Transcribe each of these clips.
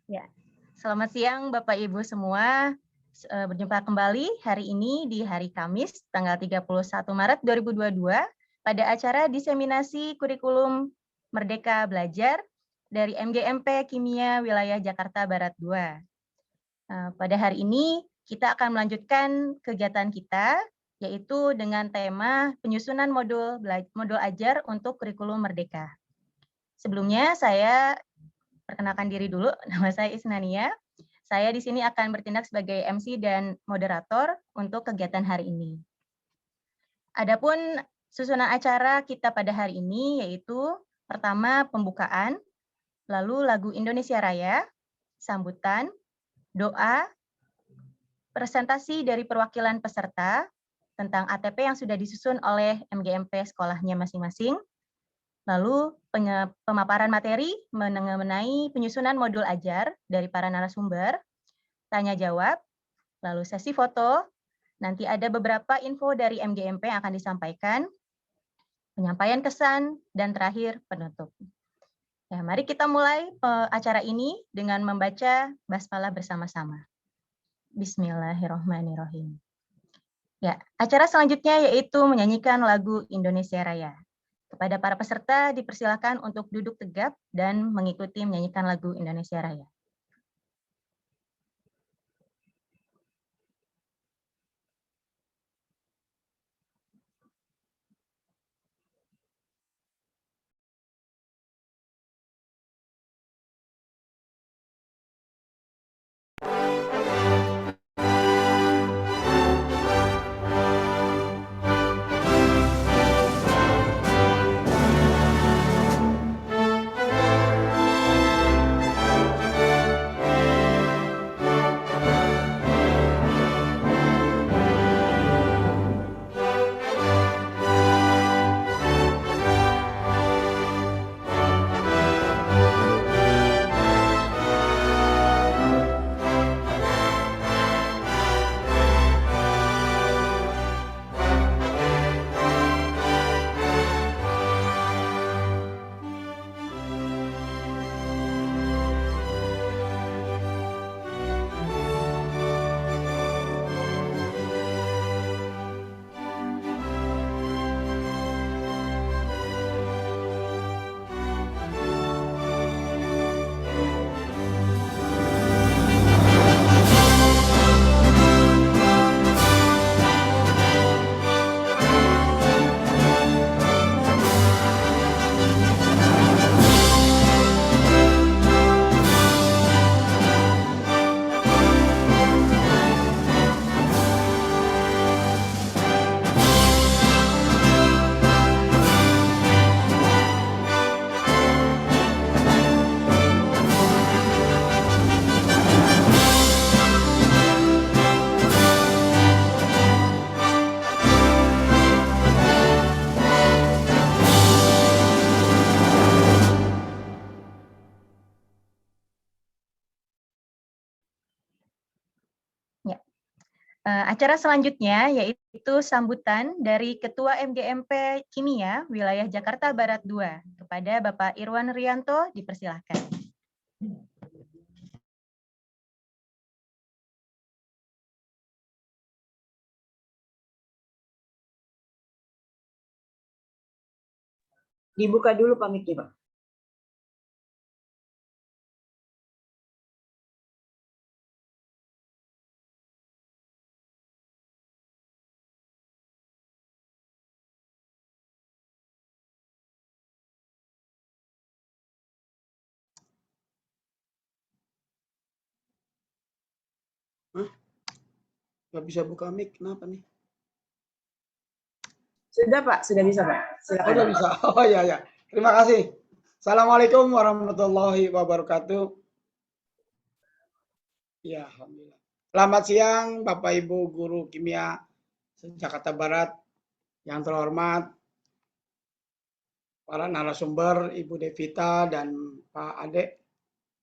Ya, selamat siang Bapak Ibu semua. Berjumpa kembali hari ini di hari Kamis tanggal 31 Maret 2022 pada acara diseminasi kurikulum Merdeka Belajar dari MGMP Kimia Wilayah Jakarta Barat 2. Pada hari ini kita akan melanjutkan kegiatan kita yaitu dengan tema penyusunan modul ajar untuk kurikulum Merdeka. Sebelumnya saya perkenalkan diri dulu, nama saya Isnania. Saya di sini akan bertindak sebagai MC dan moderator untuk kegiatan hari ini. Adapun susunan acara kita pada hari ini yaitu pertama pembukaan, lalu lagu Indonesia Raya, sambutan, doa, presentasi dari perwakilan peserta tentang ATP yang sudah disusun oleh MGMP sekolahnya masing-masing, lalu pemaparan materi mengenai penyusunan modul ajar dari para narasumber, tanya jawab, lalu sesi foto, nanti ada beberapa info dari MGMP yang akan disampaikan, penyampaian kesan, dan terakhir penutup. Ya, mari kita mulai acara ini dengan membaca basmalah bersama-sama. Bismillahirrahmanirrahim. Ya, acara selanjutnya yaitu menyanyikan lagu Indonesia Raya. Kepada para peserta dipersilakan untuk duduk tegap dan mengikuti menyanyikan lagu Indonesia Raya. Acara selanjutnya yaitu sambutan dari Ketua MGMP Kimia Wilayah Jakarta Barat 2 kepada Bapak Irwan Rianto, dipersilahkan. Dibuka dulu Pak Miki, Pak. Nggak bisa buka mic, kenapa nih? Sudah Pak, sudah bisa Pak. Silakan. Sudah bisa. Oh ya ya. Terima kasih. Assalamualaikum warahmatullahi wabarakatuh. Ya, alhamdulillah. Selamat siang Bapak Ibu guru kimia Jakarta Barat yang terhormat, para narasumber Ibu Devita dan Pak Ade.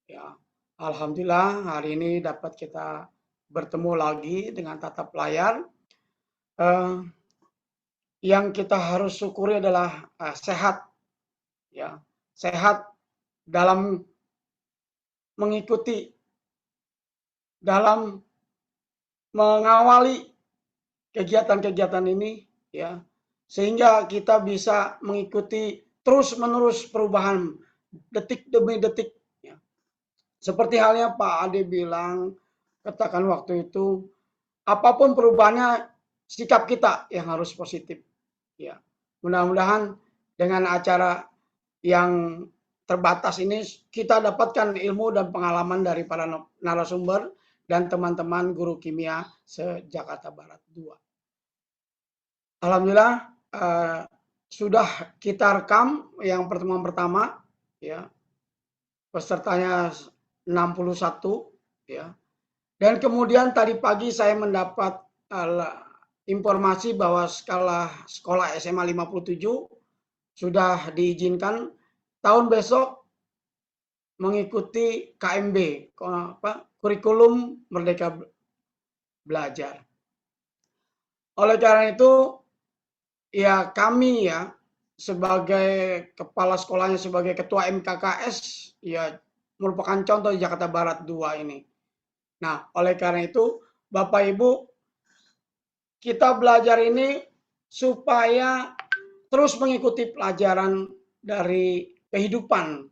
Ya, alhamdulillah hari ini dapat kita bertemu lagi dengan tatap layar. Yang kita harus syukuri adalah sehat, ya, sehat dalam mengikuti, dalam mengawali kegiatan-kegiatan ini, ya, sehingga kita bisa mengikuti terus-menerus perubahan detik demi detik. Ya. Seperti halnya Pak Ade bilang, katakan waktu itu, apapun perubahannya, sikap kita yang harus positif. Ya, mudah-mudahan dengan acara yang terbatas ini kita dapatkan ilmu dan pengalaman dari para narasumber dan teman-teman guru kimia se-Jakarta Barat 2. Alhamdulillah sudah kita rekam yang pertemuan pertama, ya, pesertanya 61, ya. Dan kemudian tadi pagi saya mendapat informasi bahwa sekolah SMA 57 sudah diizinkan tahun besok mengikuti KMB, kurikulum Merdeka Belajar. Oleh karena itu, ya kami ya sebagai kepala sekolahnya, sebagai ketua MKKS, ya merupakan contoh di Jakarta Barat 2 ini. Nah, oleh karena itu, Bapak Ibu, kita belajar ini supaya terus mengikuti pelajaran dari kehidupan,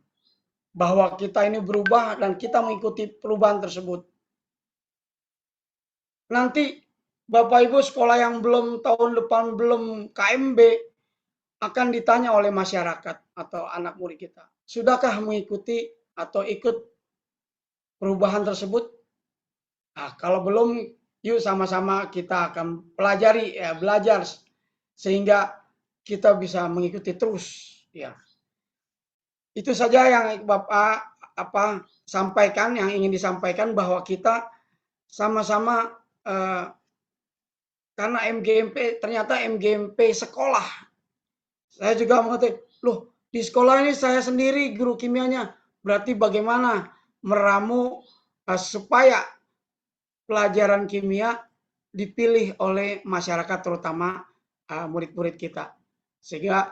bahwa kita ini berubah dan kita mengikuti perubahan tersebut. Nanti Bapak Ibu sekolah yang belum tahun depan belum KMB akan ditanya oleh masyarakat atau anak murid kita, sudahkah mengikuti atau ikut perubahan tersebut? Nah, kalau belum, yuk sama-sama kita akan pelajari, ya, belajar sehingga kita bisa mengikuti terus. Ya, itu saja yang Bapak sampaikan, yang ingin disampaikan, bahwa kita sama-sama karena MGMP, ternyata MGMP sekolah. Saya juga mengerti, loh di sekolah ini saya sendiri guru kimianya, berarti bagaimana meramu supaya pelajaran kimia dipilih oleh masyarakat, terutama murid-murid kita. Sehingga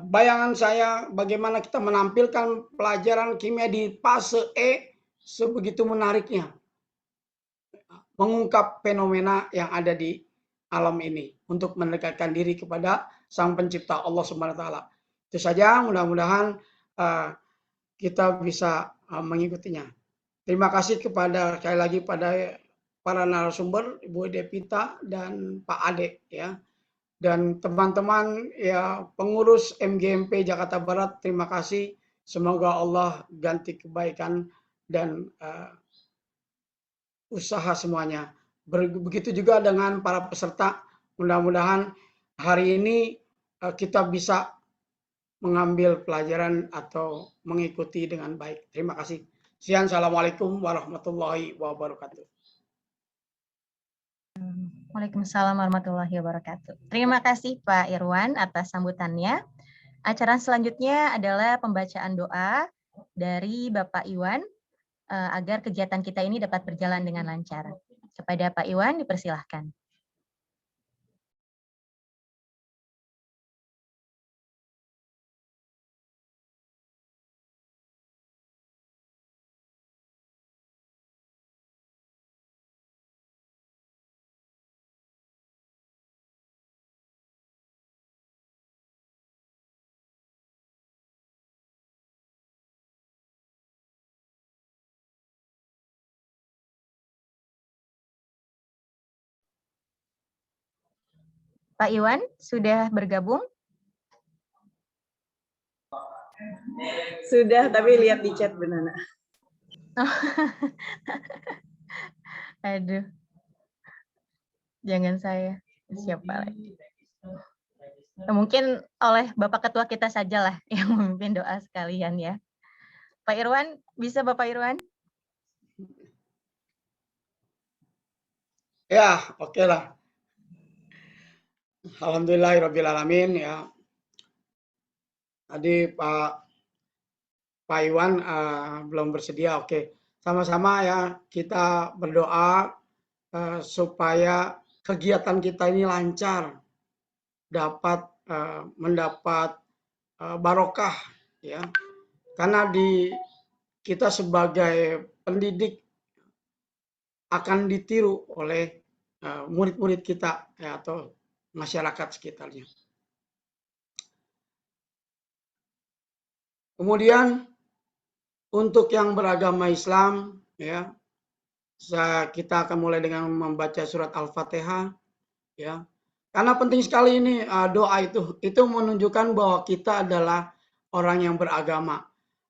bayangan saya bagaimana kita menampilkan pelajaran kimia di fase E sebegitu menariknya, mengungkap fenomena yang ada di alam ini untuk mendekatkan diri kepada Sang Pencipta Allah Subhanahu wa taala. Itu saja, mudah-mudahan kita bisa mengikutinya. Terima kasih sekali lagi pada para narasumber, Ibu Devita dan Pak Ade, ya. Dan teman-teman ya pengurus MGMP Jakarta Barat, terima kasih. Semoga Allah ganti kebaikan dan usaha semuanya. Begitu juga dengan para peserta, mudah-mudahan hari ini kita bisa mengambil pelajaran atau mengikuti dengan baik. Terima kasih. Sekian, assalamualaikum warahmatullahi wabarakatuh. Waalaikumsalam warahmatullahi wabarakatuh. Terima kasih Pak Irwan atas sambutannya. Acara selanjutnya adalah pembacaan doa dari Bapak Iwan agar kegiatan kita ini dapat berjalan dengan lancar. Kepada Pak Iwan dipersilahkan. Pak Iwan sudah bergabung? Sudah, tapi lihat di chat Benana. Aduh. Jangan saya. Siapa lagi? Mungkin oleh Bapak Ketua kita sajalah yang memimpin doa sekalian ya. Pak Irwan, bisa Bapak Irwan? Ya, oke lah. Alhamdulillahirrabbilalamin, ya. Tadi Pak Iwan belum bersedia, oke. Sama-sama ya kita berdoa supaya kegiatan kita ini lancar, dapat mendapat barokah, ya. karena kita sebagai pendidik akan ditiru oleh murid-murid kita ya, atau masyarakat sekitarnya. Kemudian untuk yang beragama Islam, ya, kita akan mulai dengan membaca surat Al-Fatihah, ya. Karena penting sekali ini doa itu menunjukkan bahwa kita adalah orang yang beragama.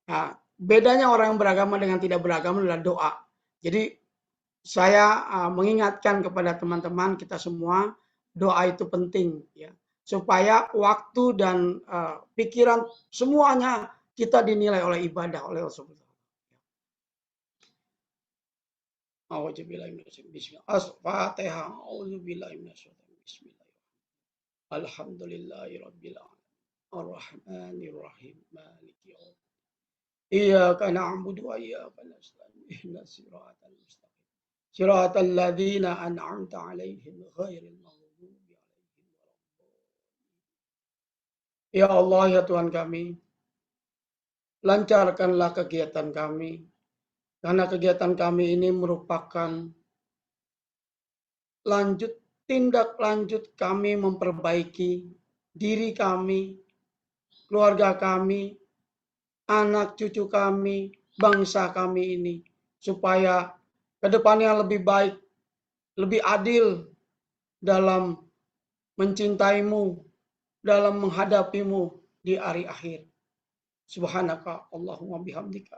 Nah, bedanya orang yang beragama dengan tidak beragama adalah doa. Jadi saya mengingatkan kepada teman-teman kita semua, doa itu penting, ya, supaya waktu dan pikiran semuanya kita dinilai oleh ibadah oleh Allah Subhanahu. Bismillah. Alhamdulillahirabbil alamin. Ar-Rahmanir-Rahim. Maliki yaumiddin. Iyyaka na'budu wa iyyaka nasta'in. Ihdinas siratal mustaqim. Siratal ladzina an'amta 'alaihim ghairil maghdubi 'alaihim waladdallin. Ya Allah, ya Tuhan kami, lancarkanlah kegiatan kami, karena kegiatan kami ini merupakan tindak lanjut kami memperbaiki diri kami, keluarga kami, anak cucu kami, bangsa kami ini, supaya ke depannya lebih baik, lebih adil dalam mencintaimu, dalam menghadapimu di hari akhir. Subhanaka Allahumma bihamdika.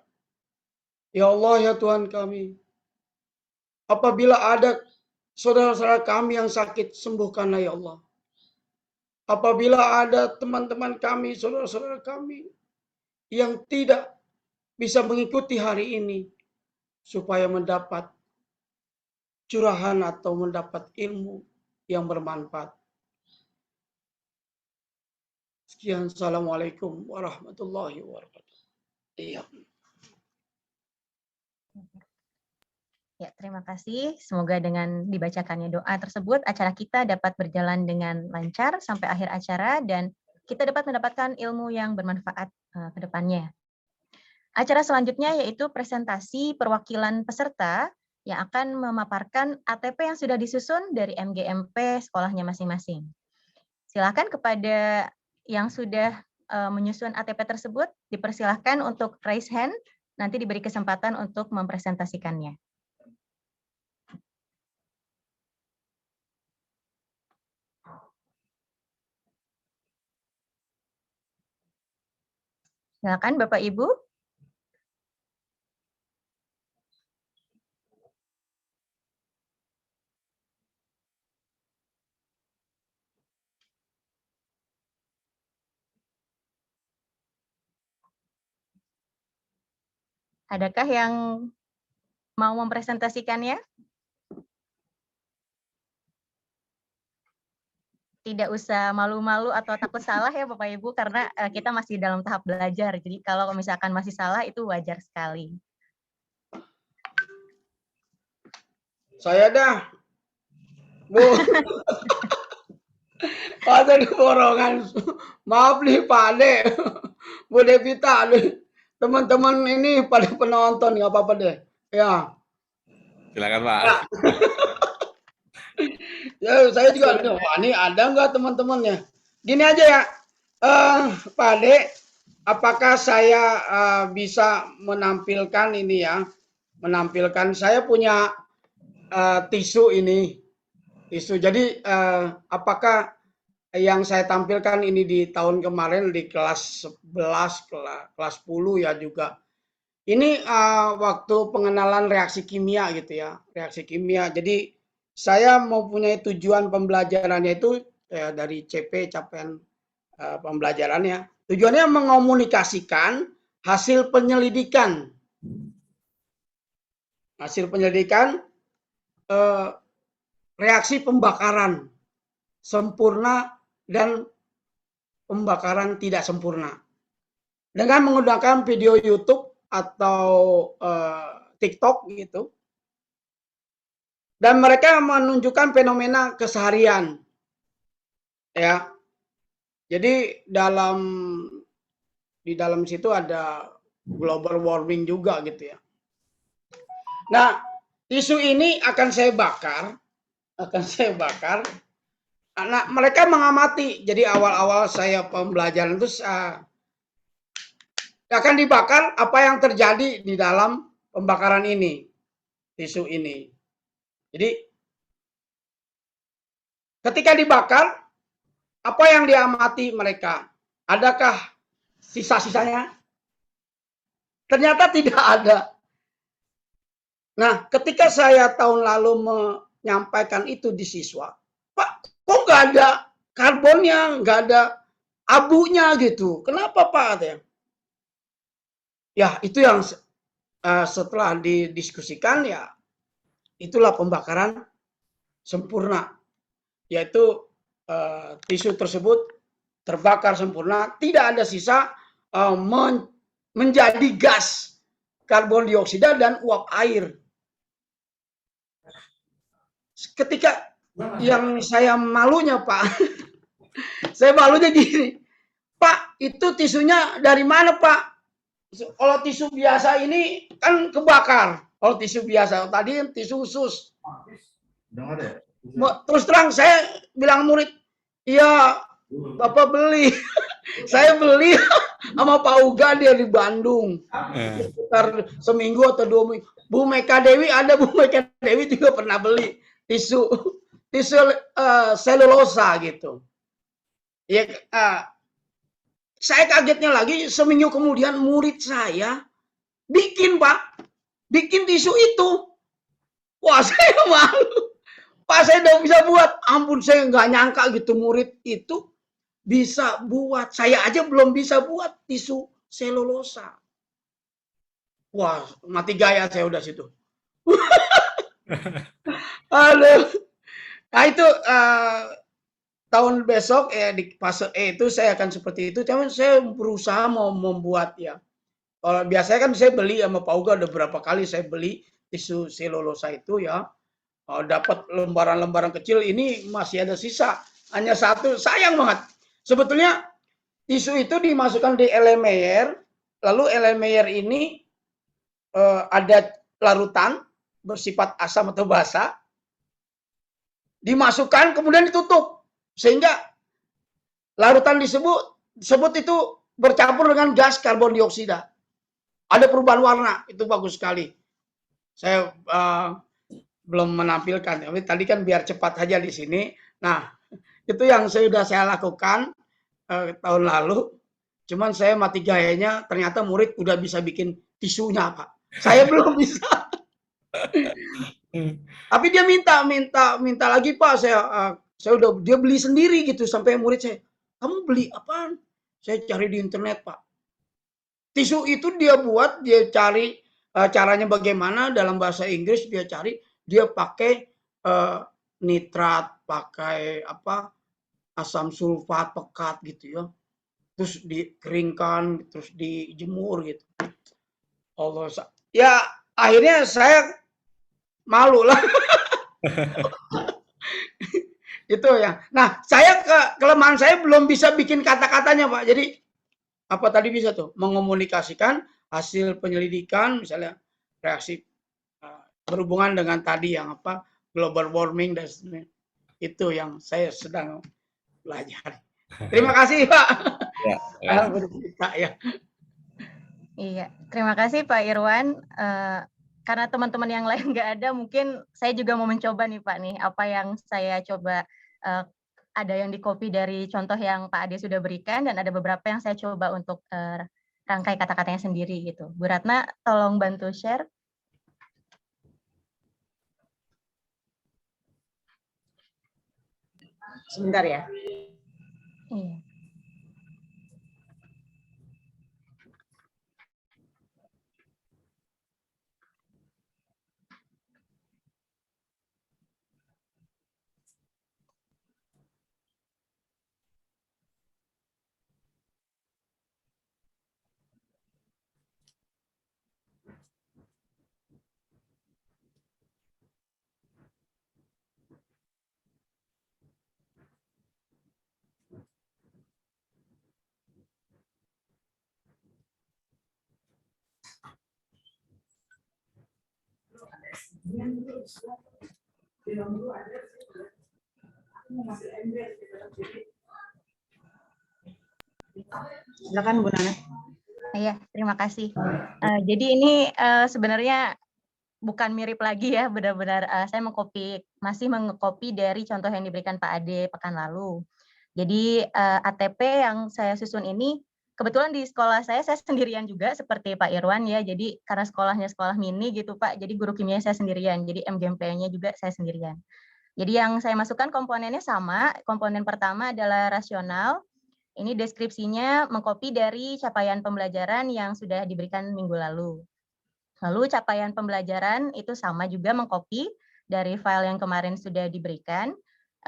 Ya Allah, ya Tuhan kami, apabila ada saudara-saudara kami yang sakit, sembuhkanlah ya Allah. Apabila ada teman-teman kami, saudara-saudara kami yang tidak bisa mengikuti hari ini, supaya mendapat curahan atau mendapat ilmu yang bermanfaat. Sekian, assalamualaikum warahmatullahi wabarakatuh. Iya. Ya, terima kasih. Semoga dengan dibacakannya doa tersebut, acara kita dapat berjalan dengan lancar sampai akhir acara dan kita dapat mendapatkan ilmu yang bermanfaat ke depannya. Acara selanjutnya yaitu presentasi perwakilan peserta yang akan memaparkan ATP yang sudah disusun dari MGMP sekolahnya masing-masing. Silakan kepada yang sudah menyusun ATP tersebut, dipersilahkan untuk raise hand, nanti diberi kesempatan untuk mempresentasikannya. Silakan Bapak Ibu. Adakah yang mau mempresentasikannya? Tidak usah malu-malu atau takut salah ya Bapak Ibu, karena kita masih dalam tahap belajar. Jadi kalau misalkan masih salah itu wajar sekali. Saya dah, Bu. Ada di borongan. Maaf nih Pak Ade, Bu Devita, teman-teman ini pada penonton, nggak apa-apa deh. Ya. Silakan Pak. Ya, saya juga, wah ini ada nggak teman-temannya? Gini aja ya, Pak Ade, apakah saya bisa menampilkan ini ya? Menampilkan, saya punya tisu ini, tisu. Jadi apakah yang saya tampilkan ini di tahun kemarin di kelas 11, kelas 10 ya juga. Ini waktu pengenalan reaksi kimia gitu ya, reaksi kimia. Jadi saya mempunyai tujuan pembelajarannya itu dari CP, capaian pembelajarannya. Tujuannya mengomunikasikan hasil penyelidikan. Hasil penyelidikan reaksi pembakaran sempurna dan pembakaran tidak sempurna. Dengan menggunakan video YouTube atau TikTok gitu. Dan mereka menunjukkan fenomena keseharian. Ya. Jadi di dalam situ ada global warming juga gitu ya. Nah, tisu ini akan saya bakar, Nah, mereka mengamati. Jadi awal-awal saya pembelajaran itu akan dibakar apa yang terjadi di dalam pembakaran ini, tisu ini. Jadi ketika dibakar, apa yang diamati mereka? Adakah sisa-sisanya? Ternyata tidak ada. Nah, ketika saya tahun lalu menyampaikan itu di siswa, Pak, kok nggak ada karbonnya, nggak ada abunya gitu. Kenapa Pak? Ya, itu yang setelah didiskusikan ya, itulah pembakaran sempurna. Yaitu tisu tersebut terbakar sempurna, tidak ada sisa, menjadi gas karbon dioksida dan uap air. Ketika yang saya malunya Pak, saya malunya gini, Pak itu tisunya dari mana Pak? Kalau tisu biasa ini kan kebakar. Kalau tisu biasa tadi tisu khusus. Terus terang saya bilang murid, iya Bapak beli. Saya beli sama Pak Uga dia di Bandung. Sekitar seminggu atau 2 minggu. Bu Meka Dewi ada, Bu Meka Dewi juga pernah beli tisu selulosa gitu. Ya, saya kagetnya lagi seminggu kemudian murid saya bikin tisu itu. Wah saya malu. Pak saya udah bisa buat. Ampun saya nggak nyangka gitu murid itu bisa buat. Saya aja belum bisa buat tisu selulosa. Wah mati gaya saya udah situ. Aduh. Nah itu tahun besok di fase E itu saya akan seperti itu. Cuman saya berusaha mau membuat ya. Kalau biasanya kan saya beli sama Pak Uga ada berapa kali saya beli tisu selulosa itu ya. Dapat lembaran-lembaran kecil ini masih ada sisa. Hanya satu, sayang banget. Sebetulnya tisu itu dimasukkan di Erlenmeyer, lalu Erlenmeyer ini ada larutan bersifat asam atau basa, dimasukkan kemudian ditutup sehingga larutan disebut itu bercampur dengan gas karbon dioksida. Ada perubahan warna, itu bagus sekali. Saya belum menampilkan, tapi tadi kan biar cepat aja di sini. Nah, itu yang sudah saya lakukan tahun lalu. Cuman saya mati gayanya, ternyata murid udah bisa bikin tisunya, Pak. Saya belum bisa. Tapi dia minta lagi, Pak. Saya udah dia beli sendiri gitu sampai murid saya, kamu beli apaan? Saya cari di internet, Pak. Tisu itu dia buat, dia cari caranya bagaimana dalam bahasa Inggris dia cari, dia pakai nitrat, pakai asam sulfat pekat gitu ya. Terus dikeringkan, terus dijemur gitu. Allah, ya akhirnya saya malu lah. Itu ya. Nah, kelemahan saya belum bisa bikin kata-katanya, Pak. Jadi apa tadi bisa tuh mengomunikasikan hasil penyelidikan misalnya reaksi berhubungan dengan tadi yang global warming dan itu yang saya sedang belajar. Terima kasih Pak. Ya. Iya, terima kasih Pak Irwan. Karena teman-teman yang lain nggak ada, mungkin saya juga mau mencoba nih Pak nih, apa yang saya coba ada yang di-copy dari contoh yang Pak Ade sudah berikan, dan ada beberapa yang saya coba untuk rangkai kata-katanya sendiri gitu. Bu Ratna, tolong bantu share. Sebentar ya. Iya. Silakan Bu Nana. Iya, terima kasih. Jadi ini sebenarnya bukan mirip lagi ya, benar-benar saya masih mengcopy dari contoh yang diberikan Pak Ade pekan lalu. Jadi ATP yang saya susun ini kebetulan di sekolah saya sendirian juga seperti Pak Irwan ya. Jadi karena sekolahnya sekolah mini gitu Pak, jadi guru kimia saya sendirian. Jadi MGMP-nya juga saya sendirian. Jadi yang saya masukkan komponennya sama. Komponen pertama adalah rasional. Ini deskripsinya mengcopy dari capaian pembelajaran yang sudah diberikan minggu lalu. Lalu capaian pembelajaran itu sama juga mengcopy dari file yang kemarin sudah diberikan.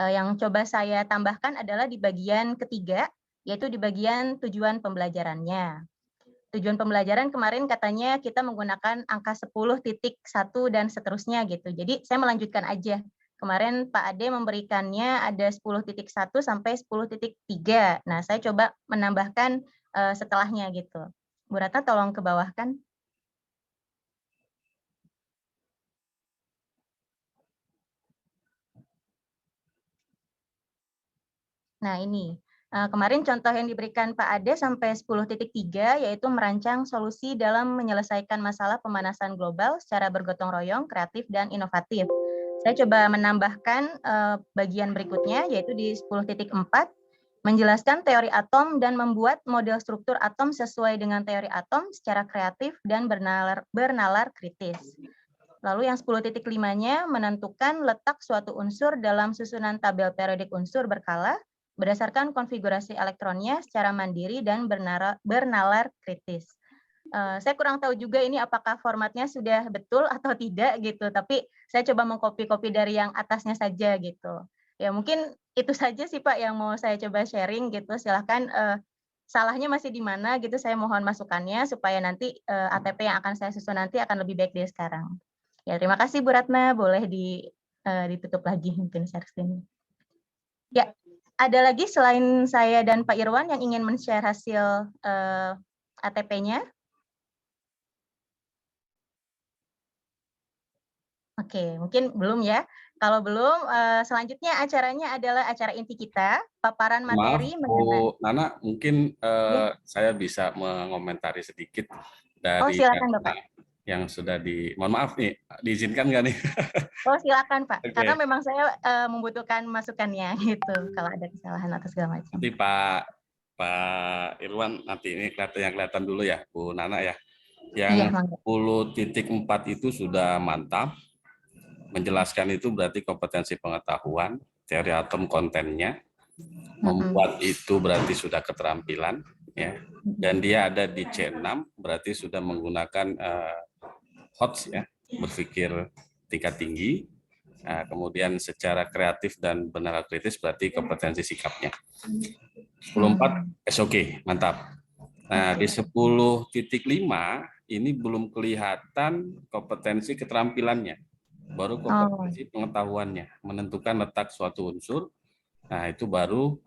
Yang coba saya tambahkan adalah di bagian ketiga, yaitu di bagian tujuan pembelajarannya. Tujuan pembelajaran kemarin katanya kita menggunakan angka 10.1 dan seterusnya gitu. Jadi saya melanjutkan aja. Kemarin Pak Ade memberikannya ada 10.1 sampai 10.3. Nah, saya coba menambahkan setelahnya gitu. Bu Ratna tolong ke bawah kan. Nah ini, kemarin contoh yang diberikan Pak Ade sampai 10.3 yaitu merancang solusi dalam menyelesaikan masalah pemanasan global secara bergotong royong, kreatif, dan inovatif. Saya coba menambahkan bagian berikutnya yaitu di 10.4, menjelaskan teori atom dan membuat model struktur atom sesuai dengan teori atom secara kreatif dan bernalar kritis. Lalu yang 10.5-nya menentukan letak suatu unsur dalam susunan tabel periodik unsur berkala berdasarkan konfigurasi elektronnya secara mandiri dan bernalar kritis. Saya kurang tahu juga ini apakah formatnya sudah betul atau tidak gitu, tapi saya coba mengcopy dari yang atasnya saja gitu. Ya mungkin itu saja sih Pak yang mau saya coba sharing gitu. Silahkan salahnya masih di mana gitu, saya mohon masukannya supaya nanti ATP yang akan saya susun nanti akan lebih baik dari sekarang. Ya terima kasih Bu Ratna, boleh ditutup lagi mungkin share screen. Ya, ada lagi selain saya dan Pak Irwan yang ingin men-share hasil ATP-nya? Oke, mungkin belum ya. Kalau belum, selanjutnya acaranya adalah acara inti kita, paparan materi mengenai. Bu Nana, mungkin Ya. saya bisa mengomentari sedikit Oh, dari silakan Bapak. yang sudah mohon maaf nih, diizinkan nggak nih? Oh, silakan Pak. Oke. Karena memang saya membutuhkan masukannya gitu, kalau ada kesalahan atau segala macam. Nanti Pak Irwan nanti ini yang kelihatan dulu ya, Bu Nana ya. Iya, Yang mangga. 10.4 itu sudah mantap. Menjelaskan itu berarti kompetensi pengetahuan, teori atom kontennya. Membuat itu berarti sudah keterampilan, ya. Dan dia ada di C6, berarti sudah menggunakan HOTS ya, berpikir tingkat tinggi. Nah, kemudian secara kreatif dan benar kritis berarti kompetensi sikapnya. 10.4 SOK, mantap. Nah, di 10.5 ini belum kelihatan kompetensi keterampilannya. Baru kompetensi pengetahuannya, menentukan letak suatu unsur. Nah, itu baru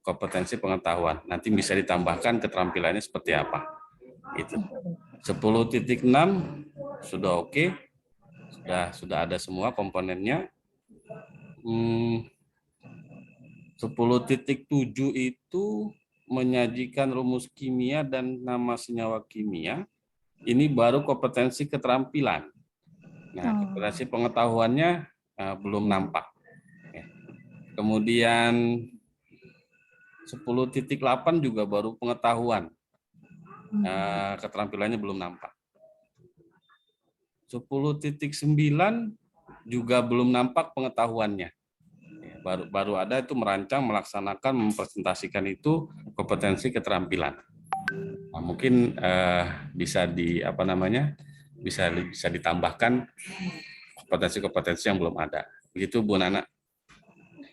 kompetensi pengetahuan. Nanti bisa ditambahkan keterampilannya seperti apa. Itu. 10.6 sudah oke. Sudah ada semua komponennya. 10.7 itu menyajikan rumus kimia dan nama senyawa kimia. Ini baru kompetensi keterampilan. Nah, kompetensi pengetahuannya belum nampak. Kemudian 10.8 juga baru pengetahuan. Keterampilannya belum nampak. 10.9 juga belum nampak pengetahuannya. Baru ada itu merancang, melaksanakan, mempresentasikan itu kompetensi keterampilan. Nah, mungkin bisa bisa ditambahkan kompetensi-kompetensi yang belum ada. Begitu Bu Nana.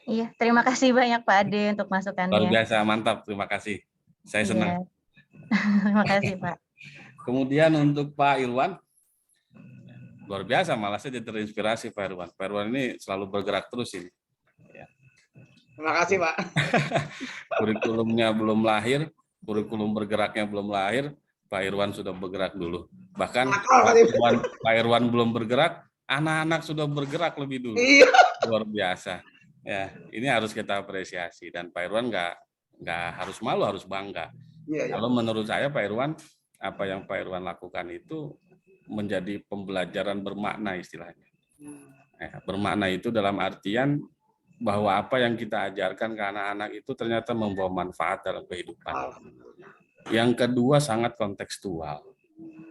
Iya, terima kasih banyak Pak Ade untuk masukannya. Luar biasa, mantap. Terima kasih. Saya senang. Terima kasih Pak. Kemudian untuk Pak Irwan, luar biasa, malah saya jadi terinspirasi Pak Irwan. Pak Irwan ini selalu bergerak terus ini. Terima kasih Pak. Kurikulumnya belum lahir, kurikulum bergeraknya belum lahir, Pak Irwan sudah bergerak dulu. Bahkan Nakal, Pak Irwan belum bergerak, anak-anak sudah bergerak lebih dulu. Iya. Luar biasa. Ya, ini harus kita apresiasi, dan Pak Irwan nggak harus malu, harus bangga. Iya, iya. Kalau menurut saya Pak Irwan, apa yang Pak Irwan lakukan itu menjadi pembelajaran bermakna istilahnya. Bermakna itu dalam artian bahwa apa yang kita ajarkan ke anak-anak itu ternyata membawa manfaat dalam kehidupan. Yang kedua sangat kontekstual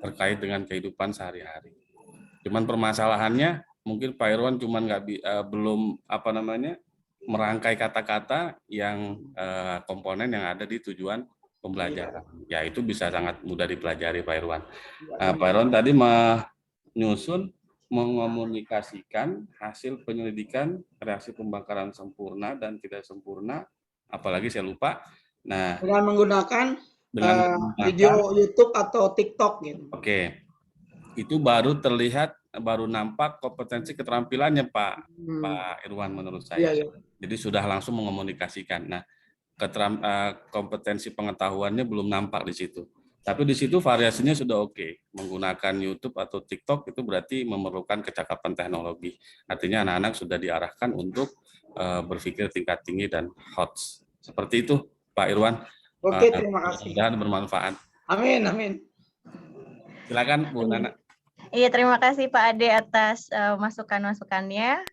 terkait dengan kehidupan sehari-hari. Cuman permasalahannya mungkin Pak Irwan cuman belum merangkai kata-kata yang komponen yang ada di tujuan pembelajaran. Ya itu bisa sangat mudah dipelajari Pak Irwan. Pak Irwan tadi menyusun mengomunikasikan hasil penyelidikan reaksi pembakaran sempurna dan tidak sempurna, apalagi saya lupa. Nah, dengan menggunakan video YouTube atau TikTok gitu. Oke. Itu baru terlihat, baru nampak kompetensi keterampilannya Pak Irwan menurut saya. Iya, iya. Jadi sudah langsung mengomunikasikan. Nah, kompetensi pengetahuannya belum nampak di situ. Tapi di situ variasinya sudah oke. Menggunakan YouTube atau TikTok itu berarti memerlukan kecakapan teknologi. Artinya anak-anak sudah diarahkan untuk berpikir tingkat tinggi dan HOTS. Seperti itu Pak Irwan. Oke, terima kasih. Mudah-mudahan bermanfaat. Amin, amin. Silakan Bu Nana. Iya, terima kasih Pak Ade atas masukan-masukannya.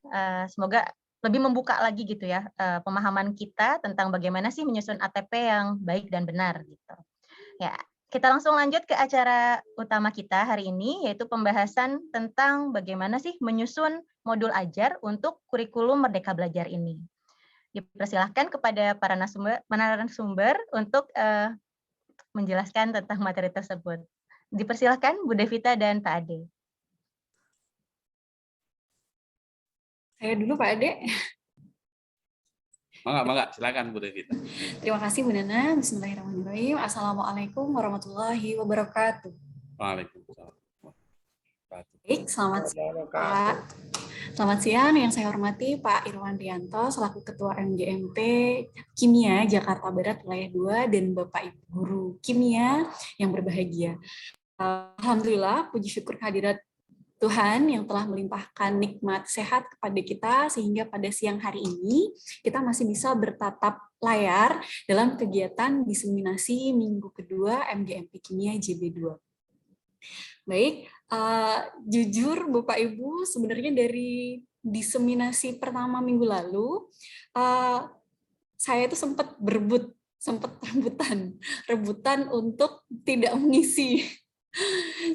Semoga lebih membuka lagi gitu ya pemahaman kita tentang bagaimana sih menyusun ATP yang baik dan benar gitu. Ya, kita langsung lanjut ke acara utama kita hari ini, yaitu pembahasan tentang bagaimana sih menyusun modul ajar untuk kurikulum Merdeka Belajar ini. Dipersilahkan kepada para narasumber untuk menjelaskan tentang materi tersebut. Dipersilahkan Bu Devita dan Pak Ade. Saya dulu Pak Ade. Mangga, silakan Bu Devita. Terima kasih Bu Nana. Bismillahirrahmanirrahim. Assalamualaikum warahmatullahi wabarakatuh. Waalaikumsalam. Baik, selamat siang Pak. Selamat siang, yang saya hormati Pak Irwan Rianto selaku Ketua MGMP Kimia Jakarta Barat Wilayah 2 dan Bapak Ibu Guru Kimia yang berbahagia. Alhamdulillah, puji syukur kehadirat Tuhan yang telah melimpahkan nikmat sehat kepada kita sehingga pada siang hari ini kita masih bisa bertatap layar dalam kegiatan diseminasi minggu kedua MGMP Kimia JB2. Baik, jujur Bapak Ibu, sebenarnya dari diseminasi pertama minggu lalu, saya itu sempat rebutan untuk tidak mengisi.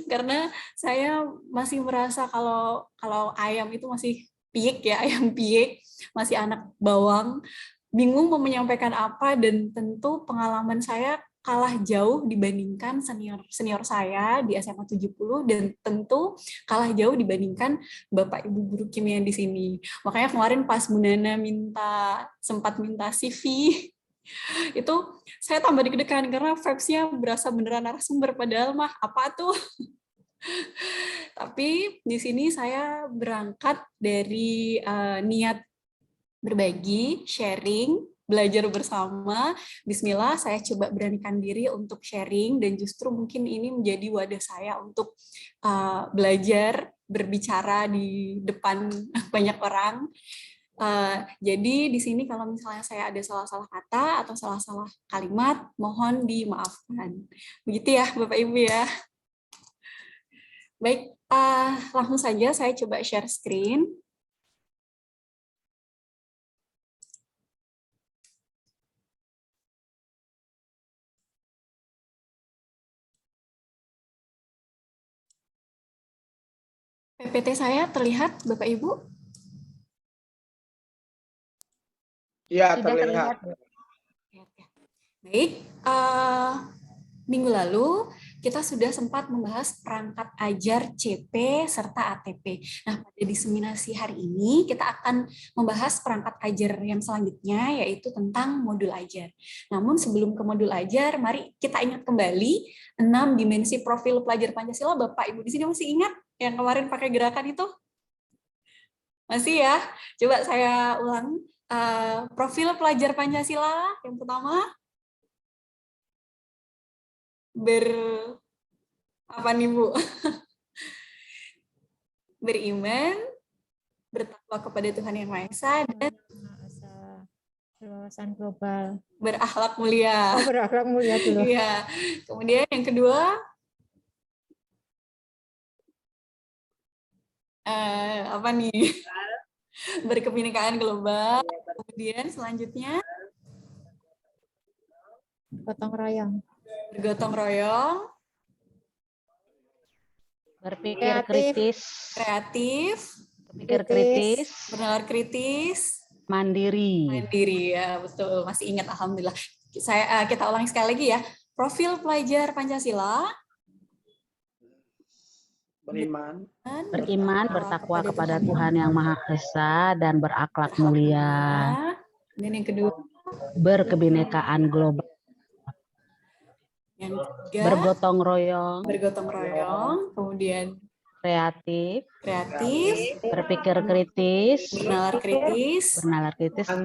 Karena saya masih merasa kalau ayam itu masih piik ya, ayam piik, masih anak bawang, bingung mau menyampaikan apa, dan tentu pengalaman saya kalah jauh dibandingkan senior saya di SMA 70 dan tentu kalah jauh dibandingkan Bapak Ibu guru kimia di sini. Makanya kemarin pas Bu Nana sempat minta CV, itu saya tambah deg-degan karena vibes-nya berasa beneran narasumber, padahal mah apa tuh. Tapi di sini saya berangkat dari niat berbagi, sharing, belajar bersama. Bismillah, saya coba beranikan diri untuk sharing, dan justru mungkin ini menjadi wadah saya untuk belajar, berbicara di depan banyak orang. Jadi di sini kalau misalnya saya ada salah-salah kata atau salah-salah kalimat, mohon dimaafkan. Begitu ya Bapak Ibu ya. Baik, langsung saja saya coba share screen. PPT saya terlihat Bapak Ibu? Iya, terlihat. Baik, minggu lalu kita sudah sempat membahas perangkat ajar CP serta ATP. Nah, pada diseminasi hari ini kita akan membahas perangkat ajar yang selanjutnya, yaitu tentang modul ajar. Namun sebelum ke modul ajar, mari kita ingat kembali 6 dimensi profil pelajar Pancasila. Bapak Ibu di sini masih ingat yang kemarin pakai gerakan itu? Masih ya? Coba saya ulang. Profil pelajar Pancasila yang pertama, Apa nih, Bu? Beriman, bertakwa kepada Tuhan Yang Maha Esa, dan Wawasan global. berakhlak mulia. Oh, berakhlak mulia dulu. Iya. Kemudian yang kedua, apa nih? Berkebinekaan global. Kemudian selanjutnya, Gotong royong. bergotong royong, Berpikir Kreatif. kritis, kreatif, berpikir kritis, bernalar kritis, mandiri. mandiri. Ya, betul. Masih ingat, alhamdulillah. Kita ulangi sekali lagi ya. Profil pelajar Pancasila. Beriman, Beriman, bertakwa kepada Tuhan Yang Maha Esa, dan berakhlak mulia. Dan yang kedua, Berkebinekaan global. yang ketiga, Bergotong royong, bergotong royong, kemudian kreatif, kreatif, berpikir kritis, bernalar kritis,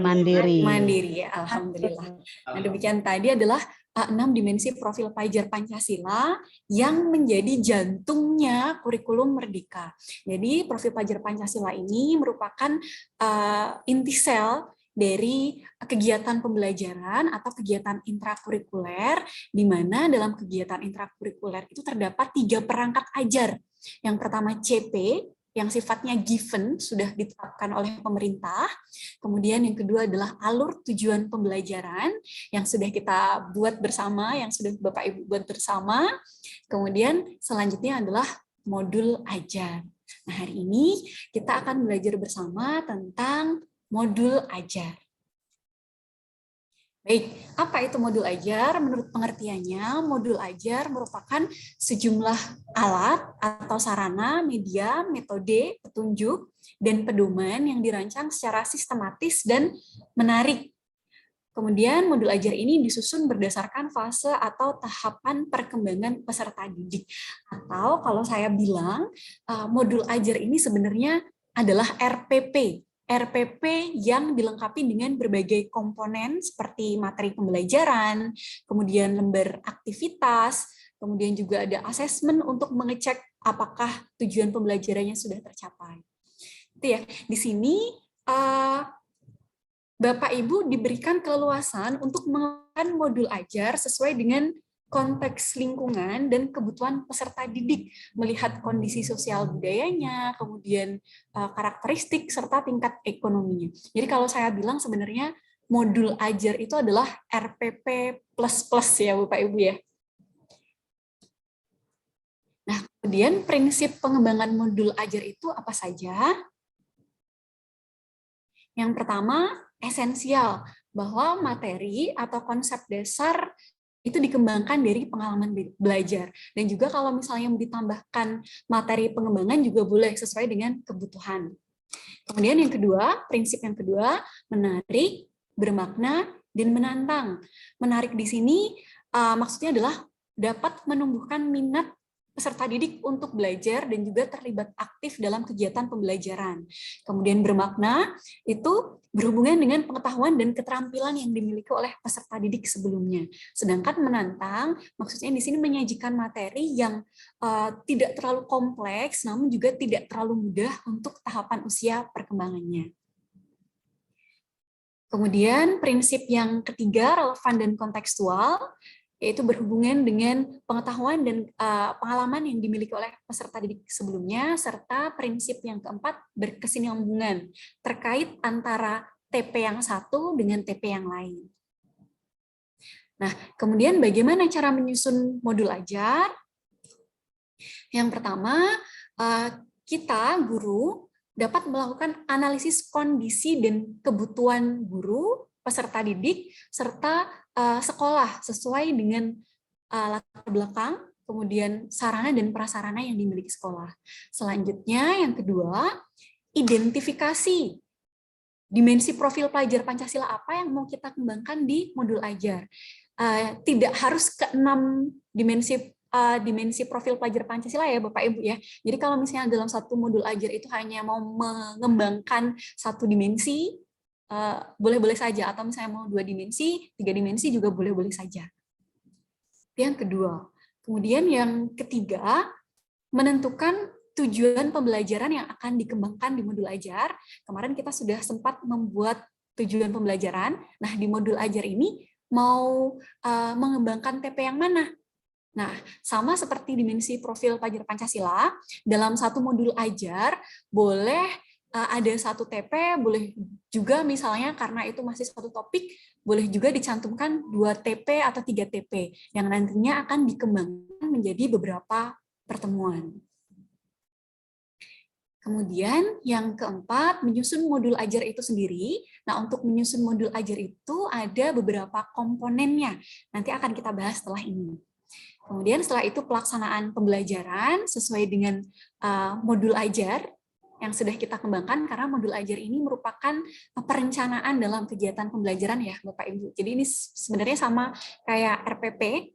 mandiri. mandiri. Ya, alhamdulillah. Nah, demikian tadi adalah 6 dimensi profil pelajar Pancasila yang menjadi jantungnya kurikulum Merdeka. Jadi profil pelajar Pancasila ini merupakan intisel dari kegiatan pembelajaran atau kegiatan intrakurikuler, di mana dalam kegiatan intrakurikuler itu terdapat 3 perangkat ajar. Yang pertama CP, yang sifatnya given, sudah ditetapkan oleh pemerintah. Kemudian yang kedua adalah alur tujuan pembelajaran, yang sudah kita buat bersama, yang sudah Bapak Ibu buat bersama. Kemudian selanjutnya adalah modul ajar. Nah, hari ini kita akan belajar bersama tentang modul ajar. Baik, apa itu modul ajar? Menurut pengertiannya, modul ajar merupakan sejumlah alat atau sarana, media, metode, petunjuk, dan pedoman yang dirancang secara sistematis dan menarik. Kemudian modul ajar ini disusun berdasarkan fase atau tahapan perkembangan peserta didik. Atau kalau saya bilang, modul ajar ini sebenarnya adalah RPP. RPP yang dilengkapi dengan berbagai komponen seperti materi pembelajaran, kemudian lembar aktivitas, kemudian juga ada asesmen untuk mengecek apakah tujuan pembelajarannya sudah tercapai. Itu ya. Di sini Bapak Ibu diberikan keleluasan untuk menggunakan modul ajar sesuai dengan konteks lingkungan dan kebutuhan peserta didik, melihat kondisi sosial budayanya, kemudian karakteristik serta tingkat ekonominya. Jadi kalau saya bilang sebenarnya modul ajar itu adalah RPP++ ya Bapak Ibu ya. Nah, kemudian prinsip pengembangan modul ajar itu apa saja? Yang pertama, esensial, bahwa materi atau konsep dasar itu dikembangkan dari pengalaman belajar. Dan juga kalau misalnya ditambahkan materi pengembangan juga boleh sesuai dengan kebutuhan. Kemudian yang kedua, prinsip yang kedua, menarik, bermakna, dan menantang. Menarik di sini maksudnya adalah dapat menumbuhkan minat peserta didik untuk belajar dan juga terlibat aktif dalam kegiatan pembelajaran. Kemudian bermakna itu berhubungan dengan pengetahuan dan keterampilan yang dimiliki oleh peserta didik sebelumnya. Sedangkan menantang maksudnya di sini menyajikan materi yang tidak terlalu kompleks namun juga tidak terlalu mudah untuk tahapan usia perkembangannya. Kemudian prinsip yang ketiga, relevan dan kontekstual, yaitu berhubungan dengan pengetahuan dan pengalaman yang dimiliki oleh peserta didik sebelumnya, serta prinsip yang keempat, berkesinambungan terkait antara TP yang satu dengan TP yang lain. Nah, kemudian bagaimana cara menyusun modul ajar? Yang pertama, kita, guru, dapat melakukan analisis kondisi dan kebutuhan guru, peserta didik, serta sekolah sesuai dengan latar belakang, kemudian sarana dan prasarana yang dimiliki sekolah. Selanjutnya, yang kedua, identifikasi dimensi profil pelajar Pancasila apa yang mau kita kembangkan di modul ajar. Tidak harus ke 6 dimensi profil pelajar Pancasila ya Bapak Ibu ya. Jadi kalau misalnya dalam satu modul ajar itu hanya mau mengembangkan satu dimensi, boleh-boleh saja, atau misalnya mau 2 dimensi, 3 dimensi juga boleh-boleh saja. Yang kedua, Kemudian yang ketiga, menentukan tujuan pembelajaran yang akan dikembangkan di modul ajar. Kemarin kita sudah sempat membuat tujuan pembelajaran. Nah, di modul ajar ini mau mengembangkan TP yang mana? Nah, sama seperti dimensi profil pelajar Pancasila, dalam satu modul ajar boleh ada satu TP, boleh juga misalnya karena itu masih satu topik, boleh juga dicantumkan 2 TP atau 3 TP yang nantinya akan dikembangkan menjadi beberapa pertemuan. Kemudian yang keempat, menyusun modul ajar itu sendiri. Nah, untuk menyusun modul ajar itu ada beberapa komponennya. Nanti akan kita bahas setelah ini. Kemudian setelah itu pelaksanaan pembelajaran sesuai dengan modul ajar yang sudah kita kembangkan, karena modul ajar ini merupakan perencanaan dalam kegiatan pembelajaran ya Bapak Ibu. Jadi ini sebenarnya sama kayak RPP.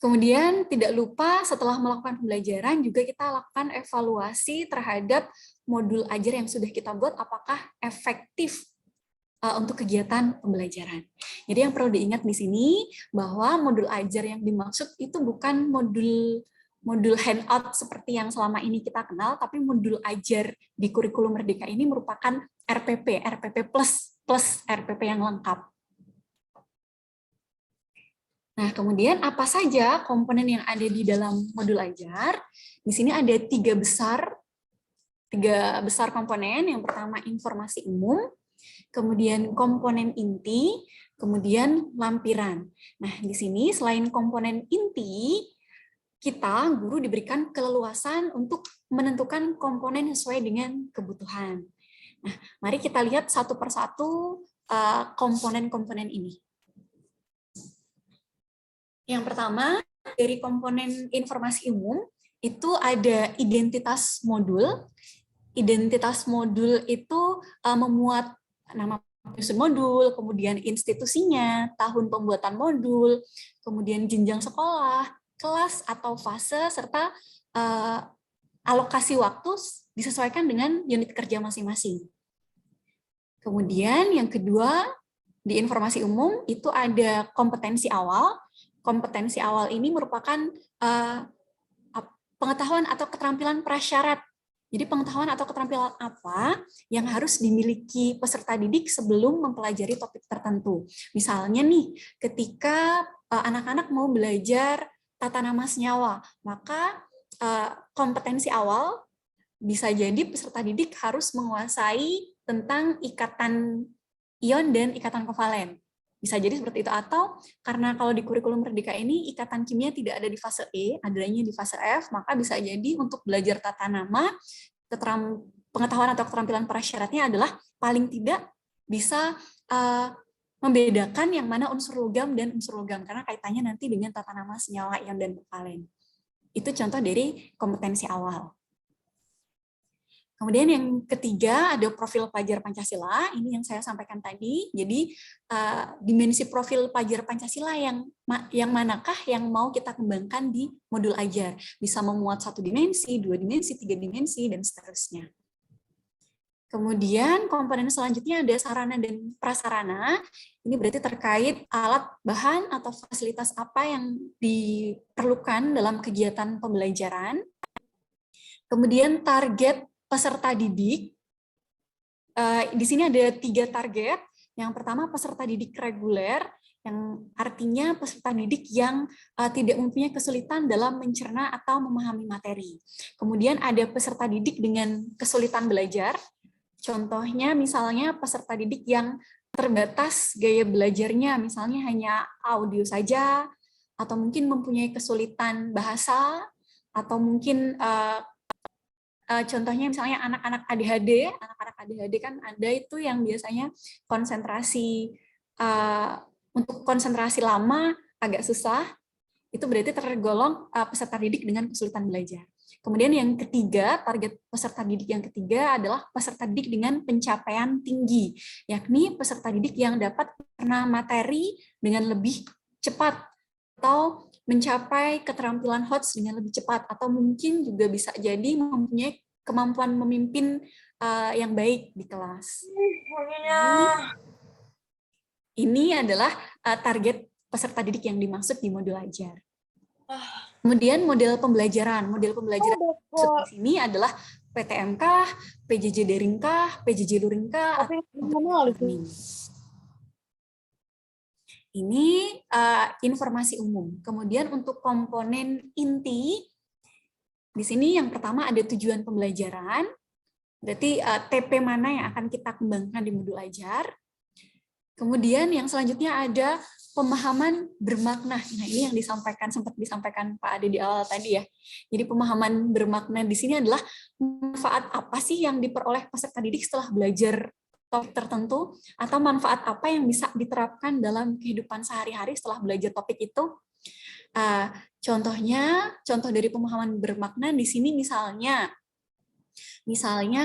Kemudian tidak lupa setelah melakukan pembelajaran juga kita lakukan evaluasi terhadap modul ajar yang sudah kita buat, apakah efektif untuk kegiatan pembelajaran. Jadi yang perlu diingat di sini bahwa modul ajar yang dimaksud itu bukan modul handout seperti yang selama ini kita kenal, tapi modul ajar di kurikulum Merdeka ini merupakan RPP plus RPP yang lengkap. Nah, kemudian apa saja komponen yang ada di dalam modul ajar? Di sini ada tiga besar komponen. Yang pertama informasi umum, kemudian komponen inti, kemudian lampiran. Nah, di sini selain komponen inti, kita, guru, diberikan keleluasan untuk menentukan komponen sesuai dengan kebutuhan. Nah, mari kita lihat satu persatu komponen-komponen ini. Yang pertama, dari komponen informasi umum, itu ada identitas modul. Identitas modul itu memuat nama penyusun modul, kemudian institusinya, tahun pembuatan modul, kemudian jenjang sekolah, kelas atau fase, serta alokasi waktu disesuaikan dengan unit kerja masing-masing. Kemudian yang kedua, di informasi umum itu ada kompetensi awal. Kompetensi awal ini merupakan pengetahuan atau keterampilan prasyarat. Jadi pengetahuan atau keterampilan apa yang harus dimiliki peserta didik sebelum mempelajari topik tertentu. Misalnya nih, ketika anak-anak mau belajar tata nama senyawa, maka kompetensi awal bisa jadi peserta didik harus menguasai tentang ikatan ion dan ikatan kovalen. Bisa jadi seperti itu, atau karena kalau di kurikulum Merdeka ini ikatan kimia tidak ada di fase E, adanya di fase F, maka bisa jadi untuk belajar tata nama, pengetahuan atau keterampilan prasyaratnya adalah paling tidak bisa membedakan yang mana unsur logam dan unsur logam, karena kaitannya nanti dengan tata nama senyawa, ion, dan kovalen. Itu contoh dari kompetensi awal. Kemudian yang ketiga ada profil pelajar Pancasila, ini yang saya sampaikan tadi. Jadi dimensi profil pelajar Pancasila yang manakah yang mau kita kembangkan di modul ajar. Bisa memuat 1 dimensi, 2 dimensi, 3 dimensi, dan seterusnya. Kemudian komponen selanjutnya ada sarana dan prasarana. Ini berarti terkait alat, bahan, atau fasilitas apa yang diperlukan dalam kegiatan pembelajaran. Kemudian target peserta didik, di sini ada 3 target. Yang pertama peserta didik reguler, yang artinya peserta didik yang tidak mempunyai kesulitan dalam mencerna atau memahami materi. Kemudian ada peserta didik dengan kesulitan belajar, contohnya misalnya peserta didik yang terbatas gaya belajarnya, misalnya hanya audio saja, atau mungkin mempunyai kesulitan bahasa, atau mungkin contohnya misalnya anak-anak ADHD kan ada itu yang biasanya konsentrasi untuk konsentrasi lama agak susah, itu berarti tergolong peserta didik dengan kesulitan belajar. Kemudian yang ketiga, target peserta didik yang ketiga adalah peserta didik dengan pencapaian tinggi, yakni peserta didik yang dapat mencerna materi dengan lebih cepat atau mencapai keterampilan HOTS dengan lebih cepat, atau mungkin juga bisa jadi mempunyai kemampuan memimpin yang baik di kelas. Ini adalah target peserta didik yang dimaksud di modul ajar. Kemudian model pembelajaran maksud di sini adalah PTM kah, PJJ daring kah, PJJ luring kah, atau learning. Ini informasi umum. Kemudian untuk komponen inti, di sini yang pertama ada tujuan pembelajaran, berarti TP mana yang akan kita kembangkan di modul ajar. Kemudian yang selanjutnya ada pemahaman bermakna. Nah, ini yang sempat disampaikan Pak Ade di awal tadi ya. Jadi pemahaman bermakna di sini adalah manfaat apa sih yang diperoleh peserta didik setelah belajar topik tertentu, atau manfaat apa yang bisa diterapkan dalam kehidupan sehari-hari setelah belajar topik itu. Contoh dari pemahaman bermakna di sini misalnya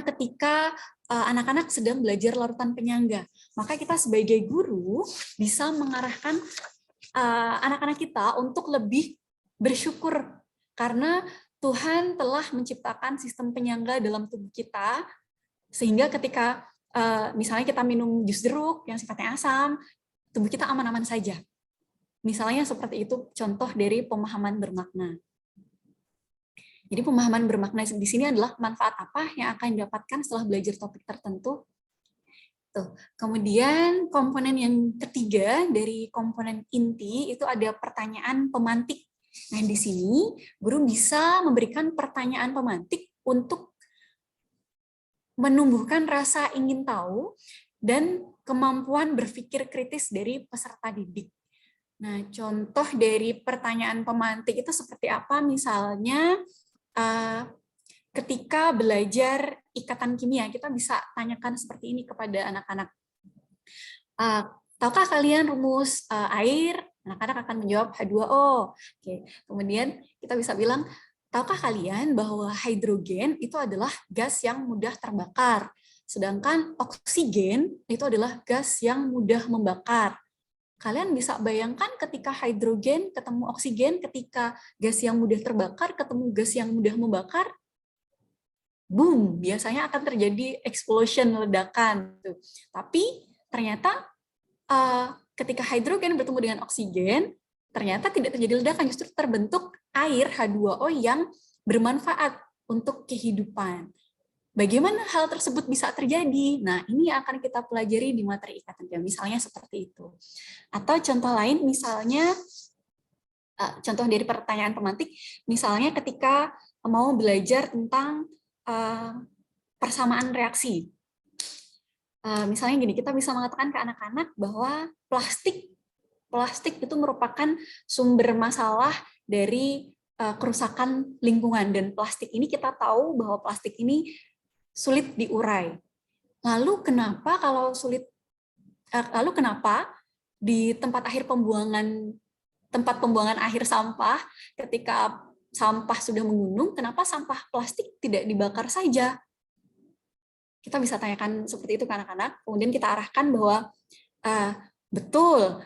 ketika anak-anak sedang belajar larutan penyangga, maka kita sebagai guru bisa mengarahkan anak-anak kita untuk lebih bersyukur karena Tuhan telah menciptakan sistem penyangga dalam tubuh kita, sehingga ketika misalnya kita minum jus jeruk yang sifatnya asam, tubuh kita aman-aman saja. Misalnya seperti itu contoh dari pemahaman bermakna. Jadi pemahaman bermakna di sini adalah manfaat apa yang akan didapatkan setelah belajar topik tertentu. Tuh. Kemudian komponen yang ketiga dari komponen inti itu ada pertanyaan pemantik. Nah, di sini guru bisa memberikan pertanyaan pemantik untuk menumbuhkan rasa ingin tahu dan kemampuan berpikir kritis dari peserta didik. Nah, contoh dari pertanyaan pemantik itu seperti apa? Misalnya, ketika belajar ikatan kimia, kita bisa tanyakan seperti ini kepada anak-anak. Tahukah kalian rumus air? Anak-anak akan menjawab H2O. Oke. Kemudian kita bisa bilang, tahukah kalian bahwa hidrogen itu adalah gas yang mudah terbakar, sedangkan oksigen itu adalah gas yang mudah membakar. Kalian bisa bayangkan ketika hidrogen ketemu oksigen, ketika gas yang mudah terbakar ketemu gas yang mudah membakar, boom, biasanya akan terjadi explosion, ledakan. Tapi ternyata ketika hidrogen bertemu dengan oksigen, ternyata tidak terjadi ledakan, justru terbentuk air H2O yang bermanfaat untuk kehidupan. Bagaimana hal tersebut bisa terjadi? Nah, ini akan kita pelajari di materi ikatan kimia, misalnya seperti itu. Atau contoh lain, misalnya, contoh dari pertanyaan pemantik, misalnya ketika mau belajar tentang persamaan reaksi. Misalnya gini, kita bisa mengatakan ke anak-anak bahwa plastik itu merupakan sumber masalah dari kerusakan lingkungan, dan plastik ini kita tahu bahwa plastik ini sulit diurai. Lalu kenapa di tempat pembuangan akhir sampah, ketika sampah sudah menggunung, kenapa sampah plastik tidak dibakar saja? Kita bisa tanyakan seperti itu ke anak-anak, kemudian kita arahkan bahwa betul,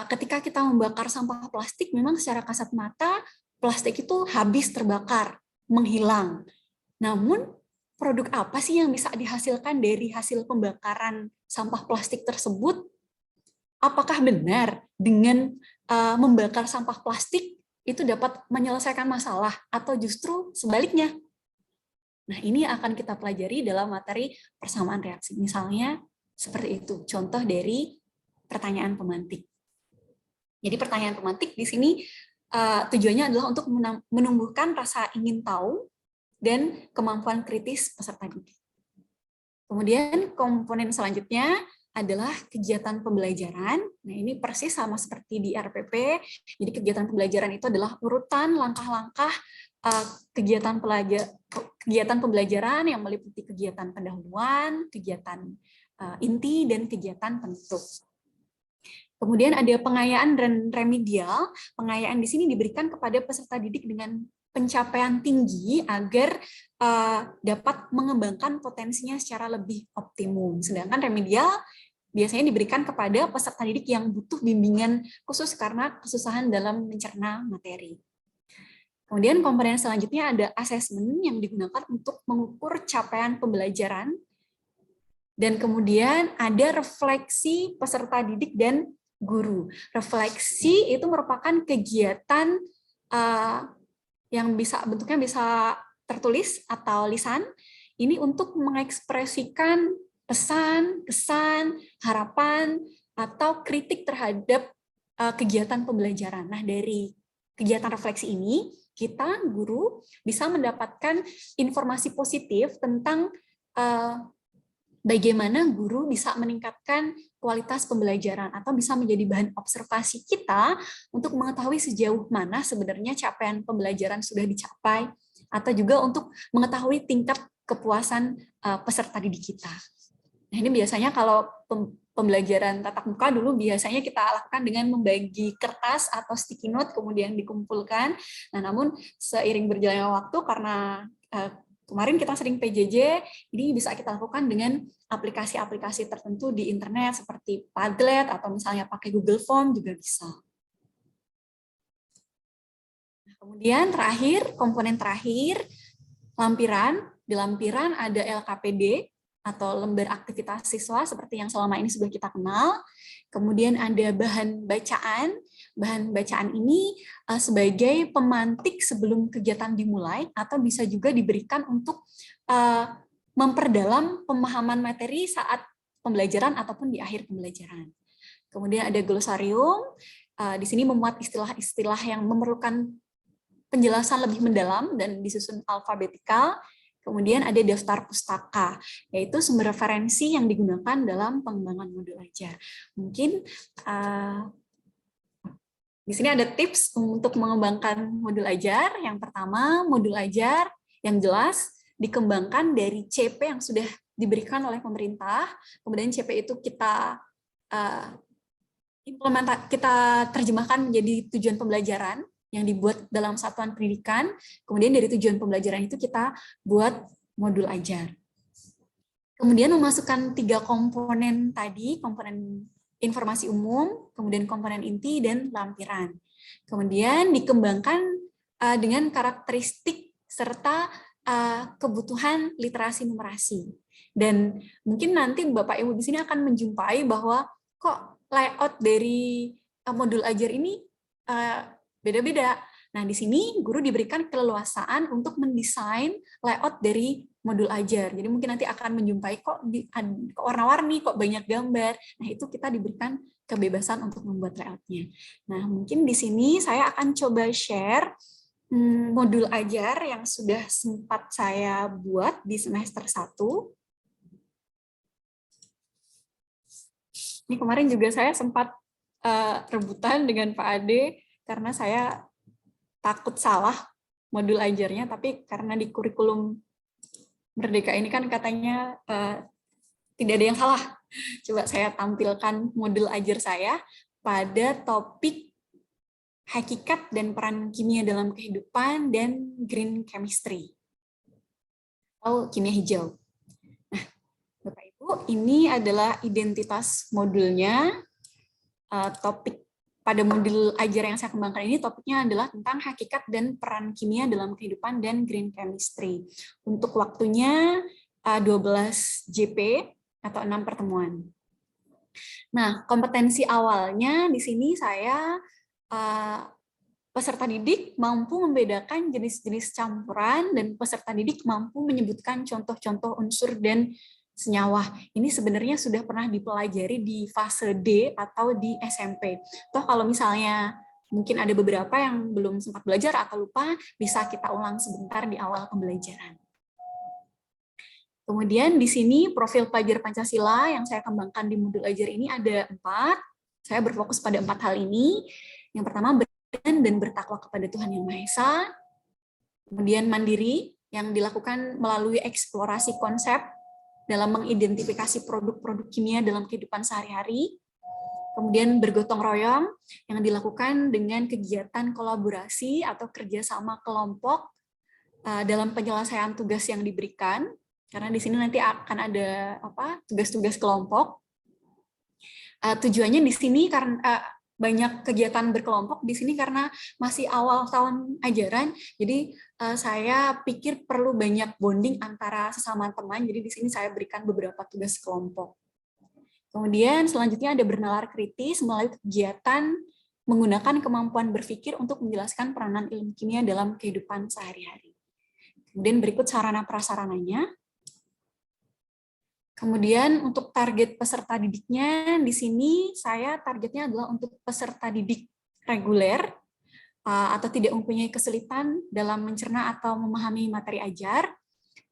ketika kita membakar sampah plastik, memang secara kasat mata plastik itu habis terbakar, menghilang. Namun produk apa sih yang bisa dihasilkan dari hasil pembakaran sampah plastik tersebut? Apakah benar dengan membakar sampah plastik itu dapat menyelesaikan masalah, atau justru sebaliknya? Nah, ini akan kita pelajari dalam materi persamaan reaksi. Misalnya seperti itu, contoh dari pertanyaan pemantik. Jadi pertanyaan pemantik di sini tujuannya adalah untuk menumbuhkan rasa ingin tahu dan kemampuan kritis peserta didik. Kemudian komponen selanjutnya adalah kegiatan pembelajaran. Nah, ini persis sama seperti di RPP. Jadi kegiatan pembelajaran itu adalah urutan langkah-langkah kegiatan pembelajaran yang meliputi kegiatan pendahuluan, kegiatan inti, dan kegiatan penutup. Kemudian ada pengayaan dan remedial. Pengayaan di sini diberikan kepada peserta didik dengan pencapaian tinggi agar dapat mengembangkan potensinya secara lebih optimum. Sedangkan remedial biasanya diberikan kepada peserta didik yang butuh bimbingan khusus karena kesusahan dalam mencerna materi. Kemudian komponen selanjutnya ada asesmen yang digunakan untuk mengukur capaian pembelajaran. Dan kemudian ada refleksi peserta didik dan guru. Refleksi itu merupakan kegiatan yang bentuknya bisa tertulis atau lisan. Ini untuk mengekspresikan pesan, kesan, harapan, atau kritik terhadap kegiatan pembelajaran. Nah, dari kegiatan refleksi ini, kita, guru, bisa mendapatkan informasi positif tentang bagaimana guru bisa meningkatkan kualitas pembelajaran atau bisa menjadi bahan observasi kita untuk mengetahui sejauh mana sebenarnya capaian pembelajaran sudah dicapai, atau juga untuk mengetahui tingkat kepuasan peserta didik kita. Nah, ini biasanya kalau pembelajaran tatap muka dulu biasanya kita lakukan dengan membagi kertas atau sticky note kemudian dikumpulkan. Nah, namun seiring berjalannya waktu karena kemarin kita sering PJJ, ini bisa kita lakukan dengan aplikasi-aplikasi tertentu di internet seperti Padlet atau misalnya pakai Google Form juga bisa. Nah, kemudian terakhir, komponen terakhir, lampiran. Di lampiran ada LKPD atau lembar aktivitas siswa seperti yang selama ini sudah kita kenal. Kemudian ada bahan bacaan. Bahan bacaan ini sebagai pemantik sebelum kegiatan dimulai atau bisa juga diberikan untuk memperdalam pemahaman materi saat pembelajaran ataupun di akhir pembelajaran. Kemudian ada glosarium. Di sini memuat istilah-istilah yang memerlukan penjelasan lebih mendalam dan disusun alfabetikal. Kemudian ada daftar pustaka, yaitu sumber referensi yang digunakan dalam pengembangan modul ajar. Mungkin di sini ada tips untuk mengembangkan modul ajar. Yang pertama, modul ajar yang jelas dikembangkan dari CP yang sudah diberikan oleh pemerintah. Kemudian CP itu kita kita terjemahkan menjadi tujuan pembelajaran yang dibuat dalam satuan pendidikan. Kemudian dari tujuan pembelajaran itu kita buat modul ajar. Kemudian memasukkan 3 komponen tadi, komponen informasi umum, kemudian komponen inti, dan lampiran. Kemudian dikembangkan dengan karakteristik serta kebutuhan literasi numerasi. Dan mungkin nanti Bapak Ibu di sini akan menjumpai bahwa kok layout dari modul ajar ini beda-beda. Nah, di sini guru diberikan keleluasaan untuk mendesain layout dari modul ajar. Jadi mungkin nanti akan menjumpai kok warna-warni, kok banyak gambar. Nah, itu kita diberikan kebebasan untuk membuat layoutnya. Nah, mungkin di sini saya akan coba share modul ajar yang sudah sempat saya buat di semester 1. Ini kemarin juga saya sempat rebutan dengan Pak Ade karena saya takut salah modul ajarnya, tapi karena di kurikulum Merdeka ini kan katanya tidak ada yang salah. Coba saya tampilkan modul ajar saya pada topik hakikat dan peran kimia dalam kehidupan dan green chemistry atau kimia hijau. Nah, Bapak Ibu, ini adalah identitas modulnya. Topik pada modul ajar yang saya kembangkan ini topiknya adalah tentang hakikat dan peran kimia dalam kehidupan dan green chemistry. Untuk waktunya 12 JP atau 6 pertemuan. Nah, kompetensi awalnya di sini saya peserta didik mampu membedakan jenis-jenis campuran dan peserta didik mampu menyebutkan contoh-contoh unsur dan senyawa. Ini sebenarnya sudah pernah dipelajari di fase D atau di SMP. Toh kalau misalnya mungkin ada beberapa yang belum sempat belajar atau lupa, bisa kita ulang sebentar di awal pembelajaran. Kemudian di sini profil pelajar Pancasila yang saya kembangkan di modul ajar ini ada 4. Saya berfokus pada 4 hal ini. Yang pertama, beriman dan bertakwa kepada Tuhan Yang Maha Esa. Kemudian mandiri yang dilakukan melalui eksplorasi konsep dalam mengidentifikasi produk-produk kimia dalam kehidupan sehari-hari. Kemudian bergotong royong yang dilakukan dengan kegiatan kolaborasi atau kerjasama kelompok dalam penyelesaian tugas yang diberikan. Karena di sini nanti akan ada tugas-tugas kelompok. Tujuannya di sini karena banyak kegiatan berkelompok di sini karena masih awal tahun ajaran, jadi saya pikir perlu banyak bonding antara sesama teman. Jadi di sini saya berikan beberapa tugas kelompok. Kemudian selanjutnya ada bernalar kritis melalui kegiatan menggunakan kemampuan berpikir untuk menjelaskan peranan ilmu kimia dalam kehidupan sehari-hari. Kemudian berikut sarana prasarananya. Kemudian untuk target peserta didiknya, di sini saya targetnya adalah untuk peserta didik reguler atau tidak mempunyai kesulitan dalam mencerna atau memahami materi ajar.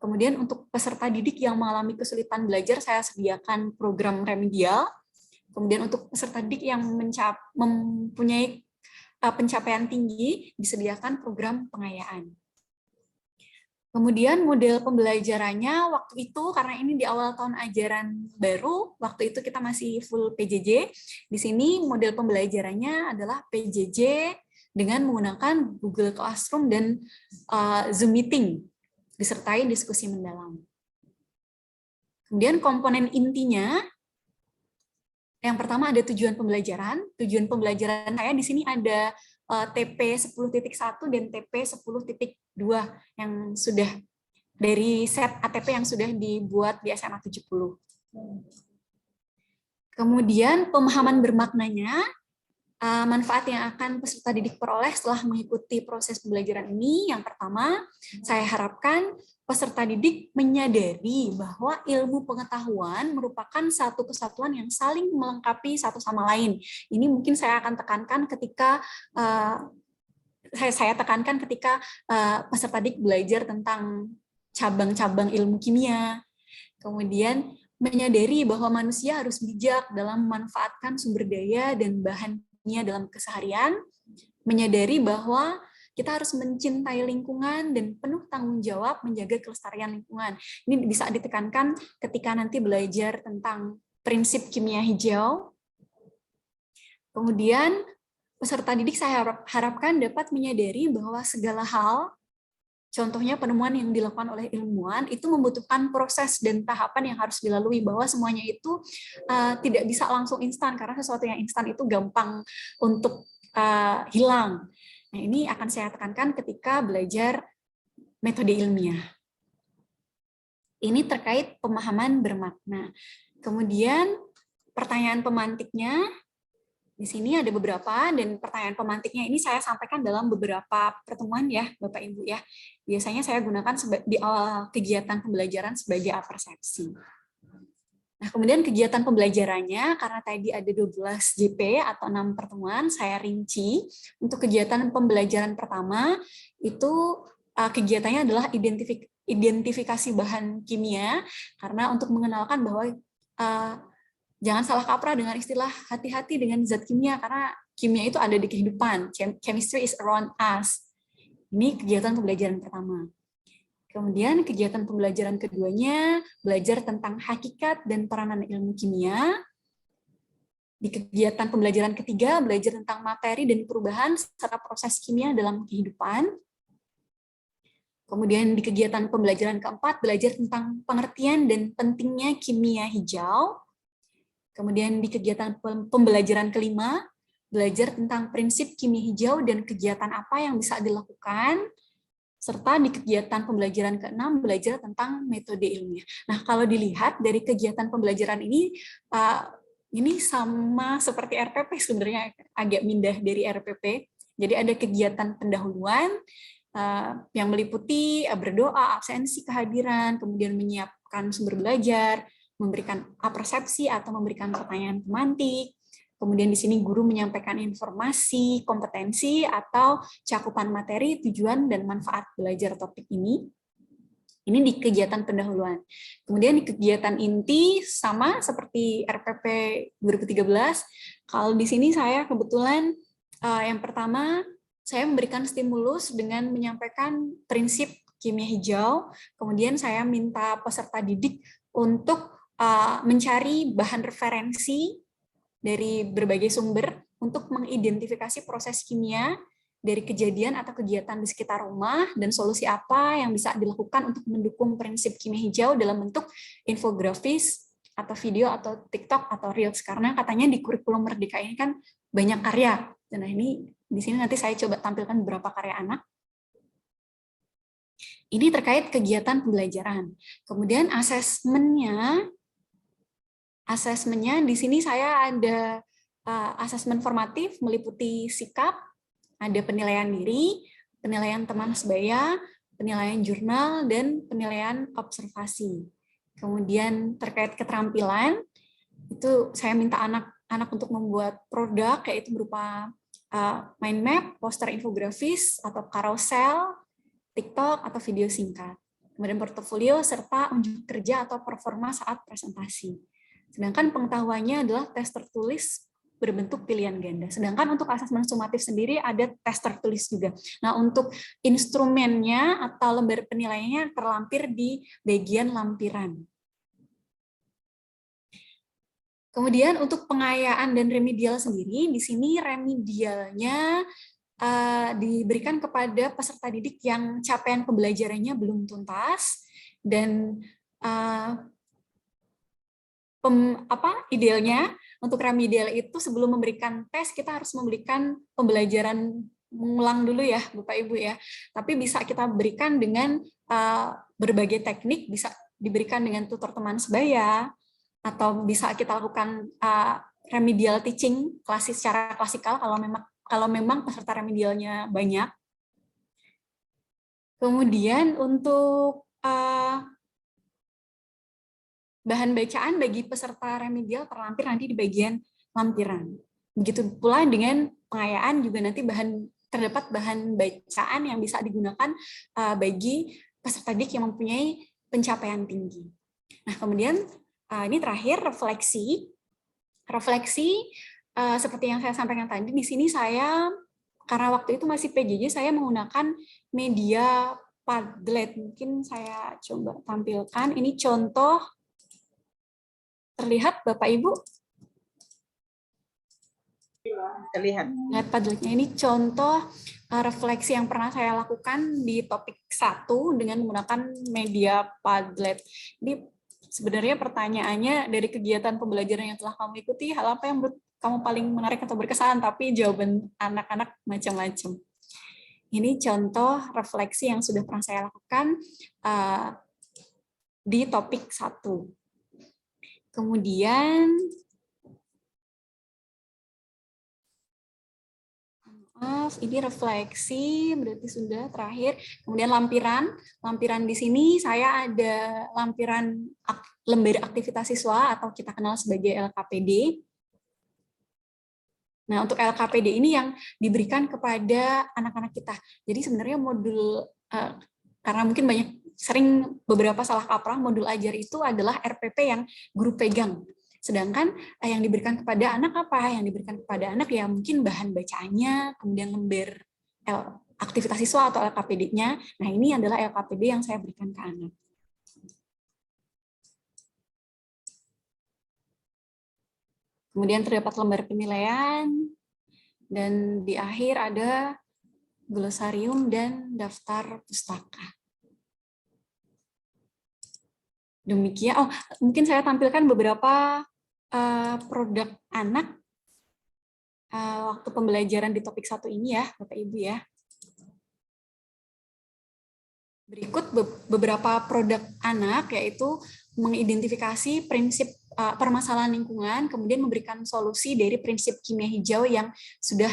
Kemudian untuk peserta didik yang mengalami kesulitan belajar, saya sediakan program remedial. Kemudian untuk peserta didik yang mempunyai pencapaian tinggi, disediakan program pengayaan. Kemudian model pembelajarannya waktu itu, karena ini di awal tahun ajaran baru, waktu itu kita masih full PJJ. Di sini model pembelajarannya adalah PJJ dengan menggunakan Google Classroom dan Zoom Meeting, disertai diskusi mendalam. Kemudian komponen intinya, yang pertama ada tujuan pembelajaran. Tujuan pembelajaran saya di sini ada TP 10.1 dan TP 10.2 yang sudah dari set ATP yang sudah dibuat di SMA 70. Kemudian pemahaman bermaknanya, manfaat yang akan peserta didik peroleh setelah mengikuti proses pembelajaran ini. Yang pertama, saya harapkan peserta didik menyadari bahwa ilmu pengetahuan merupakan satu kesatuan yang saling melengkapi satu sama lain. Ini mungkin saya akan tekankan ketika peserta didik belajar tentang cabang-cabang ilmu kimia. Kemudian menyadari bahwa manusia harus bijak dalam memanfaatkan sumber daya dan bahan kimia dalam keseharian, menyadari bahwa kita harus mencintai lingkungan dan penuh tanggung jawab menjaga kelestarian lingkungan. Ini bisa ditekankan ketika nanti belajar tentang prinsip kimia hijau. Kemudian peserta didik saya harapkan dapat menyadari bahwa segala hal, contohnya penemuan yang dilakukan oleh ilmuwan, itu membutuhkan proses dan tahapan yang harus dilalui, bahwa semuanya itu tidak bisa langsung instan, karena sesuatu yang instan itu gampang untuk hilang. Nah, ini akan saya tekankan ketika belajar metode ilmiah. Ini terkait pemahaman bermakna. Kemudian pertanyaan pemantiknya, di sini ada beberapa, dan pertanyaan pemantiknya ini saya sampaikan dalam beberapa pertemuan ya, Bapak Ibu ya. Biasanya saya gunakan di awal kegiatan pembelajaran sebagai apersepsi. Nah, kemudian kegiatan pembelajarannya, karena tadi ada 12 JP atau 6 pertemuan, saya rinci. Untuk kegiatan pembelajaran pertama, itu kegiatannya adalah identifikasi bahan kimia, karena untuk mengenalkan bahwa jangan salah kaprah dengan istilah hati-hati dengan zat kimia, karena kimia itu ada di kehidupan. Chemistry is around us. Ini kegiatan pembelajaran pertama. Kemudian kegiatan pembelajaran keduanya, belajar tentang hakikat dan peranan ilmu kimia. Di kegiatan pembelajaran ketiga, belajar tentang materi dan perubahan serta proses kimia dalam kehidupan. Kemudian di kegiatan pembelajaran keempat, belajar tentang pengertian dan pentingnya kimia hijau. Kemudian di kegiatan pembelajaran kelima, belajar tentang prinsip kimia hijau dan kegiatan apa yang bisa dilakukan. Serta di kegiatan pembelajaran ke-6, belajar tentang metode ilmiah. Nah, kalau dilihat dari kegiatan pembelajaran ini sama seperti RPP sebenarnya, agak mindah dari RPP. Jadi ada kegiatan pendahuluan yang meliputi berdoa, absensi, kehadiran, kemudian menyiapkan sumber belajar, memberikan apersepsi atau memberikan pertanyaan pemantik. Kemudian di sini guru menyampaikan informasi, kompetensi, atau cakupan materi, tujuan, dan manfaat belajar topik ini. Ini di kegiatan pendahuluan. Kemudian di kegiatan inti, sama seperti RPP 2013, kalau di sini saya kebetulan yang pertama, saya memberikan stimulus dengan menyampaikan prinsip kimia hijau, kemudian saya minta peserta didik untuk mencari bahan referensi dari berbagai sumber untuk mengidentifikasi proses kimia dari kejadian atau kegiatan di sekitar rumah dan solusi apa yang bisa dilakukan untuk mendukung prinsip kimia hijau dalam bentuk infografis atau video atau TikTok atau Reels, karena katanya di kurikulum Merdeka ini kan banyak karya. Nah, ini di sini nanti saya coba tampilkan beberapa karya anak. Ini terkait kegiatan pembelajaran. Kemudian asesmennya di sini saya ada asesmen formatif meliputi sikap, ada penilaian diri, penilaian teman sebaya, penilaian jurnal, dan penilaian observasi. Kemudian terkait keterampilan, itu saya minta anak-anak untuk membuat produk, yaitu berupa mind map, poster infografis, atau carousel, TikTok, atau video singkat. Kemudian portofolio, serta unjuk kerja atau performa saat presentasi. Sedangkan pengetahuannya adalah tes tertulis berbentuk pilihan ganda. Sedangkan untuk asesmen sumatif sendiri ada tes tertulis juga. Nah, untuk instrumennya atau lembar penilaiannya terlampir di bagian lampiran. Kemudian untuk pengayaan dan remedial sendiri, di sini remedialnya diberikan kepada peserta didik yang capaian pembelajarannya belum tuntas dan idealnya untuk remedial itu sebelum memberikan tes kita harus memberikan pembelajaran mengulang dulu ya Bapak Ibu ya. Tapi bisa kita berikan dengan berbagai teknik, bisa diberikan dengan tutor teman sebaya atau bisa kita lakukan remedial teaching secara klasikal kalau memang peserta remedialnya banyak. Kemudian untuk bahan bacaan bagi peserta remedial terlampir nanti di bagian lampiran. Begitu pula dengan pengayaan juga nanti terdapat bahan bacaan yang bisa digunakan bagi peserta didik yang mempunyai pencapaian tinggi. Nah, kemudian ini terakhir refleksi. Refleksi seperti yang saya sampaikan tadi, di sini saya karena waktu itu masih PJJ, saya menggunakan media Padlet. Mungkin saya coba tampilkan. Ini contoh. Terlihat Bapak Ibu? Terlihat. Lihat Padletnya, ini contoh refleksi yang pernah saya lakukan di topik 1 dengan menggunakan media Padlet. Ini sebenarnya pertanyaannya dari kegiatan pembelajaran yang telah kamu ikuti, hal apa yang menurut kamu paling menarik atau berkesan, tapi jawaban anak-anak macam-macam. Ini contoh refleksi yang sudah pernah saya lakukan di topik 1. Kemudian, maaf, ini refleksi, berarti sudah terakhir. Kemudian lampiran di sini saya ada lampiran lembar aktivitas siswa atau kita kenal sebagai LKPD. Nah, untuk LKPD ini yang diberikan kepada anak-anak kita. Jadi sebenarnya modul, karena mungkin sering beberapa salah kaprah, modul ajar itu adalah RPP yang guru pegang. Sedangkan yang diberikan kepada anak apa? Yang diberikan kepada anak ya mungkin bahan bacaannya, kemudian lembar aktivitas siswa atau LKPD-nya. Nah, ini adalah LKPD yang saya berikan ke anak. Kemudian terdapat lembar penilaian, dan di akhir ada glosarium dan daftar pustaka. Demikian. Mungkin saya tampilkan beberapa produk anak waktu pembelajaran di topik 1 ini ya, Bapak Ibu ya. Berikut beberapa produk anak, yaitu mengidentifikasi prinsip permasalahan lingkungan, kemudian memberikan solusi dari prinsip kimia hijau yang sudah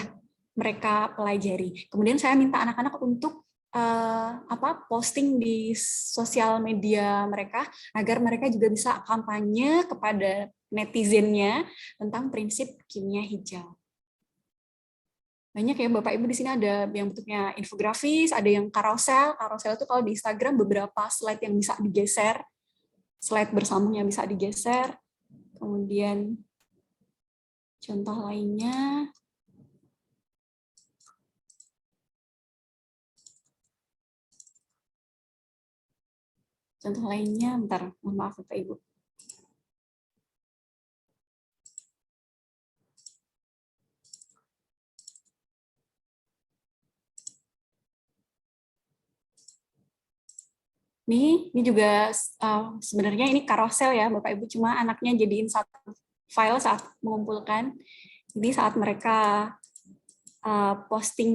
mereka pelajari. Kemudian saya minta anak-anak untuk posting di sosial media mereka agar mereka juga bisa kampanye kepada netizennya tentang prinsip kimia hijau. Banyak ya Bapak Ibu, di sini ada yang bentuknya infografis, ada yang carousel. Carousel itu kalau di Instagram beberapa slide yang bisa digeser, slide bersambung yang bisa digeser. Kemudian contoh lainnya. Bentar, mohon maaf Bapak Ibu. Ini juga sebenarnya ini carousel ya Bapak Ibu, cuma anaknya jadiin satu file saat mengumpulkan. Jadi saat mereka posting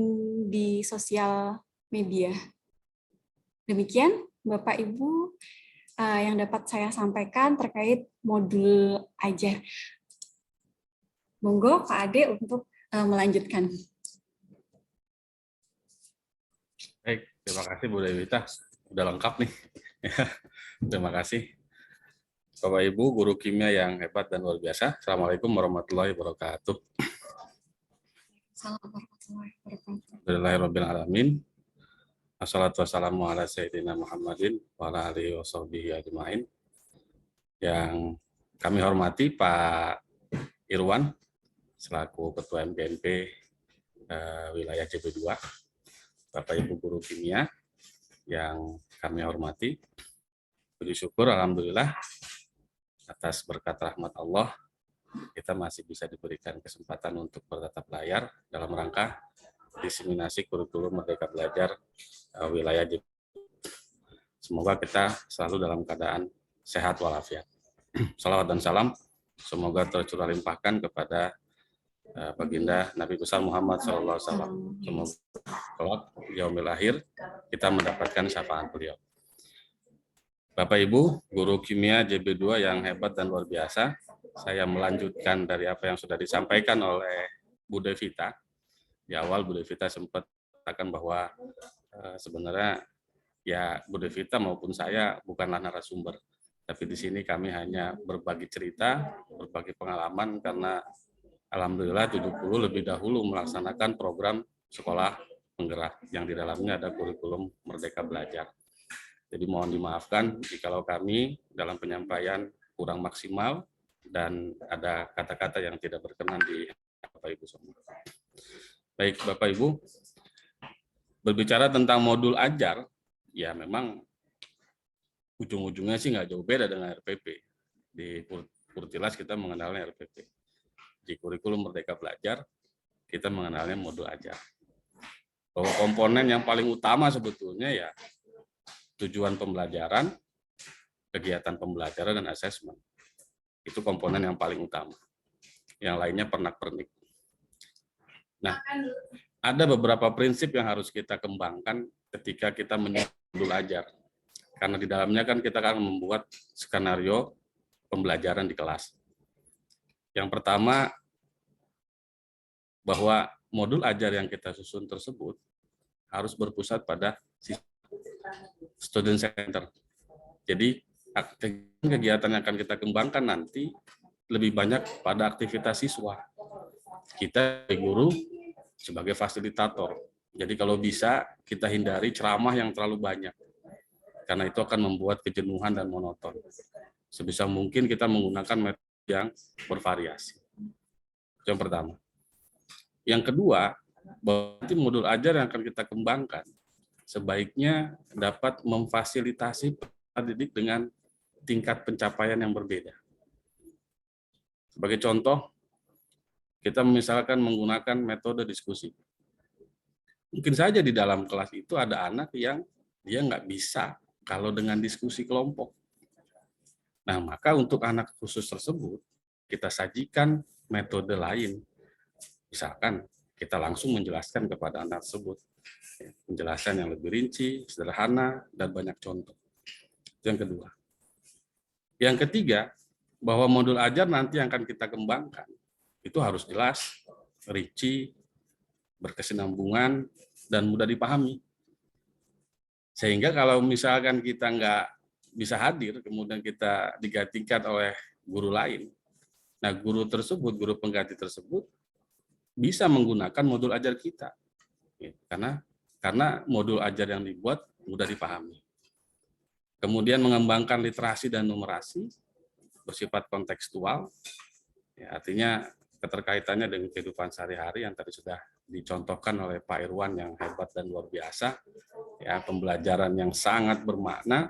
di sosial media. Demikian Bapak Ibu yang dapat saya sampaikan terkait modul ajar. Monggo Pak Ade untuk melanjutkan. Baik, terima kasih Bu Dewita. Udah lengkap nih. Terima kasih. Bapak Ibu, guru kimia yang hebat dan luar biasa. Assalamualaikum warahmatullahi wabarakatuh. Alhamdulillahirabbil alamin. Wassalatu wassalamu ala sayyidina Muhammadin wa ala alihi washabihi ajmain. Yang kami hormati Pak Irwan selaku Ketua MGMP wilayah JB2, Bapak Ibu guru kimia yang kami hormati. Puji syukur alhamdulillah atas berkat rahmat Allah kita masih bisa diberikan kesempatan untuk bertatap layar dalam rangka diseminasi kurikulum Merdeka Belajar wilayah JB2. Semoga kita selalu dalam keadaan sehat walafiat. Salawat dan salam semoga tercurah limpahkan kepada baginda Nabi besar Muhammad SAW. Semoga yaumil akhir kita mendapatkan syafaat beliau. Bapak Ibu, guru kimia JB2 yang hebat dan luar biasa, saya melanjutkan dari apa yang sudah disampaikan oleh Bu Devita. Di awal Bu Devita sempat katakan bahwa sebenarnya ya Bu Devita maupun saya bukanlah narasumber, tapi di sini kami hanya berbagi cerita, berbagi pengalaman karena alhamdulillah 70 lebih dahulu melaksanakan program sekolah penggerak yang di dalamnya ada kurikulum Merdeka Belajar. Jadi mohon dimaafkan jikalau kami dalam penyampaian kurang maksimal dan ada kata-kata yang tidak berkenan di Bapak Ibu semua. Baik Bapak Ibu, berbicara tentang modul ajar, ya memang ujung-ujungnya sih nggak jauh beda dengan RPP. Di Kurtilas kita mengenalnya RPP. Di kurikulum Merdeka Belajar, kita mengenalnya modul ajar. Bahwa komponen yang paling utama sebetulnya ya tujuan pembelajaran, kegiatan pembelajaran, dan asesmen. Itu komponen yang paling utama. Yang lainnya pernak-pernik. Nah, ada beberapa prinsip yang harus kita kembangkan ketika kita menyusun modul ajar. Karena di dalamnya kan kita akan membuat skenario pembelajaran di kelas. Yang pertama, bahwa modul ajar yang kita susun tersebut harus berpusat pada student center. Jadi kegiatan yang akan kita kembangkan nanti lebih banyak pada aktivitas siswa. Kita guru sebagai fasilitator. Jadi kalau bisa kita hindari ceramah yang terlalu banyak. Karena itu akan membuat kejenuhan dan monoton. Sebisa mungkin kita menggunakan metode yang bervariasi. Itu yang pertama. Yang kedua, berarti modul ajar yang akan kita kembangkan sebaiknya dapat memfasilitasi peserta didik dengan tingkat pencapaian yang berbeda. Sebagai contoh, kita misalkan menggunakan metode diskusi. Mungkin saja di dalam kelas itu ada anak yang dia nggak bisa kalau dengan diskusi kelompok. Nah, maka untuk anak khusus tersebut, kita sajikan metode lain. Misalkan, kita langsung menjelaskan kepada anak tersebut. Penjelasan yang lebih rinci, sederhana, dan banyak contoh. Yang kedua. Yang ketiga, bahwa modul ajar nanti yang akan kita kembangkan, itu harus jelas, rinci, berkesinambungan, dan mudah dipahami. Sehingga kalau misalkan kita nggak bisa hadir, kemudian kita digantikan oleh guru lain, nah guru tersebut, guru pengganti tersebut, bisa menggunakan modul ajar kita. Karena modul ajar yang dibuat mudah dipahami. Kemudian mengembangkan literasi dan numerasi bersifat kontekstual, ya, artinya keterkaitannya dengan kehidupan sehari-hari yang tadi sudah dicontohkan oleh Pak Irwan yang hebat dan luar biasa, ya, pembelajaran yang sangat bermakna,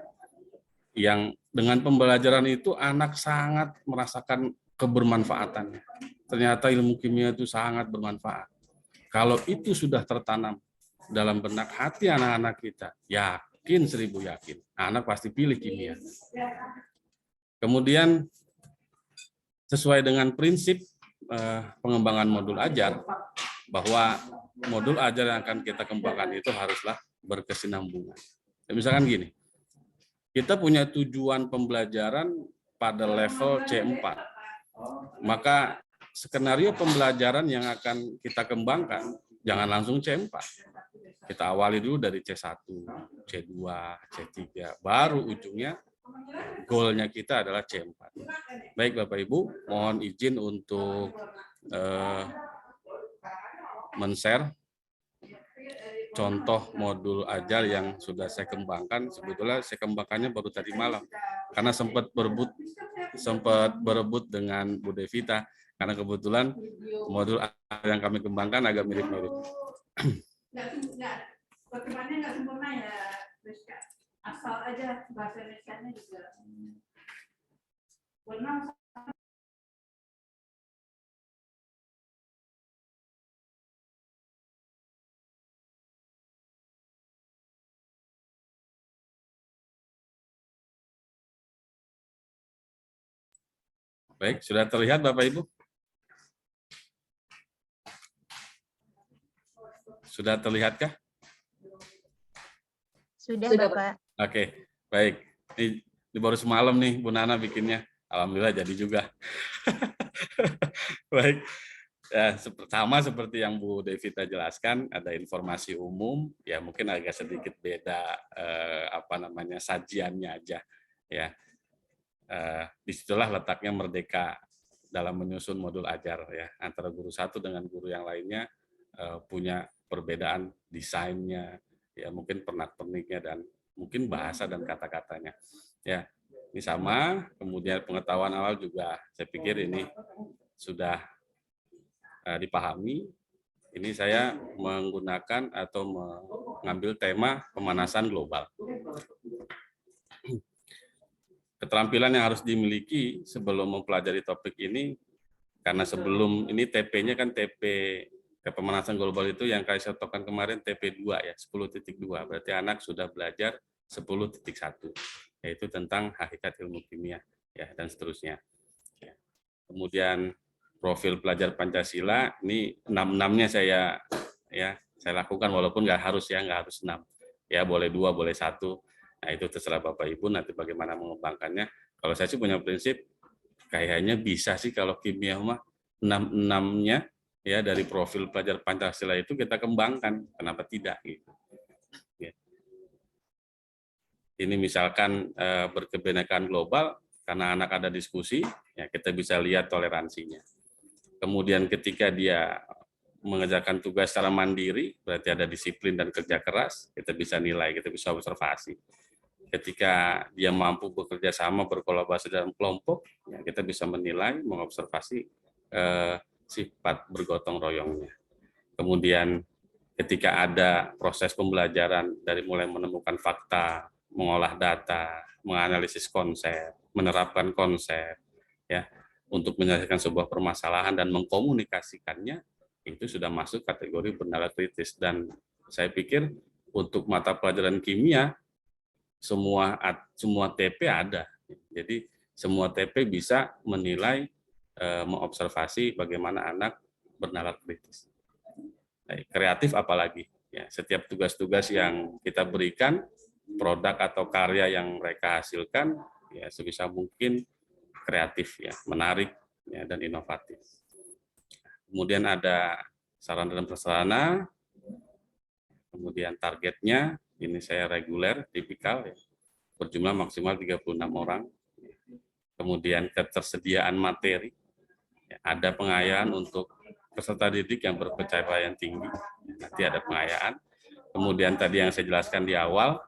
yang dengan pembelajaran itu anak sangat merasakan kebermanfaatannya. Ternyata ilmu kimia itu sangat bermanfaat. Kalau itu sudah tertanam dalam benak hati anak-anak kita, yakin 1000 yakin, anak pasti pilih kimia. Kemudian sesuai dengan prinsip pengembangan modul ajar, bahwa modul ajar yang akan kita kembangkan itu haruslah berkesinambungan. Misalkan gini, kita punya tujuan pembelajaran pada level C4, maka skenario pembelajaran yang akan kita kembangkan jangan langsung C4. Kita awali dulu dari C1, C2, C3, baru ujungnya goalnya kita adalah C4. Baik Bapak Ibu, mohon izin untuk men-share contoh modul ajar yang sudah saya kembangkan. Sebetulnya saya kembangkannya baru tadi malam karena sempat berebut dengan Bu Devita karena kebetulan modul yang kami kembangkan agak mirip-mirip. Pertemuannya nggak sempurna ya, Rizka. Asal aja bahasa Indonesia-nya juga. Benar. Baik, sudah terlihat Bapak Ibu? Sudah terlihatkah? Sudah, Bapak. Oke, baik. Ini baru semalam nih Bu Nana bikinnya. Alhamdulillah jadi juga. Baik. Ya, sama seperti yang Bu Devita jelaskan, ada informasi umum, ya mungkin agak sedikit beda sajiannya aja, ya. Disitulah letaknya merdeka dalam menyusun modul ajar, ya, antara guru satu dengan guru yang lainnya punya perbedaan desainnya, ya mungkin pernak-perniknya dan mungkin bahasa dan kata-katanya, ya. Ini sama, kemudian pengetahuan awal juga saya pikir ini sudah dipahami. Ini saya menggunakan atau mengambil tema pemanasan global. Keterampilan yang harus dimiliki sebelum mempelajari topik ini, karena sebelum ini TP-nya kan TP pemanasan global itu yang saya contohkan kemarin TP2 ya, 10.2. Berarti anak sudah belajar 10.1, yaitu tentang hakikat ilmu kimia ya dan seterusnya. Ya. Kemudian profil pelajar Pancasila ini 6-6-nya saya lakukan walaupun nggak harus 6. Ya boleh 2, boleh 1. Nah itu terserah Bapak Ibu nanti bagaimana mengembangkannya. Kalau saya sih punya prinsip kayaknya bisa sih kalau kimia mah 6-6-nya ya dari profil pelajar Pancasila itu kita kembangkan. Kenapa tidak gitu. Ya. Ini misalkan berkebinekaan global karena anak ada diskusi, ya kita bisa lihat toleransinya. Kemudian ketika dia mengerjakan tugas secara mandiri, berarti ada disiplin dan kerja keras, kita bisa nilai, kita bisa observasi. Ketika dia mampu bekerja sama, berkolaborasi dalam kelompok, ya kita bisa menilai, mengobservasi sifat bergotong royongnya. Kemudian ketika ada proses pembelajaran dari mulai menemukan fakta, mengolah data, menganalisis konsep, menerapkan konsep, ya, untuk menyelesaikan sebuah permasalahan dan mengkomunikasikannya, itu sudah masuk kategori bernalar kritis. Dan saya pikir untuk mata pelajaran kimia, semua TP ada. Jadi semua TP bisa menilai, mengobservasi bagaimana anak bernalar kritis. Kreatif apalagi. Ya, setiap tugas-tugas yang kita berikan, produk atau karya yang mereka hasilkan, ya sebisa mungkin kreatif ya, menarik ya, dan inovatif. Kemudian ada sarana dan prasarana, kemudian targetnya ini saya reguler, tipikal ya, berjumlah maksimal 36 orang. Kemudian ketersediaan materi, ya, ada pengayaan untuk peserta didik yang berpencapaian tinggi, nanti ada pengayaan. Kemudian tadi yang saya jelaskan di awal,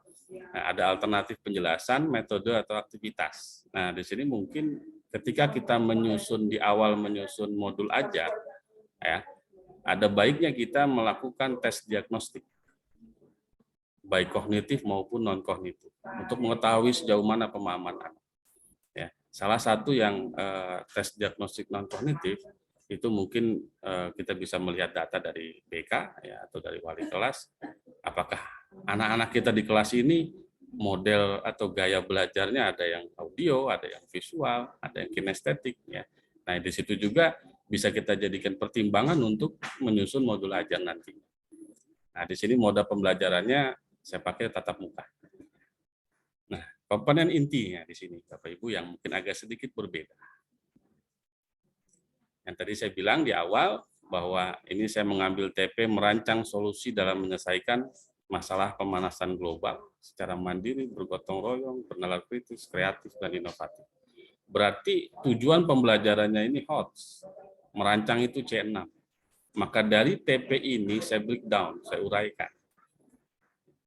ada alternatif penjelasan, metode atau aktivitas. Nah, di sini mungkin ketika kita menyusun di awal menyusun modul ajar, ya, ada baiknya kita melakukan tes diagnostik, baik kognitif maupun non kognitif, untuk mengetahui sejauh mana pemahaman anak. Ya, salah satu yang tes diagnostik non kognitif itu mungkin kita bisa melihat data dari BK ya, atau dari wali kelas, apakah anak-anak kita di kelas ini model atau gaya belajarnya ada yang audio, ada yang visual, ada yang kinestetik ya. Nah, di situ juga bisa kita jadikan pertimbangan untuk menyusun modul ajar nanti. Nah, di sini moda pembelajarannya saya pakai tatap muka. Nah, komponen intinya di sini Bapak Ibu yang mungkin agak sedikit berbeda. Yang tadi saya bilang di awal bahwa ini saya mengambil TP merancang solusi dalam menyelesaikan masalah pemanasan global secara mandiri, bergotong royong, bernalar kritis, kreatif, dan inovatif. Berarti tujuan pembelajarannya ini HOTS, merancang itu C6. Maka dari TP ini saya breakdown, saya uraikan.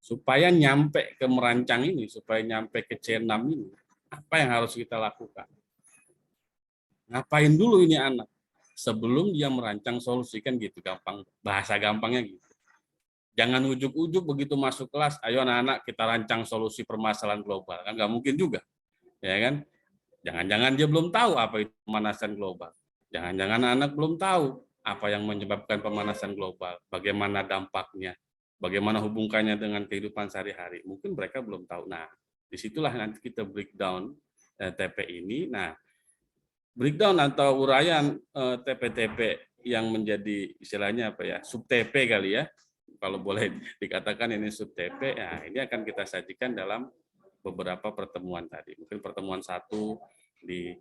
Supaya nyampe ke merancang ini, supaya nyampe ke C6 ini, apa yang harus kita lakukan? Ngapain dulu ini anak? Sebelum dia merancang solusi, kan gitu, gampang, bahasa gampangnya gitu. Jangan ujuk-ujuk begitu masuk kelas, ayo anak-anak kita rancang solusi permasalahan global. Kan nggak mungkin juga, ya kan? Jangan-jangan dia belum tahu apa itu pemanasan global. Jangan-jangan anak belum tahu apa yang menyebabkan pemanasan global, bagaimana dampaknya, bagaimana hubungannya dengan kehidupan sehari-hari. Mungkin mereka belum tahu. Nah, disitulah nanti kita breakdown TP ini. Nah, breakdown atau uraian TP-TP yang menjadi istilahnya apa ya, sub TP kali ya, kalau boleh dikatakan ini sub TP, ya ini akan kita sajikan dalam beberapa pertemuan tadi. Mungkin pertemuan 1 di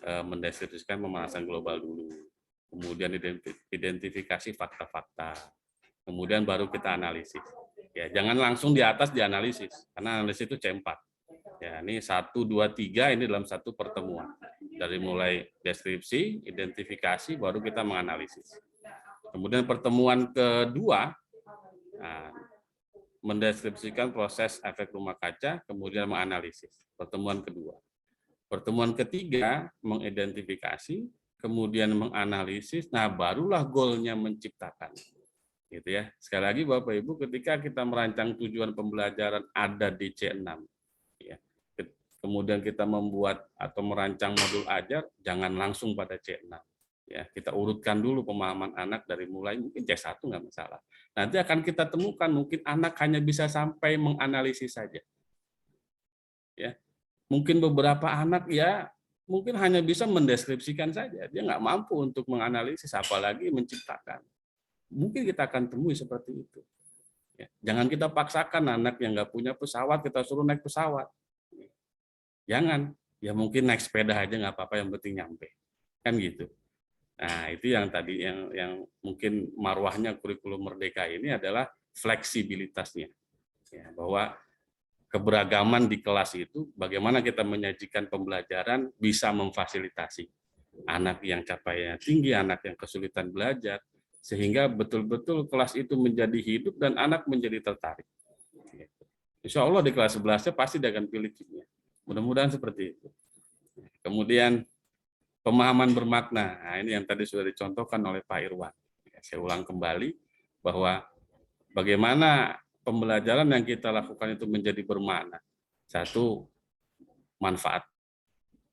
mendeskripsikan pemanasan global dulu, kemudian identifikasi fakta-fakta, kemudian baru kita analisis. Ya, jangan langsung di atas dianalisis, karena analisis itu C4. Ya, ini 1, 2, 3 ini dalam satu pertemuan. Dari mulai deskripsi, identifikasi, baru kita menganalisis. Kemudian pertemuan kedua, nah, mendeskripsikan proses efek rumah kaca, kemudian menganalisis. Pertemuan kedua. Pertemuan ketiga, mengidentifikasi, kemudian menganalisis, nah barulah goalnya menciptakan. Gitu ya. Sekali lagi Bapak Ibu, ketika kita merancang tujuan pembelajaran ada di C6, ya, kemudian kita membuat atau merancang modul ajar, jangan langsung pada C6. Ya, kita urutkan dulu pemahaman anak dari mulai mungkin C1 nggak masalah. Nanti akan kita temukan mungkin anak hanya bisa sampai menganalisis saja. Ya, mungkin beberapa anak ya mungkin hanya bisa mendeskripsikan saja, dia nggak mampu untuk menganalisis, apalagi menciptakan. Mungkin kita akan temui seperti itu. Ya, jangan kita paksakan anak yang nggak punya pesawat kita suruh naik pesawat. Jangan, ya mungkin naik sepeda aja nggak apa-apa, yang penting nyampe, kan gitu. Nah itu yang tadi yang mungkin marwahnya kurikulum merdeka ini adalah fleksibilitasnya, ya, bahwa keberagaman di kelas itu bagaimana kita menyajikan pembelajaran bisa memfasilitasi anak yang capaiannya tinggi, anak yang kesulitan belajar, sehingga betul-betul kelas itu menjadi hidup dan anak menjadi tertarik. Insya Allah di kelas 11-nya pasti dia akan pilih kimia. Mudah-mudahan seperti itu. Kemudian pemahaman bermakna. Nah, ini yang tadi sudah dicontohkan oleh Pak Irwan. Saya ulang kembali bahwa bagaimana pembelajaran yang kita lakukan itu menjadi bermakna. 1, manfaat.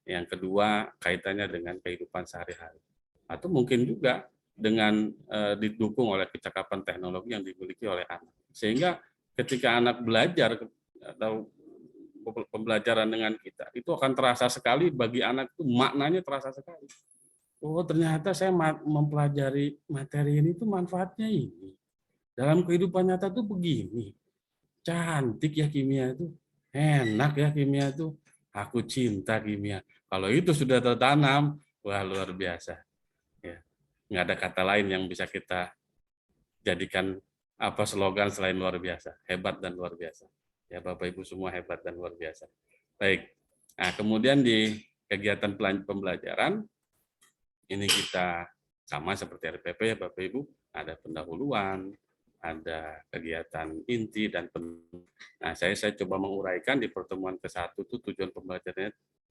Yang kedua, kaitannya dengan kehidupan sehari-hari. Atau mungkin juga dengan didukung oleh kecakapan teknologi yang dimiliki oleh anak. Sehingga ketika anak belajar atau pembelajaran dengan kita, itu akan terasa sekali bagi anak itu, maknanya terasa sekali. Oh ternyata saya mempelajari materi ini tuh manfaatnya ini. Dalam kehidupan nyata tuh begini. Cantik ya kimia itu. Enak ya kimia itu. Aku cinta kimia. Kalau itu sudah tertanam, wah luar biasa. Ya, nggak ada kata lain yang bisa kita jadikan apa slogan selain luar biasa. Hebat dan luar biasa. Ya Bapak Ibu semua hebat dan luar biasa. Baik. Nah, kemudian di kegiatan pembelajaran ini kita sama seperti RPP ya Bapak Ibu, ada pendahuluan, ada kegiatan inti dan nah saya coba menguraikan di pertemuan ke-1 itu tujuan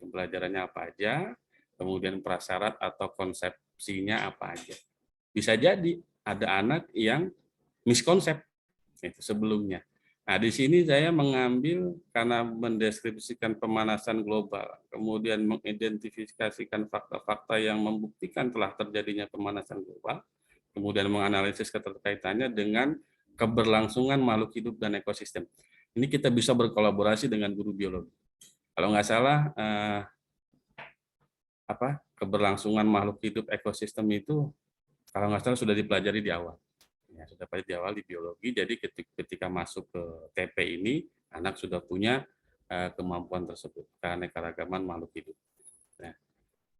pembelajarannya apa aja, kemudian prasyarat atau konsepsinya apa aja. Bisa jadi ada anak yang miskonsep itu sebelumnya. Nah, di sini saya mengambil karena mendeskripsikan pemanasan global, kemudian mengidentifikasikan fakta-fakta yang membuktikan telah terjadinya pemanasan global, kemudian menganalisis keterkaitannya dengan keberlangsungan makhluk hidup dan ekosistem. Ini kita bisa berkolaborasi dengan guru biologi. Kalau nggak salah, keberlangsungan makhluk hidup ekosistem itu, kalau nggak salah sudah dipelajari di awal. Ya, sudah pada di awal di biologi, jadi ketika masuk ke TP ini, anak sudah punya kemampuan tersebut, keanekaragaman makhluk hidup. Nah,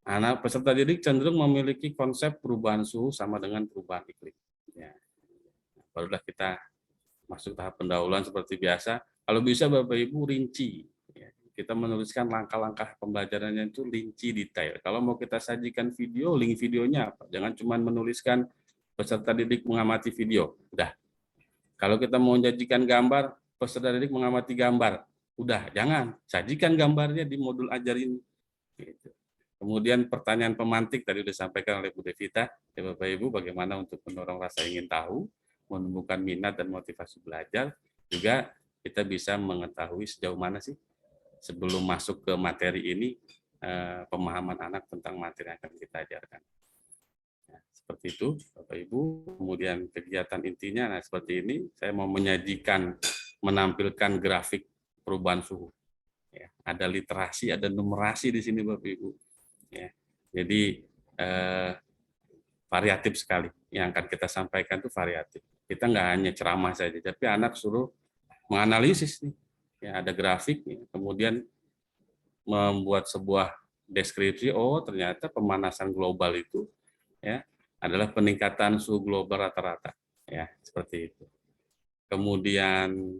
Anak peserta didik cenderung memiliki konsep perubahan suhu sama dengan perubahan iklim. Ya. Barulah kita masuk tahap pendahuluan seperti biasa. Kalau bisa Bapak Ibu rinci. Ya. Kita menuliskan langkah-langkah pembelajarannya itu rinci detail. Kalau mau kita sajikan video, link videonya apa? Jangan cuma menuliskan peserta didik mengamati video. Udah. Kalau kita mau menjanjikan gambar, peserta didik mengamati gambar. Udah, jangan. Sajikan gambarnya di modul ajar ini. Gitu. Kemudian pertanyaan pemantik tadi sudah disampaikan oleh Bu Devita, ya Bapak Ibu, bagaimana untuk mendorong rasa ingin tahu, menumbuhkan minat dan motivasi belajar, juga kita bisa mengetahui sejauh mana sih sebelum masuk ke materi ini pemahaman anak tentang materi yang akan kita ajarkan. Nah, seperti itu Bapak Ibu. Kemudian kegiatan intinya, nah seperti ini, saya mau menyajikan, menampilkan grafik perubahan suhu. Ya, ada literasi, ada numerasi di sini Bapak Ibu. Ya, jadi variatif sekali yang akan kita sampaikan itu variatif. Kita nggak hanya ceramah saja, tapi anak suruh menganalisis nih. Ya, ada grafik, ya. Kemudian membuat sebuah deskripsi. Oh, ternyata pemanasan global itu ya adalah peningkatan suhu global rata-rata. Ya, seperti itu. Kemudian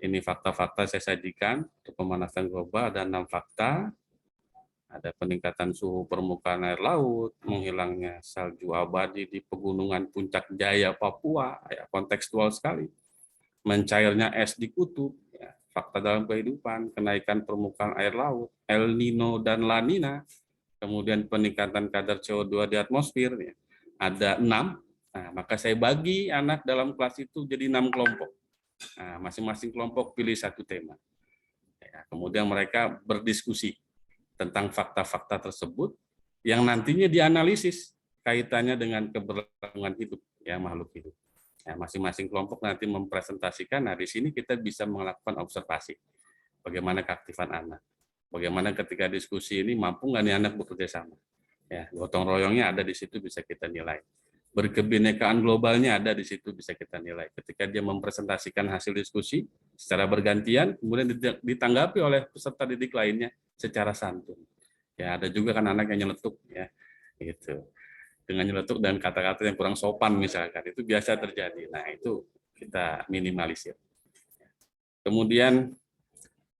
ini fakta-fakta saya sajikan untuk pemanasan global, ada 6 fakta. Ada peningkatan suhu permukaan air laut, menghilangnya salju abadi di pegunungan Puncak Jaya, Papua, ya, kontekstual sekali. Mencairnya es di kutub, ya, fakta dalam kehidupan, kenaikan permukaan air laut, El Nino dan La Nina, kemudian peningkatan kadar CO2 di atmosfer, ya. Ada 6, nah, maka saya bagi anak dalam kelas itu jadi 6 kelompok. Nah, masing-masing kelompok pilih satu tema. Ya, kemudian mereka berdiskusi tentang fakta-fakta tersebut yang nantinya dianalisis kaitannya dengan keberlangsungan hidup ya makhluk hidup. Ya, masing-masing kelompok nanti mempresentasikan. Nah, di sini kita bisa melakukan observasi bagaimana keaktifan anak. Bagaimana ketika diskusi ini mampu nggak nih anak bekerja sama. Ya, gotong royongnya ada di situ bisa kita nilai. Berkebinekaan globalnya ada di situ bisa kita nilai. Ketika dia mempresentasikan hasil diskusi secara bergantian, kemudian ditanggapi oleh peserta didik lainnya secara santun. Ya, ada juga kan anak yang nyeletuk ya. Gitu. Dengan nyeletuk dan kata-kata yang kurang sopan misalkan, itu biasa terjadi. Nah, itu kita minimalisir. Kemudian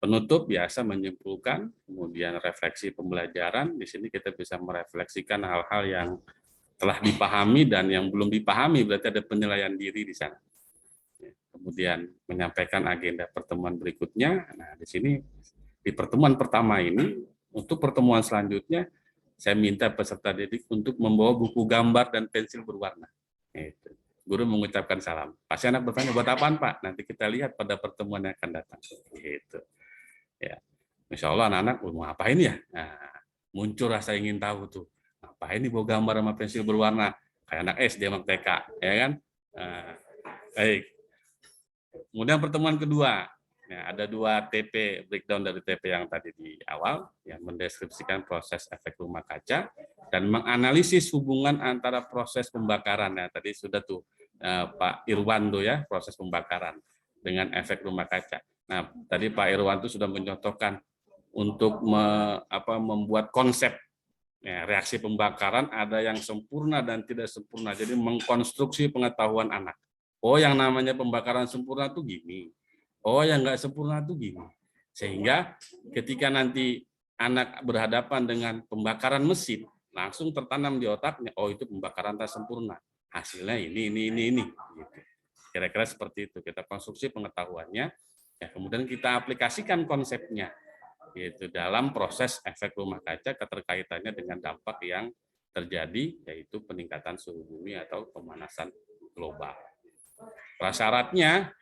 penutup biasa menyimpulkan, kemudian refleksi pembelajaran. Di sini kita bisa merefleksikan hal-hal yang telah dipahami dan yang belum dipahami, berarti ada penilaian diri di sana. Kemudian menyampaikan agenda pertemuan berikutnya. Nah, di sini di pertemuan pertama ini, untuk pertemuan selanjutnya, saya minta peserta didik untuk membawa buku gambar dan pensil berwarna. Itu. Guru mengucapkan salam. Pasti anak bertanya, buat apaan Pak? Nanti kita lihat pada pertemuan yang akan datang. Gitu. Ya. Insya Allah anak-anak mau ngapain ya? Nah, muncul rasa ingin tahu tuh. Ngapain nih bawa gambar sama pensil berwarna? Kayak anak SD sama TK, ya kan? Nah, baik. Kemudian pertemuan kedua. Nah, ada 2 TP, breakdown dari TP yang tadi di awal, yang mendeskripsikan proses efek rumah kaca dan menganalisis hubungan antara proses pembakaran. Nah, tadi sudah tuh Pak Irwan tuh ya, proses pembakaran dengan efek rumah kaca. Nah, tadi Pak Irwan tuh sudah mencontohkan untuk membuat konsep ya, reaksi pembakaran ada yang sempurna dan tidak sempurna. Jadi mengkonstruksi pengetahuan anak. Oh, yang namanya pembakaran sempurna tuh gini. Oh, yang nggak sempurna tuh gini. Sehingga ketika nanti anak berhadapan dengan pembakaran mesin, langsung tertanam di otaknya, oh itu pembakaran tak sempurna. Hasilnya ini. Gitu. Kira-kira seperti itu. Kita konstruksi pengetahuannya, ya kemudian kita aplikasikan konsepnya gitu dalam proses efek rumah kaca keterkaitannya dengan dampak yang terjadi, yaitu peningkatan suhu bumi atau pemanasan global. Prasyaratnya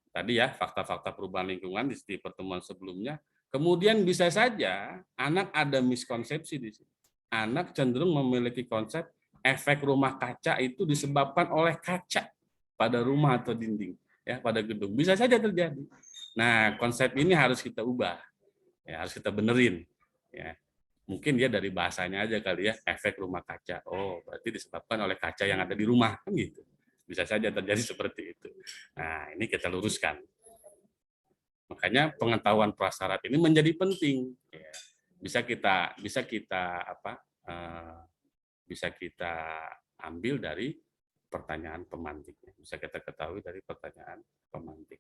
tadi ya, fakta-fakta perubahan lingkungan di pertemuan sebelumnya. Kemudian bisa saja anak ada miskonsepsi di sini. Anak cenderung memiliki konsep efek rumah kaca itu disebabkan oleh kaca pada rumah atau dinding, ya pada gedung. Bisa saja terjadi. Nah, konsep ini harus kita ubah, ya harus kita benerin. Ya, mungkin dia dari bahasanya aja kali ya, efek rumah kaca. Oh, berarti disebabkan oleh kaca yang ada di rumah, kan gitu. Bisa saja terjadi seperti itu. Nah, ini kita luruskan. Makanya pengetahuan prasyarat ini menjadi penting. Ya. bisa kita ambil dari pertanyaan pemantiknya. Bisa kita ketahui dari pertanyaan pemantik.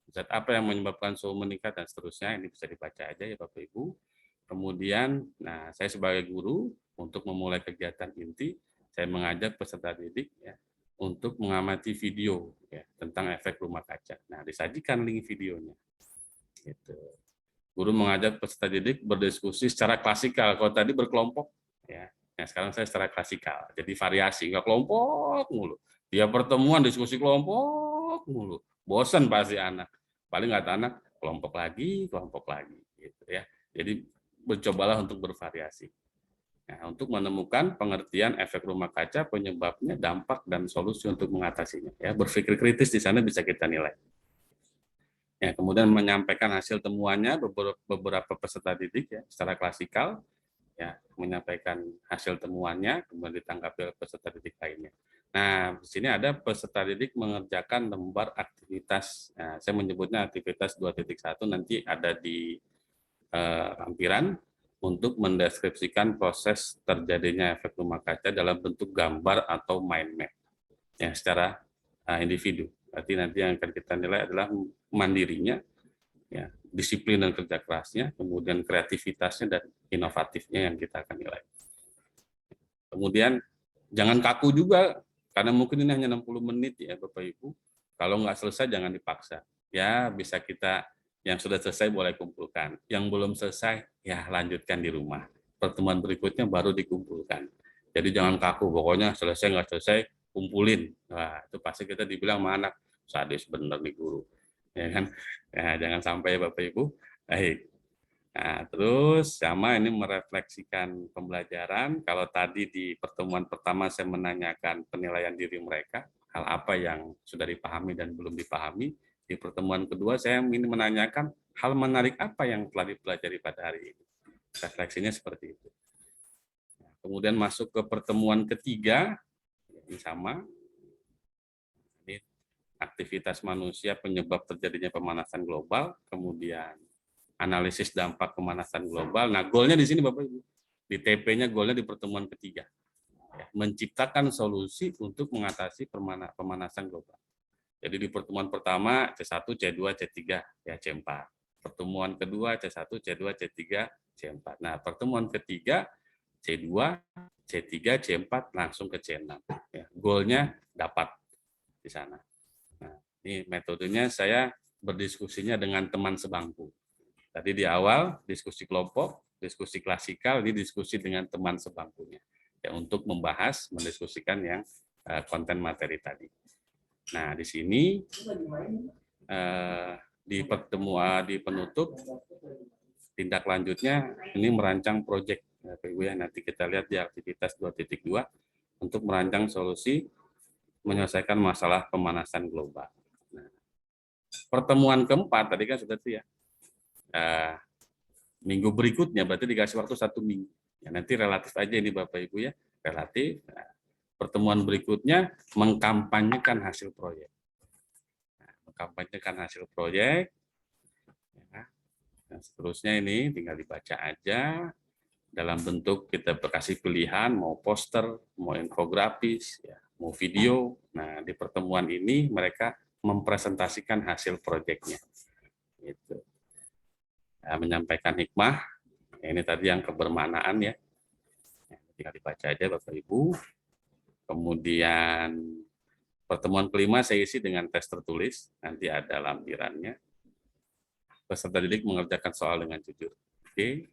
Zat apa yang menyebabkan suhu meningkat dan seterusnya, ini bisa dibaca aja ya Bapak Ibu. Kemudian, nah saya sebagai guru untuk memulai kegiatan inti, saya mengajak peserta didik ya untuk mengamati video ya tentang efek rumah kaca. Nah, disajikan link videonya. Gitu. Guru mengajak peserta didik berdiskusi secara klasikal. Kalau tadi berkelompok ya. Nah, sekarang saya secara klasikal. Jadi variasi, enggak kelompok mulu. Dia pertemuan diskusi kelompok mulu. Bosan pasti anak. Paling kata anak kelompok lagi gitu ya. Jadi mencobalah untuk bervariasi. Nah, untuk menemukan pengertian efek rumah kaca, penyebabnya, dampak, dan solusi untuk mengatasinya. Ya, berpikir kritis di sana bisa kita nilai. Ya, kemudian menyampaikan hasil temuannya beberapa peserta didik ya secara klasikal, ya menyampaikan hasil temuannya, kemudian ditanggapi oleh peserta didik lainnya. Nah, di sini ada peserta didik mengerjakan lembar aktivitas. Nah, saya menyebutnya aktivitas 2.1, nanti ada di lampiran untuk mendeskripsikan proses terjadinya efek rumah kaca dalam bentuk gambar atau mind map ya secara individu. Berarti nanti yang akan kita nilai adalah mandirinya, ya, disiplin dan kerja kerasnya, kemudian kreativitasnya dan inovatifnya yang kita akan nilai. Kemudian jangan kaku juga, karena mungkin ini hanya 60 menit ya Bapak Ibu. Kalau nggak selesai jangan dipaksa. Ya bisa kita, yang sudah selesai boleh kumpulkan. Yang belum selesai ya lanjutkan di rumah. Pertemuan berikutnya baru dikumpulkan. Jadi jangan kaku, pokoknya selesai nggak selesai kumpulin. Wah, itu pasti kita dibilang sama anak, sadis bener nih guru. Ya kan? Ya, jangan sampai Bapak Ibu. Baik. Nah, terus sama ini merefleksikan pembelajaran. Kalau tadi di pertemuan pertama saya menanyakan penilaian diri mereka, hal apa yang sudah dipahami dan belum dipahami. Di pertemuan kedua saya ingin menanyakan hal menarik apa yang telah dipelajari pada hari ini. Refleksinya seperti itu. Kemudian masuk ke pertemuan ketiga, ini sama. Ini aktivitas manusia penyebab terjadinya pemanasan global, kemudian analisis dampak pemanasan global. Nah, goalnya di sini Bapak Ibu. Di TP-nya goalnya di pertemuan ketiga. Ya, menciptakan solusi untuk mengatasi pemanasan global. Jadi di pertemuan pertama C1, C2, C3, ya C4. Pertemuan kedua C1, C2, C3, C4. Nah, pertemuan ketiga C2, C3, C4 langsung ke C6. Ya, goalnya dapat di sana. Nah, ini metodenya saya berdiskusinya dengan teman sebangku. Tadi di awal diskusi kelompok, diskusi klasikal, ini diskusi dengan teman sebangkunya. Ya, untuk membahas, mendiskusikan yang konten materi tadi. Nah, di sini di pertemuan di penutup tindak lanjutnya ini merancang proyek Ibu ya, nanti kita lihat di aktivitas 2.2 untuk merancang solusi menyelesaikan masalah pemanasan global. Nah, pertemuan keempat tadi kan sudah tuh ya. Minggu berikutnya berarti dikasih waktu 1 minggu. Ya, nanti relatif aja ini Bapak Ibu ya, relatif. Nah, pertemuan berikutnya mengkampanyekan hasil proyek. Nah, mengkampanyekan hasil proyek. Ya, dan seterusnya ini tinggal dibaca aja dalam bentuk kita kasih pilihan mau poster, mau infografis, ya, mau video. Nah, di pertemuan ini mereka mempresentasikan hasil proyeknya. Gitu. Ya, menyampaikan hikmah. Ini tadi yang kebermanaan ya. Tinggal dibaca aja Bapak Ibu. Kemudian pertemuan kelima saya isi dengan tes tertulis, nanti ada lampirannya. Peserta didik mengerjakan soal dengan jujur. Oke.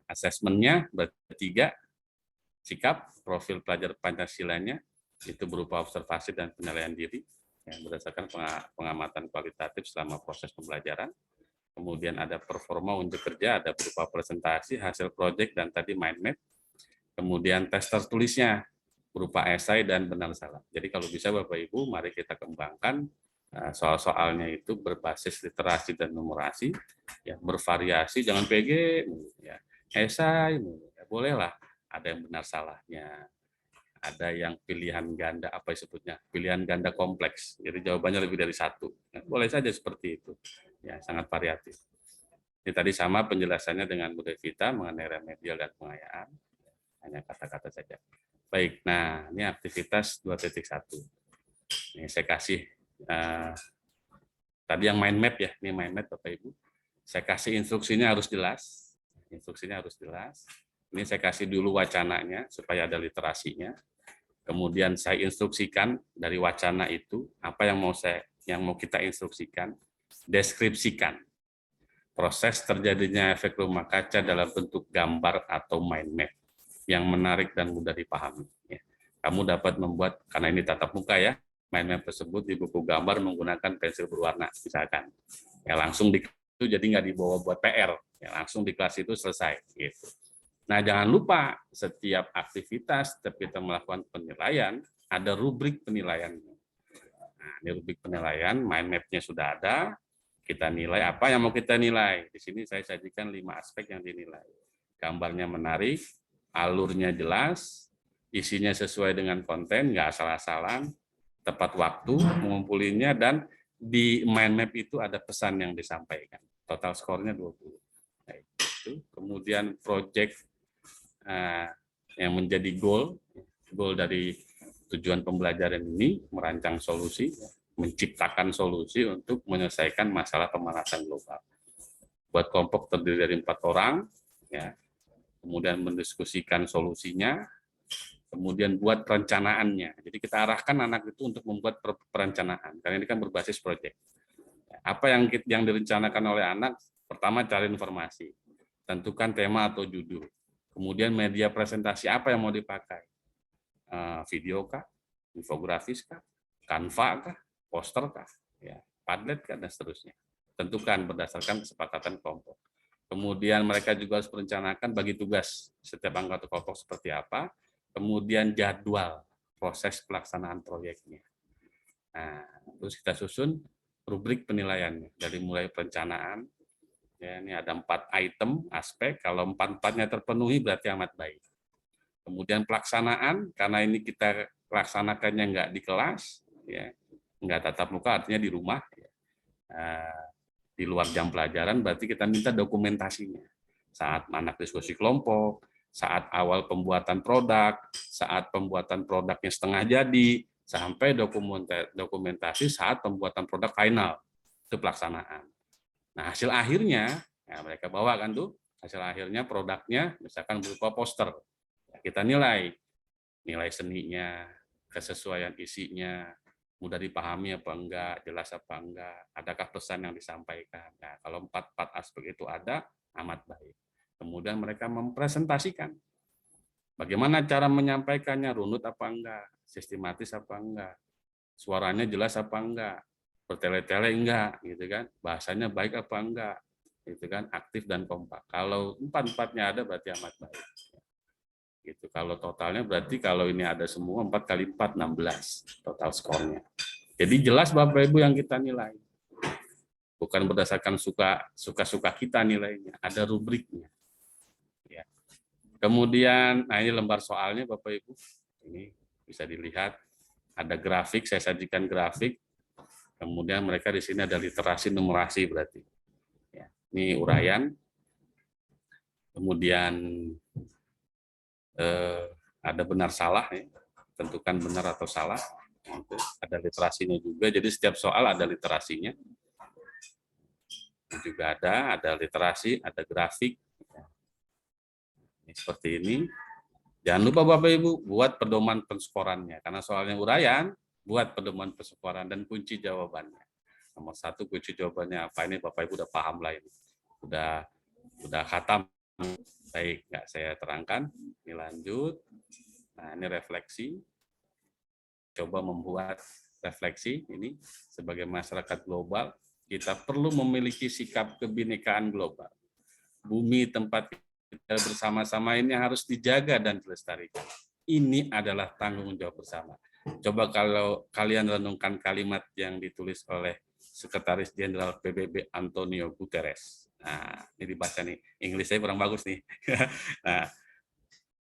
Asesmennya bertiga, sikap, profil pelajar Pancasilanya, itu berupa observasi dan penilaian diri, yang berdasarkan pengamatan kualitatif selama proses pembelajaran. Kemudian ada performa unjuk kerja, ada berupa presentasi, hasil proyek, dan tadi mind map. Kemudian tes tertulisnya, berupa esai dan benar salah. Jadi kalau bisa Bapak Ibu, mari kita kembangkan soal-soalnya itu berbasis literasi dan numerasi, ya bervariasi, jangan PG, ya esai, ya bolehlah ada yang benar salahnya, ada yang pilihan ganda apa disebutnya, pilihan ganda kompleks. Jadi jawabannya lebih dari satu. Ya, boleh saja seperti itu, ya sangat variatif. Ini tadi sama penjelasannya dengan Bu Devita mengenai remedial dan pengayaan. Hanya kata-kata saja. Baik, nah ini aktivitas 2.1. Ini saya kasih tadi yang mind map ya, ini mind map Bapak Ibu. Saya kasih instruksinya harus jelas. Instruksinya harus jelas. Ini saya kasih dulu wacananya supaya ada literasinya. Kemudian saya instruksikan dari wacana itu apa yang mau kita instruksikan, deskripsikan. Proses terjadinya efek rumah kaca dalam bentuk gambar atau mind map yang menarik dan mudah dipahami. Kamu dapat membuat, karena ini tatap muka ya, mind map tersebut di buku gambar menggunakan pensil berwarna, misalkan. Ya langsung di itu jadi nggak dibawa buat PR, ya langsung di kelas itu selesai. Gitu. Nah jangan lupa setiap aktivitas setiap kita melakukan penilaian ada rubrik penilaiannya. Nah ini rubrik penilaian, mind map-nya sudah ada. Kita nilai apa yang mau kita nilai. Di sini saya sajikan 5 aspek yang dinilai. Gambarnya menarik, alurnya jelas, isinya sesuai dengan konten, nggak asal-asalan, tepat waktu mengumpulinya, dan di mind map itu ada pesan yang disampaikan. Total skornya 20. Nah, itu. Kemudian project yang menjadi goal dari tujuan pembelajaran ini, merancang solusi, menciptakan solusi untuk menyelesaikan masalah pemanasan global. Buat kelompok terdiri dari 4 orang, ya, kemudian mendiskusikan solusinya, kemudian buat perencanaannya. Jadi kita arahkan anak itu untuk membuat perencanaan, karena ini kan berbasis proyek. Apa yang direncanakan oleh anak? Pertama, cari informasi, tentukan tema atau judul, kemudian media presentasi apa yang mau dipakai, video kah, infografis kah, Canva kah, poster kah, ya, Padlet kah, dan seterusnya. Tentukan berdasarkan kesepakatan kelompok. Kemudian mereka juga harus merencanakan bagi tugas setiap anggota kelompok seperti apa, kemudian jadwal proses pelaksanaan proyeknya. Nah, terus kita susun rubrik penilaiannya dari mulai perencanaan. Ya, ini ada 4 item aspek. Kalau 4-4-nya terpenuhi berarti amat baik. Kemudian pelaksanaan, karena ini kita laksanakannya nggak di kelas, ya, nggak tatap muka, artinya di rumah, ya. Di luar jam pelajaran, berarti kita minta dokumentasinya. Saat anak diskusi kelompok, saat awal pembuatan produk, saat pembuatan produknya setengah jadi, sampai dokumentasi saat pembuatan produk final, itu pelaksanaan. Nah hasil akhirnya, ya mereka bawa kan tuh, hasil akhirnya produknya misalkan berupa poster. Kita nilai seninya, kesesuaian isinya, mudah dipahami apa enggak, jelas apa enggak, adakah pesan yang disampaikan. Nah, kalau 4 aspek itu ada, amat baik. Kemudian mereka mempresentasikan. Bagaimana cara menyampaikannya, runut apa enggak, sistematis apa enggak, suaranya jelas apa enggak, bertele-tele enggak, gitu kan, bahasanya baik apa enggak, gitu kan, aktif dan kompak. Kalau 4-4-nya ada berarti amat baik. Gitu. Kalau totalnya berarti kalau ini ada semua 4 kali 4, 16 total skornya. Jadi jelas Bapak Ibu yang kita nilai. Bukan berdasarkan suka-suka kita nilainya, ada rubriknya. Ya. Kemudian, nah ini lembar soalnya Bapak Ibu. Ini bisa dilihat ada grafik, saya sajikan grafik. Kemudian mereka di sini ada literasi numerasi berarti. Ya. Ini uraian. Kemudian ada benar salah, ya. Tentukan benar atau salah. Ada literasinya juga, jadi setiap soal ada literasinya. Juga ada literasi, ada grafik. Ini seperti ini. Jangan lupa Bapak Ibu buat pedoman penskorannya, karena soalnya uraian, buat pedoman penskoran dan kunci jawabannya. Nomor 1 kunci jawabannya apa, ini Bapak Ibu udah paham lah ini, udah khatam. Baik, nggak saya terangkan. Ini lanjut. Nah, ini refleksi. Coba membuat refleksi ini sebagai masyarakat global, kita perlu memiliki sikap kebinekaan global. Bumi tempat kita bersama-sama ini harus dijaga dan dilestarikan. Ini adalah tanggung jawab bersama. Coba kalau kalian renungkan kalimat yang ditulis oleh Sekretaris Jenderal PBB Antonio Guterres. Nah, ini dibaca nih. Inggris saya kurang bagus nih. Nah,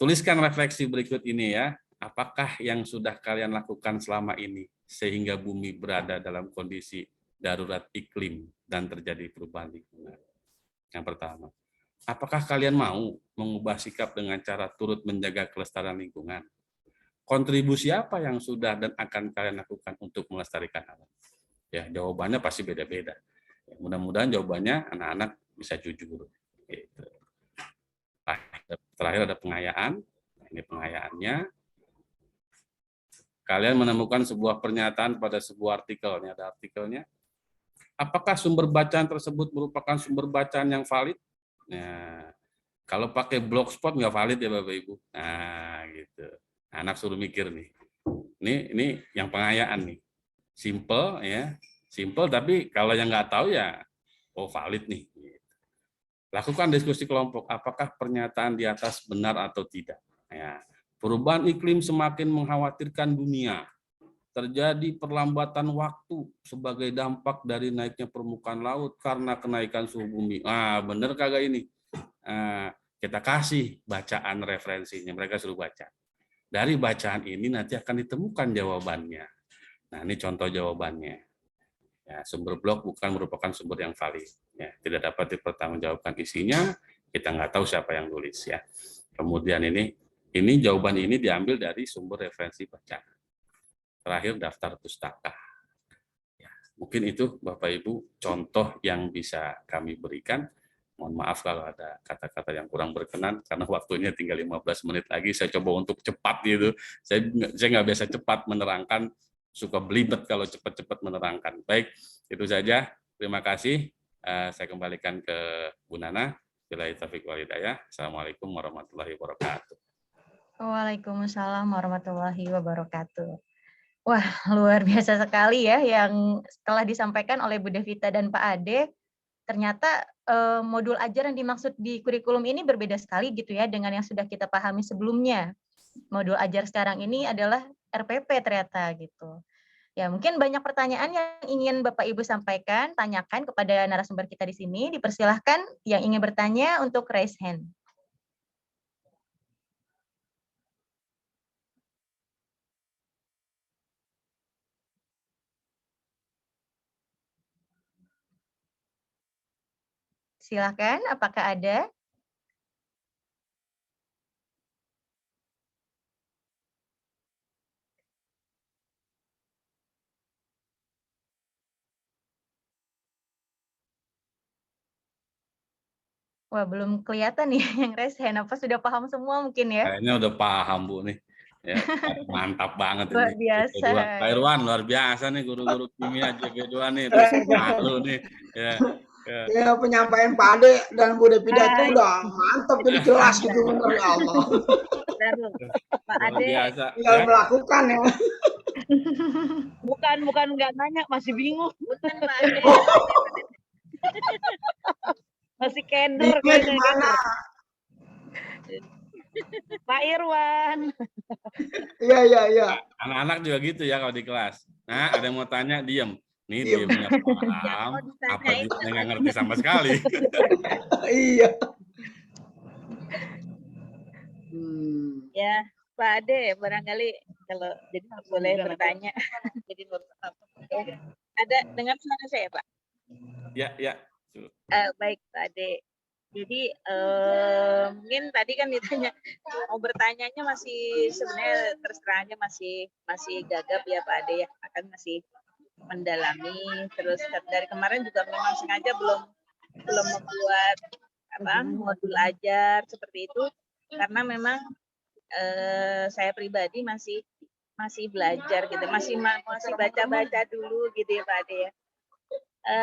tuliskan refleksi berikut ini ya. Apakah yang sudah kalian lakukan selama ini sehingga bumi berada dalam kondisi darurat iklim dan terjadi perubahan lingkungan? Yang pertama, apakah kalian mau mengubah sikap dengan cara turut menjaga kelestarian lingkungan? Kontribusi apa yang sudah dan akan kalian lakukan untuk melestarikan alam? Ya, jawabannya pasti beda-beda. Mudah-mudahan jawabannya anak-anak bisa jujur. Gitu. Terakhir ada pengayaan. Ini pengayaannya. Kalian menemukan sebuah pernyataan pada sebuah artikel. Ini ada artikelnya. Apakah sumber bacaan tersebut merupakan sumber bacaan yang valid? Nah, kalau pakai blogspot nggak valid ya Bapak Ibu. Nah, gitu. Nah, anak suruh mikir nih. Ini yang pengayaan nih. Simple ya. Simple tapi kalau yang nggak tahu ya oh valid nih. Lakukan diskusi kelompok. Apakah pernyataan di atas benar atau tidak? Ya. Perubahan iklim semakin mengkhawatirkan dunia. Terjadi perlambatan waktu sebagai dampak dari naiknya permukaan laut karena kenaikan suhu bumi. Bener kagak ini? Kita kasih bacaan referensinya, mereka suruh baca. Dari bacaan ini nanti akan ditemukan jawabannya. Nah, ini contoh jawabannya. Ya, sumber blog bukan merupakan sumber yang valid. Ya, tidak dapat dipertanggungjawabkan isinya, kita nggak tahu siapa yang nulis ya. Kemudian ini jawaban ini diambil dari sumber referensi bacaan. Terakhir daftar pustaka. Ya, mungkin itu Bapak Ibu contoh yang bisa kami berikan. Mohon maaf kalau ada kata-kata yang kurang berkenan karena waktunya tinggal 15 menit lagi. Saya coba untuk cepat gitu. Saya nggak biasa cepat menerangkan, suka belibet kalau cepat-cepat menerangkan. Baik, itu saja. Terima kasih. Saya kembalikan ke Bu Nana. Billahi taufiq wal hidayah. Assalamualaikum warahmatullahi wabarakatuh. Waalaikumsalam warahmatullahi wabarakatuh. Wah, luar biasa sekali ya yang telah disampaikan oleh Bu Devita dan Pak Ade. Ternyata modul ajar yang dimaksud di kurikulum ini berbeda sekali gitu ya dengan yang sudah kita pahami sebelumnya. Modul ajar sekarang ini adalah RPP ternyata gitu. Ya, mungkin banyak pertanyaan yang ingin Bapak Ibu sampaikan, tanyakan kepada narasumber kita di sini. Dipersilahkan yang ingin bertanya untuk raise hand. Silakan, apakah ada? Wah, belum kelihatan nih yang raise hand. Apa sudah paham semua mungkin ya? Kayaknya udah paham Bu nih. Ya, mantap banget Luar ini. biasa. Pak Irwan luar biasa nih guru-guru kimia JP2 nih. Terus malu nih. Ya, penyampaian Pak Ade dan Bu Devita itu udah mantap, jadi jelas gitu bener ya Allah. Pak Ade Tinggal melakukan ya. bukan nggak nanya, masih bingung. Bukan Pak Ade. Masih kender. Di mana? Pak Irwan. Iya. Anak-anak juga gitu ya kalau di kelas. Nah, ada yang mau tanya, diem. Nih diemnya paham, apa juga nggak ngerti sama sekali. Iya. Ya, Pak Ade, barangkali kalau jadi boleh bertanya. Jadi ada dengar suara saya, Pak? Ya. Baik, Pak Ade. Jadi mungkin tadi kan ditanya mau bertanyanya masih sebenarnya terus terangnya masih gagap ya Pak Ade ya, akan masih mendalami terus dari kemarin juga memang sengaja belum membuat modul ajar seperti itu karena memang saya pribadi masih belajar gitu, masih baca-baca dulu gitu ya Pak Ade ya.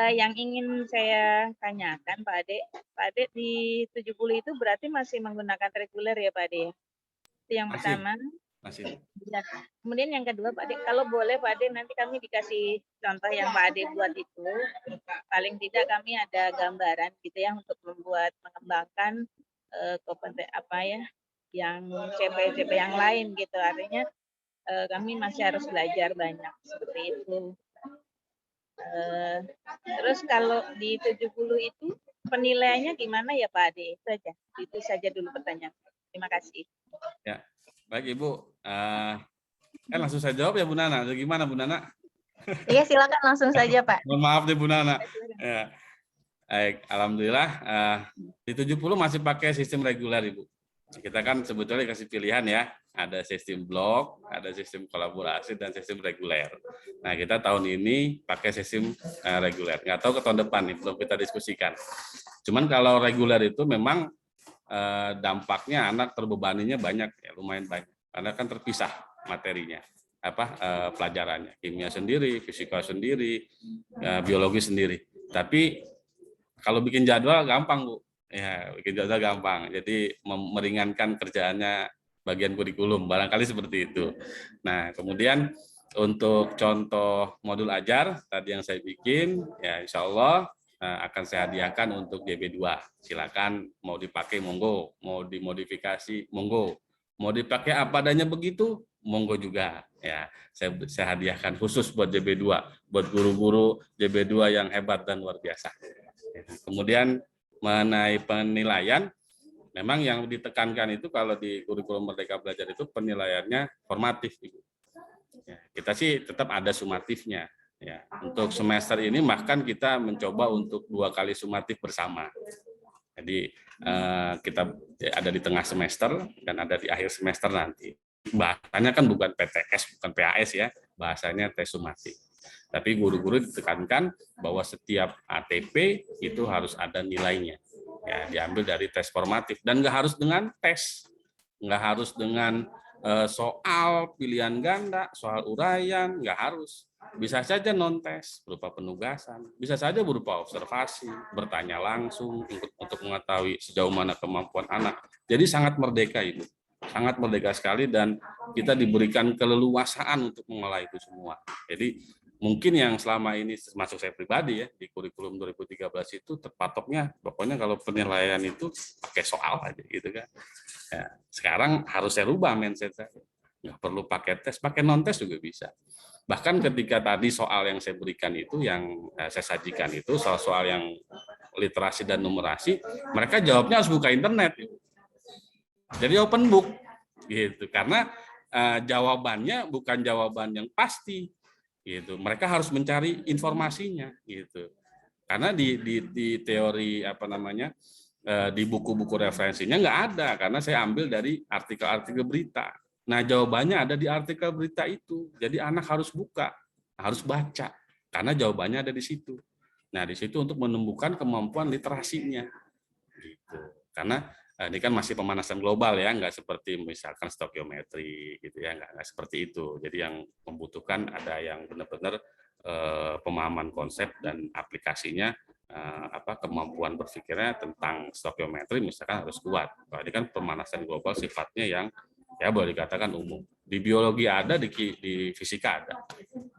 Yang ingin saya tanyakan Pak Ade di 70 itu berarti masih menggunakan reguler ya Pak Ade ya? Itu yang pertama. Masih. Ya. Kemudian yang kedua Pak Ade, kalau boleh Pak Ade nanti kami dikasih contoh yang Pak Ade buat itu. Paling tidak kami ada gambaran gitu ya untuk mengembangkan yang CP yang lain gitu. Artinya kami masih harus belajar banyak seperti itu. Terus kalau di 70 itu penilaiannya gimana ya Pak Ade? Itu saja dulu pertanyaan. Terima kasih. Ya, baik Ibu. Langsung saya jawab ya Bu Nana. Gimana Bu Nana? Iya silakan langsung saja Pak. Mohon maaf deh Bu Nana. Ya. Baik, alhamdulillah di 70 masih pakai sistem reguler, Ibu. Kita kan sebetulnya kasih pilihan ya, ada sistem blok, ada sistem kolaborasi dan sistem reguler. Nah, kita tahun ini pakai sistem reguler. Nggak tahu ke tahun depan nih, belum kita diskusikan. Cuman kalau reguler itu memang dampaknya anak terbebaninya banyak ya, lumayan banyak. Karena kan terpisah materinya, pelajarannya, kimia sendiri, fisika sendiri, biologi sendiri. Tapi kalau bikin jadwal gampang, Bu. Ya, bikin jadwal gampang. Jadi meringankan kerjaannya bagian kurikulum, barangkali seperti itu. Nah, kemudian untuk contoh modul ajar tadi yang saya bikin, ya insya Allah akan saya hadiahkan untuk JB2. Silakan mau dipakai monggo, mau dimodifikasi monggo, mau dipakai apa adanya begitu monggo juga. Ya, saya hadiahkan khusus buat JB2, buat guru-guru JB2 yang hebat dan luar biasa. Kemudian mengenai penilaian, memang yang ditekankan itu kalau di kurikulum Merdeka Belajar itu penilaiannya formatif, Ibu. Ya, kita sih tetap ada sumatifnya. Ya, untuk semester ini bahkan kita mencoba untuk 2 kali sumatif bersama. Jadi kita ada di tengah semester dan ada di akhir semester nanti. Bahasanya kan bukan PTS, bukan PAS ya, bahasanya tes sumatif. Tapi guru-guru ditekankan bahwa setiap ATP itu harus ada nilainya. Ya, diambil dari tes formatif dan nggak harus dengan tes, nggak harus dengan soal pilihan ganda, soal uraian, nggak harus. Bisa saja non tes berupa penugasan, bisa saja berupa observasi, bertanya langsung untuk mengetahui sejauh mana kemampuan anak. Jadi sangat merdeka itu, sangat merdeka sekali dan kita diberikan keleluasaan untuk mengolah itu semua. Jadi mungkin yang selama ini termasuk saya pribadi ya di kurikulum 2013 itu terpatoknya pokoknya kalau penilaian itu pakai soal aja gitu kan. Ya, sekarang harus saya rubah mindset saya. Nggak perlu pakai tes, pakai non tes juga bisa. Bahkan ketika tadi soal yang saya berikan itu yang saya sajikan itu soal-soal yang literasi dan numerasi, mereka jawabnya harus buka internet. Jadi open book gitu karena jawabannya bukan jawaban yang pasti. Gitu. Mereka harus mencari informasinya gitu. Karena di teori di buku-buku referensinya nggak ada karena saya ambil dari artikel-artikel berita. Nah, jawabannya ada di artikel berita itu. Jadi anak harus buka, harus baca karena jawabannya ada di situ. Nah, di situ untuk menumbuhkan kemampuan literasinya. Gitu. Karena ini kan masih pemanasan global ya, nggak seperti misalkan stokiometri gitu ya, nggak seperti itu. Jadi yang membutuhkan ada yang benar-benar pemahaman konsep dan aplikasinya, kemampuan berpikirnya tentang stokiometri misalkan harus kuat. Kalau ini kan pemanasan global sifatnya yang ya boleh dikatakan umum. Di biologi ada, di fisika ada.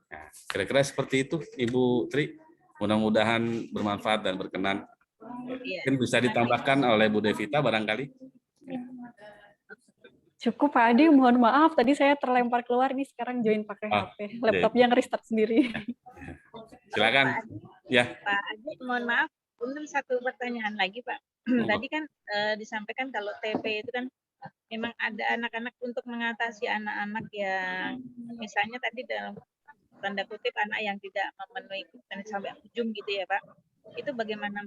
Nah, kira-kira seperti itu, Ibu Tri. Mudah-mudahan bermanfaat dan berkenan. Mungkin bisa ditambahkan oleh Bu Devita barangkali. Cukup Pak Adi, mohon maaf tadi saya terlempar keluar nih sekarang join pakai HP. Laptopnya nge-restart sendiri. Silakan. Ya. Pak Adi, mohon maaf, untuk satu pertanyaan lagi Pak. Tadi kan disampaikan kalau TP itu kan memang ada anak-anak untuk mengatasi anak-anak yang misalnya tadi dalam tanda kutip anak yang tidak memenuhi sampai ujung gitu ya Pak. Itu bagaimana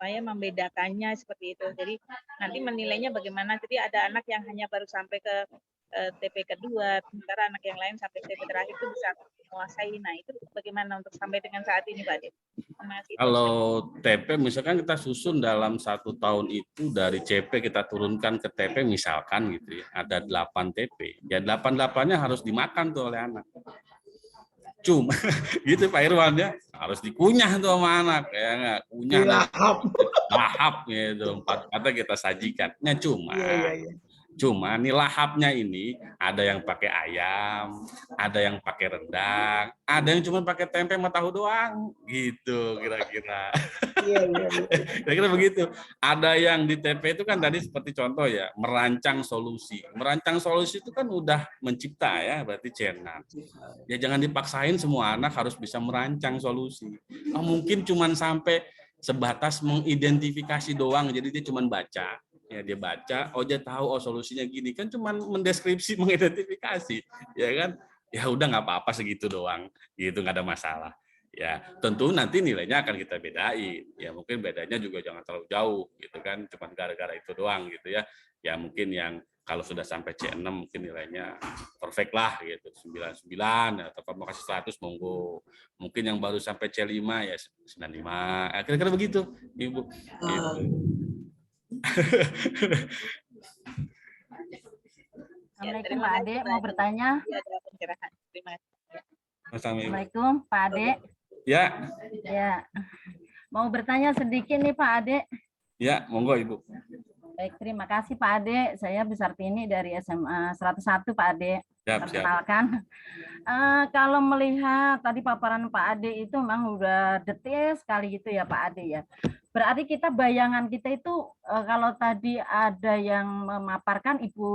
membedakannya seperti itu. Jadi nanti menilainya bagaimana. Jadi ada anak yang hanya baru sampai ke TP kedua, sementara anak yang lain sampai TP terakhir itu bisa menguasai. Nah itu bagaimana untuk sampai dengan saat ini Pak Ade? Kalau TP misalkan kita susun dalam 1 tahun itu dari CP kita turunkan ke TP misalkan gitu ya, ada 8 TP. Ya 8-8-nya harus dimakan tuh oleh anak. Cuma gitu Pak Irwan ya, harus dikunyah tuh sama anak ya nggak kunyah lahap gitu 4 kata kita sajikan. Nah cuma nih lahapnya ini ada yang pakai ayam, ada yang pakai rendang, ada yang cuma pakai tempe sama tahu doang gitu kira-kira. Kira-kira begitu. Ada yang di TP itu kan tadi seperti contoh ya, merancang solusi. Merancang solusi itu kan udah mencipta ya, berarti cerna. Ya jangan dipaksain semua anak harus bisa merancang solusi. Mungkin cuma sampai sebatas mengidentifikasi doang, jadi dia cuma baca. Ya dia baca, dia tahu solusinya gini, kan cuma mendeskripsi, mengidentifikasi, ya kan? Ya udah nggak apa-apa segitu doang, gitu nggak ada masalah. Ya, tentu nanti nilainya akan kita bedain. Ya, mungkin bedanya juga jangan terlalu jauh gitu kan, cuma gara-gara itu doang gitu ya. Ya mungkin yang kalau sudah sampai C6 mungkin nilainya perfect lah gitu, 99 atau kalau mau kasih 100 monggo. Mungkin yang baru sampai C5 ya 95. Kira-kira begitu, Ibu. Gitu. Assalamualaikum Pak Ade, mau bertanya? Ada pencerahan. Terima kasih. Assalamualaikum Pak Ade. Ya. Ya, mau bertanya sedikit nih Pak Ade. Ya, monggo Ibu. Baik, terima kasih Pak Ade. Saya Besartini dari SMA 101 Pak Ade. Perkenalkan. Kalau melihat tadi paparan Pak Ade itu memang udah detail sekali gitu ya Pak Ade ya. Berarti kita bayangan kita itu kalau tadi ada yang memaparkan Ibu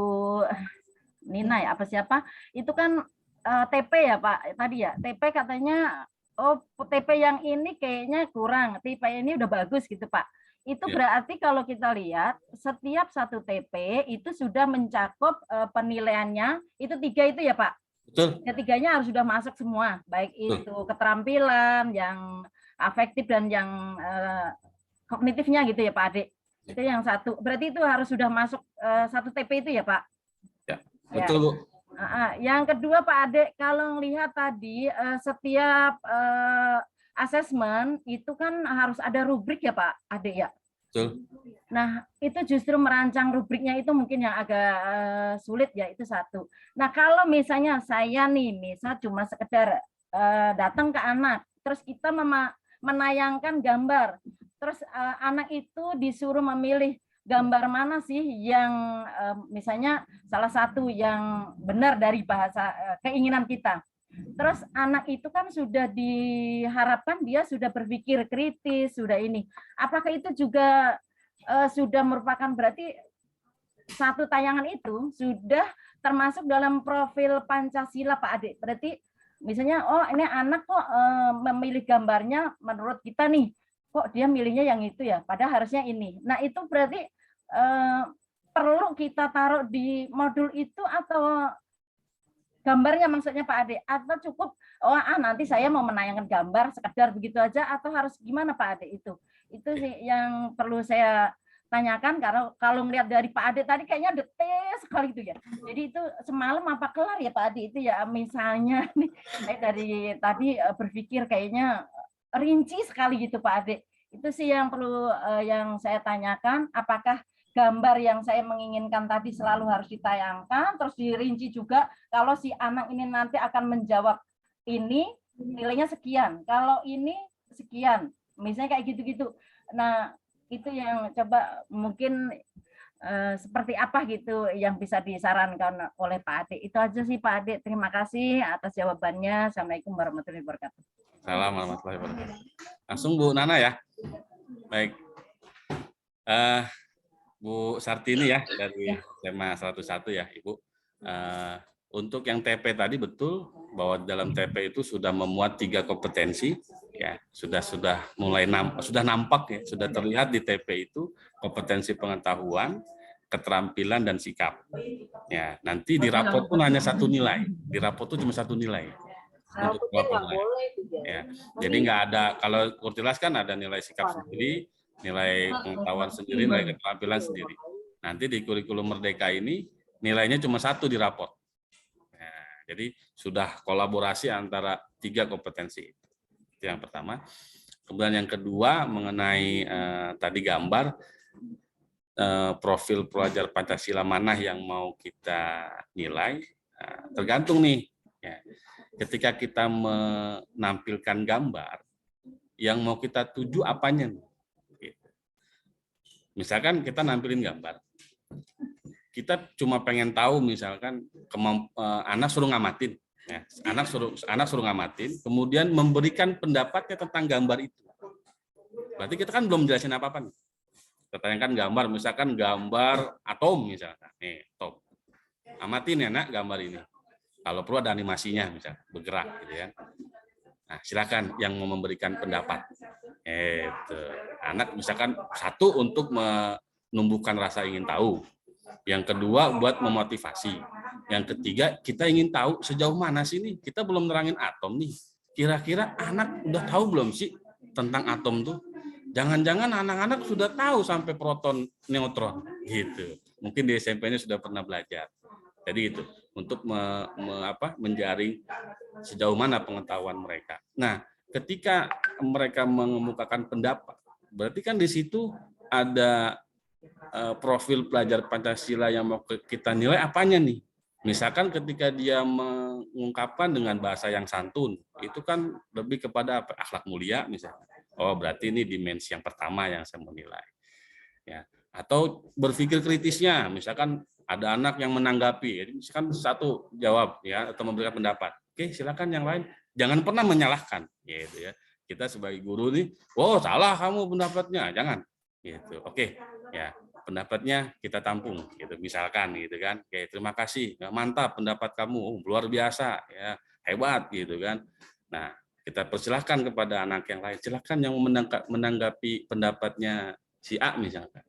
Nina ya apa siapa itu kan TP ya Pak tadi ya. TP katanya oh TP yang ini kayaknya kurang, TP ini udah bagus gitu Pak. Itu berarti kalau kita lihat setiap satu TP itu sudah mencakup penilaiannya itu 3 itu ya Pak. Betul. Ketiganya harus sudah masuk semua, baik itu keterampilan, yang afektif dan yang kognitifnya gitu ya Pak Ade. Itu yang satu. Berarti itu harus sudah masuk satu TP itu ya Pak. Ya, betul Bu. Yang kedua Pak Ade, kalau melihat tadi setiap asesmen itu kan harus ada rubrik ya Pak Ade ya. Betul. Nah itu justru merancang rubriknya itu mungkin yang agak sulit ya, itu satu. Nah kalau misalnya saya nih, misal cuma sekedar datang ke anak, terus kita menayangkan gambar, terus anak itu disuruh memilih gambar mana sih yang misalnya salah satu yang benar dari bahasa keinginan kita. Terus anak itu kan sudah diharapkan dia sudah berpikir kritis, sudah ini. Apakah itu juga sudah merupakan berarti satu tayangan itu sudah termasuk dalam profil Pancasila Pak Ade? Berarti misalnya oh ini anak kok memilih gambarnya menurut kita nih, kok dia milihnya yang itu ya, padahal harusnya ini. Nah itu berarti perlu kita taruh di modul itu atau gambarnya maksudnya Pak Ade, atau cukup nanti saya mau menayangkan gambar sekedar begitu aja, atau harus gimana Pak Ade? Itu sih yang perlu saya tanyakan, karena kalau melihat dari Pak Ade tadi kayaknya detail sekali itu ya. Jadi itu semalam apa kelar ya Pak Ade itu ya, misalnya nih dari tadi berpikir kayaknya rinci sekali gitu Pak Ade. Itu sih yang perlu yang saya tanyakan, apakah gambar yang saya menginginkan tadi selalu harus ditayangkan, terus dirinci juga kalau si anak ini nanti akan menjawab ini nilainya sekian, kalau ini sekian, misalnya kayak gitu-gitu. Nah itu yang coba mungkin seperti apa gitu yang bisa disarankan oleh Pak Ade. Itu aja sih Pak Ade, terima kasih atas jawabannya. Assalamualaikum warahmatullahi wabarakatuh. Assalamualaikum warahmatullahi wabarakatuh. Langsung Bu Nana ya. Baik. Bu Sartini ya dari SMA 101 ya Ibu. Untuk yang TP tadi betul bahwa dalam TP itu sudah memuat 3 kompetensi ya, sudah mulai nampak ya, sudah terlihat di TP itu kompetensi pengetahuan, keterampilan dan sikap. Ya, nanti di rapot pun hanya 1 nilai. Di rapot itu cuma 1 nilai. Untuk ya. Jadi nggak ada, kalau Kurtilas kan ada nilai sikap sendiri, nilai pengetahuan sendiri, nilai keterampilan sendiri. Nanti di kurikulum Merdeka ini nilainya cuma 1 di raport. Nah, jadi sudah kolaborasi antara 3 kompetensi. Itu yang pertama. Kemudian yang kedua mengenai tadi gambar profil pelajar Pancasila mana yang mau kita nilai, tergantung nih. Ya. Ketika kita menampilkan gambar, yang mau kita tuju apanya nih? Misalkan kita nampilin gambar, kita cuma pengen tahu misalkan anak suruh ngamatin, ya. anak suruh ngamatin, kemudian memberikan pendapatnya tentang gambar itu. Berarti kita kan belum jelasin apa-apa nih. Kita tanyakan gambar, misalkan gambar atom misalkan, nih atom. Amatin ya nak gambar ini. Kalau perlu ada animasinya misalkan bergerak gitu ya. Nah, silakan yang mau memberikan pendapat. Anak misalkan 1 untuk menumbuhkan rasa ingin tahu. Yang kedua buat memotivasi. Yang ketiga kita ingin tahu sejauh mana sih nih, kita belum nerangin atom nih. kira-kira anak udah tahu belum sih tentang atom tuh? Jangan-jangan anak-anak sudah tahu sampai proton, neutron, gitu. Mungkin di SMP-nya sudah pernah belajar. Jadi itu untuk menjaring sejauh mana pengetahuan mereka. Nah, ketika mereka mengemukakan pendapat, berarti kan di situ ada profil pelajar Pancasila yang mau kita nilai apanya nih? Misalkan ketika dia mengungkapkan dengan bahasa yang santun, itu kan lebih kepada akhlak mulia misalnya. Oh, berarti ini dimensi yang pertama yang saya mau nilai. Ya. Atau berpikir kritisnya, misalkan ada anak yang menanggapi, misalkan satu jawab ya atau memberikan pendapat. Oke, silakan yang lain. Jangan pernah menyalahkan, gitu ya. Kita sebagai guru nih, oh salah kamu pendapatnya, jangan. Gitu. Oke, ya pendapatnya kita tampung, gitu. Misalkan, gitu kan. Oke, terima kasih, mantap pendapat kamu, luar biasa, ya hebat, gitu kan. Nah, kita persilahkan kepada anak yang lain, silahkan yang menanggapi pendapatnya si A misalkan.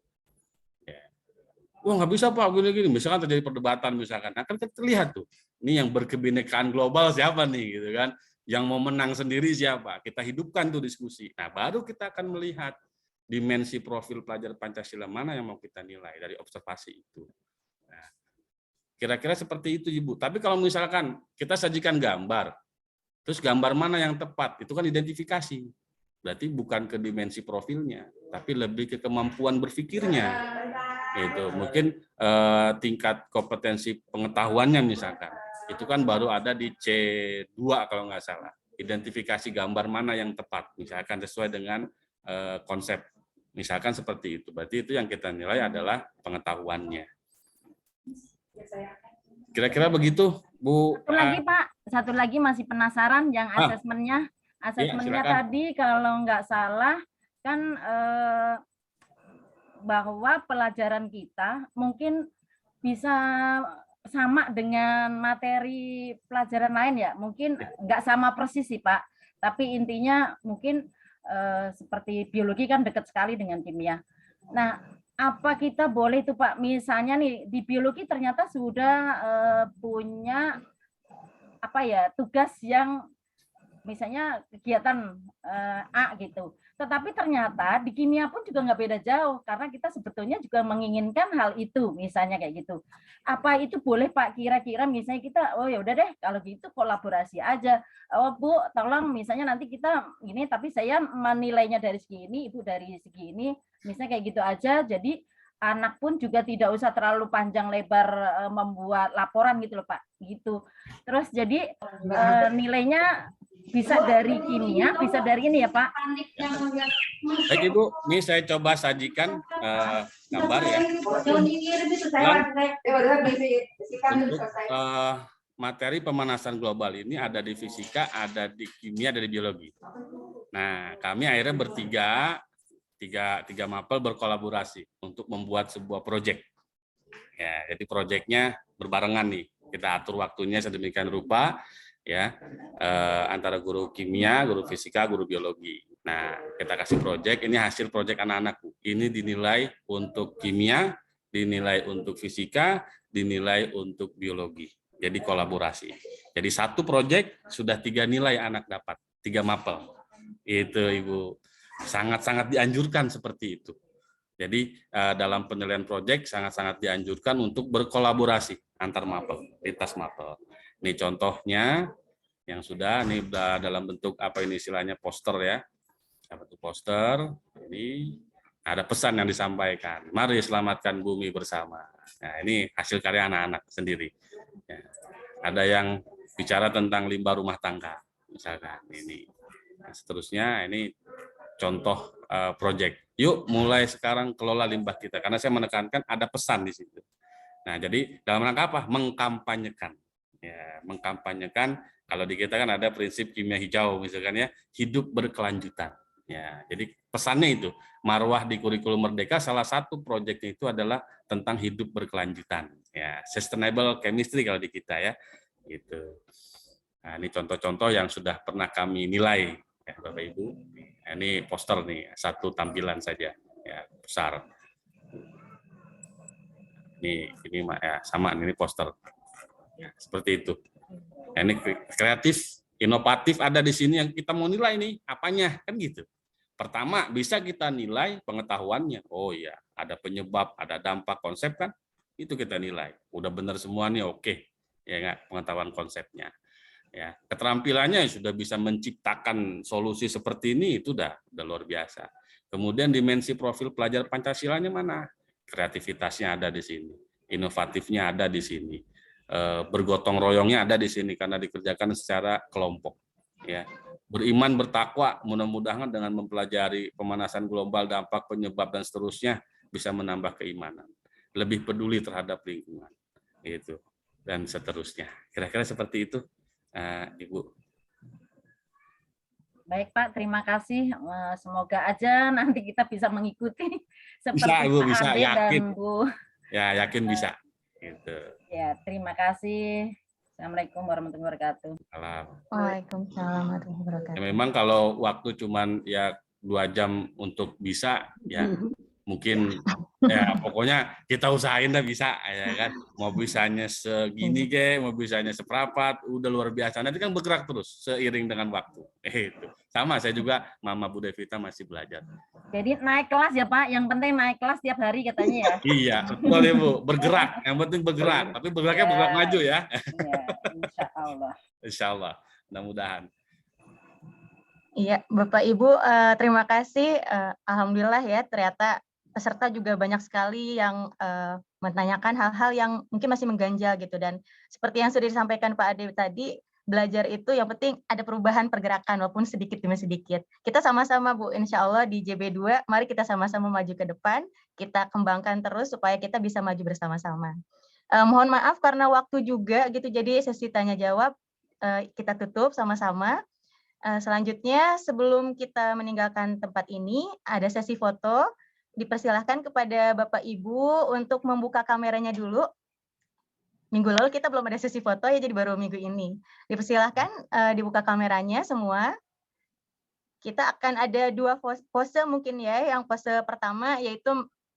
Wah nggak bisa Pak, gini-gini. Misalkan terjadi perdebatan misalkan, nah, kan terlihat tuh, ini yang berkebinekaan global siapa nih, gitu kan? Yang mau menang sendiri siapa? Kita hidupkan tuh diskusi. Nah baru kita akan melihat dimensi profil pelajar Pancasila mana yang mau kita nilai dari observasi itu. Nah, kira-kira seperti itu Ibu. Tapi kalau misalkan kita sajikan gambar, terus gambar mana yang tepat, itu kan identifikasi. Berarti bukan ke dimensi profilnya, tapi lebih ke kemampuan berpikirnya. Itu mungkin tingkat kompetensi pengetahuannya misalkan. Itu kan baru ada di C2 kalau nggak salah. Identifikasi gambar mana yang tepat, misalkan sesuai dengan konsep. Misalkan seperti itu. Berarti itu yang kita nilai adalah pengetahuannya. Kira-kira begitu, Bu. Satu lagi Pak, satu lagi masih penasaran yang asesmennya. Asesmennya silakan. tadi kalau nggak salah kan bahwa pelajaran kita mungkin bisa sama dengan materi pelajaran lain ya. Mungkin nggak sama persis sih Pak, tapi intinya mungkin seperti biologi kan dekat sekali dengan kimia. Nah, apa kita boleh tuh Pak, misalnya nih di biologi ternyata sudah punya apa ya tugas yang misalnya kegiatan A gitu, tetapi ternyata di kimia pun juga nggak beda jauh karena kita sebetulnya juga menginginkan hal itu, misalnya kayak gitu. Apa itu boleh Pak, kira-kira misalnya kita, oh ya udah deh kalau gitu kolaborasi aja. Oh Bu, tolong misalnya nanti kita ini, tapi saya menilainya dari segini, Ibu dari segini, misalnya kayak gitu aja. Jadi anak pun juga tidak usah terlalu panjang lebar membuat laporan gitu loh Pak, gitu. Terus jadi nilainya bisa dari kimia, bisa dari ini ya Pak. Baik Ibu, ini saya coba sajikan gambar ya. Untuk materi pemanasan global ini ada di fisika, ada di kimia, ada di biologi. Nah, kami akhirnya tiga mapel berkolaborasi untuk membuat sebuah proyek. Ya, jadi proyeknya berbarengan nih. Kita atur waktunya sedemikian rupa ya, antara guru kimia, guru fisika, guru biologi. Nah, kita kasih proyek, ini hasil proyek anak-anak. Ini dinilai untuk kimia, dinilai untuk fisika, dinilai untuk biologi. Jadi kolaborasi. Jadi satu proyek sudah 3 nilai anak dapat, 3 mapel. Itu Ibu. Sangat-sangat dianjurkan seperti itu. Jadi dalam penilaian proyek sangat-sangat dianjurkan untuk berkolaborasi antar mapel, lintas mapel. Ini contohnya yang sudah, ini dalam bentuk apa ini istilahnya poster ya. Bentuk poster, ini ada pesan yang disampaikan. Mari selamatkan bumi bersama. Nah, ini hasil karya anak-anak sendiri. Ya. Ada yang bicara tentang limbah rumah tangga, misalkan ini. Nah, seterusnya ini contoh proyek. Yuk mulai sekarang kelola limbah kita, karena saya menekankan ada pesan di situ. Nah, jadi dalam rangka apa? Mengkampanyekan. Ya, mengkampanyekan. Kalau di kita kan ada prinsip kimia hijau, misalkan ya, hidup berkelanjutan. Ya, jadi pesannya itu, marwah di kurikulum Merdeka salah satu proyeknya itu adalah tentang hidup berkelanjutan. Ya, sustainable chemistry kalau di kita ya, gitu. Nah, ini contoh-contoh yang sudah pernah kami nilai. Ya, Bapak Ibu, ini poster nih, satu tampilan saja, ya besar. Ini ya, sama, ini poster, ya, seperti itu. Ini kreatif, Inovatif ada di sini yang kita mau nilai nih, apanya, kan gitu. Pertama, bisa kita nilai pengetahuannya. Oh iya, ada penyebab, ada dampak, konsep kan, itu kita nilai. Udah benar semua nih, oke. Ya nggak, pengetahuan konsepnya. Ya, keterampilannya sudah bisa menciptakan solusi seperti ini, itu udah luar biasa. Kemudian dimensi profil pelajar Pancasilanya mana? Kreativitasnya ada di sini, inovatifnya ada di sini, bergotong royongnya ada di sini karena dikerjakan secara kelompok. Ya, beriman bertakwa, mudah-mudahan dengan mempelajari pemanasan global, dampak, penyebab dan seterusnya bisa menambah keimanan, lebih peduli terhadap lingkungan, gitu, dan seterusnya. Kira-kira seperti itu. Ibu. Baik Pak, terima kasih. Semoga aja nanti kita bisa mengikuti seperti Bisa, Ibu, Pak bisa, Ade yakin. dan Bu. Ya, yakin bisa. Gitu. Ya, terima kasih. Assalamualaikum warahmatullahi wabarakatuh. Waalaikumsalam warahmatullahi wabarakatuh. Ya, memang kalau waktu cuman ya 2 jam untuk bisa, ya mungkin ya pokoknya kita usahain dah bisa, ya kan. Mau bisanya segini mau bisanya seperempat, udah luar biasa. Nanti kan bergerak terus seiring dengan waktu. Itu sama, saya juga Mama Bu Devita masih belajar. Jadi naik kelas ya Pak, yang penting naik kelas tiap hari katanya ya. Iya, betul ya Bu, bergerak, yang penting bergerak, tapi bergeraknya bergerak maju ya. Iya, insya Allah. Insya Allah, mudah-mudahan. Iya, Bapak Ibu, terima kasih. Alhamdulillah ya, ternyata peserta juga banyak sekali yang menanyakan hal-hal yang mungkin masih mengganjal gitu. Dan seperti yang sudah disampaikan Pak Ade tadi, belajar itu yang penting ada perubahan pergerakan walaupun sedikit demi sedikit. Kita sama-sama Bu, insya Allah di JB2, mari kita sama-sama maju ke depan, kita kembangkan terus supaya kita bisa maju bersama-sama. Mohon maaf karena waktu juga gitu, jadi sesi tanya jawab kita tutup sama-sama. Selanjutnya, sebelum kita meninggalkan tempat ini, ada sesi foto. Dipersilahkan kepada Bapak Ibu untuk membuka kameranya dulu. Minggu lalu kita belum ada sesi foto ya, jadi baru minggu ini. Dipersilahkan dibuka kameranya semua. Kita akan ada 2 pose mungkin ya. Yang pose pertama yaitu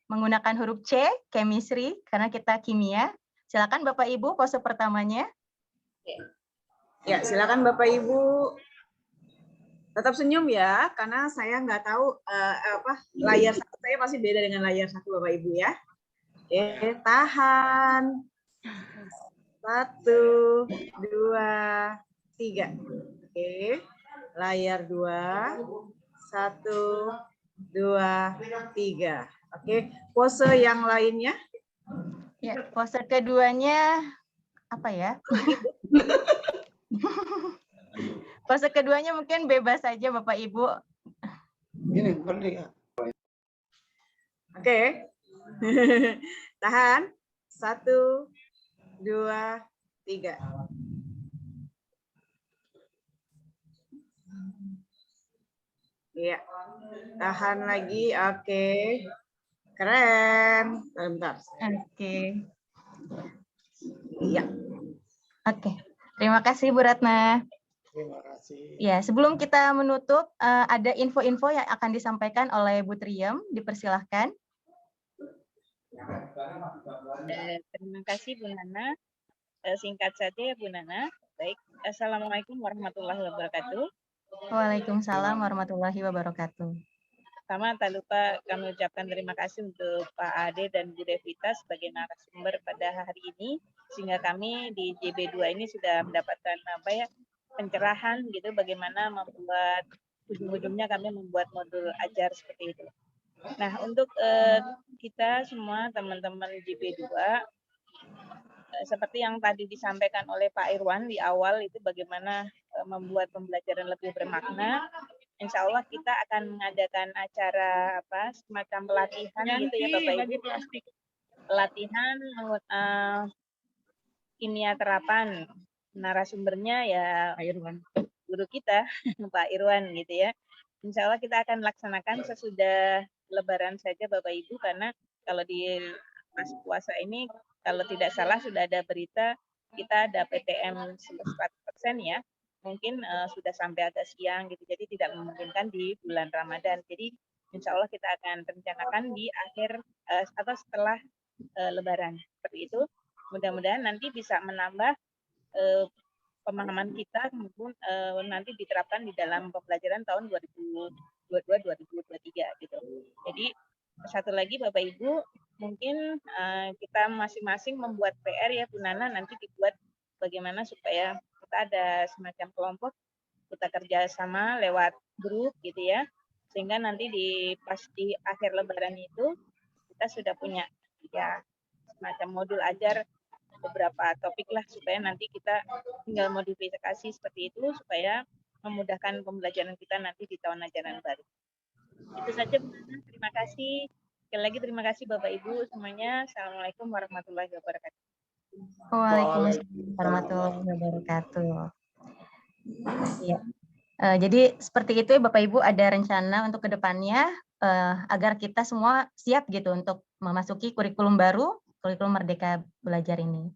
menggunakan huruf C, chemistry, karena kita kimia. Silakan Bapak Ibu pose pertamanya. Ya, silakan Bapak Ibu. Tetap senyum ya, karena saya nggak tahu layar satu saya masih beda dengan layar satu Bapak Ibu ya. Oke, tahan. 1, 2, 3. Oke, layar 2, 1, 2, 3. Oke, pose yang lainnya. Ya, pose keduanya apa ya? Pose keduanya mungkin bebas saja Bapak Ibu. Gini, berdiri. Oke. Tahan. 1, 2, 3. Iya. Tahan lagi. Oke. Keren. Bentar. Oke. Iya. Oke. Terima kasih Bu Ratna. Terima kasih. Ya, sebelum kita menutup, ada info-info yang akan disampaikan oleh Bu Triem. Dipersilahkan. Terima kasih Bu Nana. Singkat saja ya Bu Nana. Baik. Assalamualaikum warahmatullahi wabarakatuh. Waalaikumsalam warahmatullahi wabarakatuh. Pertama, tak lupa kami ucapkan terima kasih untuk Pak Ade dan Bu Devita sebagai narasumber pada hari ini, sehingga kami di JB2 ini sudah mendapatkan pencerahan gitu bagaimana membuat ujung-ujungnya kami membuat modul ajar seperti itu. Nah, untuk kita semua teman-teman JB2 seperti yang tadi disampaikan oleh Pak Irwan di awal itu bagaimana membuat pembelajaran lebih bermakna. Insya Allah kita akan mengadakan acara semacam pelatihan gitu ya Bapak Ibu. Pelatihan kimia terapan. Narasumbernya ya Pak Irwan, guru kita Pak Irwan gitu ya. Insya Allah kita akan laksanakan sesudah Lebaran saja Bapak Ibu, karena kalau di pas puasa ini kalau tidak salah sudah ada berita kita ada PTM 100% ya. Mungkin sudah sampai agak siang gitu, jadi tidak memungkinkan di bulan Ramadan. Jadi insya Allah kita akan rencanakan di akhir atau setelah Lebaran seperti itu. Mudah-mudahan nanti bisa menambah pemahaman kita maupun nanti diterapkan di dalam pembelajaran tahun 2022-2023 gitu. Jadi satu lagi Bapak Ibu, mungkin kita masing-masing membuat PR ya Bu Nana, nanti dibuat bagaimana supaya kita ada semacam kelompok, kita kerjasama lewat grup gitu ya, sehingga nanti pas di akhir Lebaran itu kita sudah punya ya semacam modul ajar beberapa topik lah, supaya nanti kita tinggal modifikasi seperti itu supaya memudahkan pembelajaran kita nanti di tahun ajaran baru. Itu saja Bu Nana, terima kasih. Sekali lagi terima kasih Bapak Ibu semuanya. Assalamualaikum warahmatullahi wabarakatuh. Waalaikumsalam warahmatullahi wabarakatuh. Ya. Jadi seperti itu ya Bapak Ibu, ada rencana untuk kedepannya agar kita semua siap gitu untuk memasuki kurikulum baru, kurikulum Merdeka Belajar ini.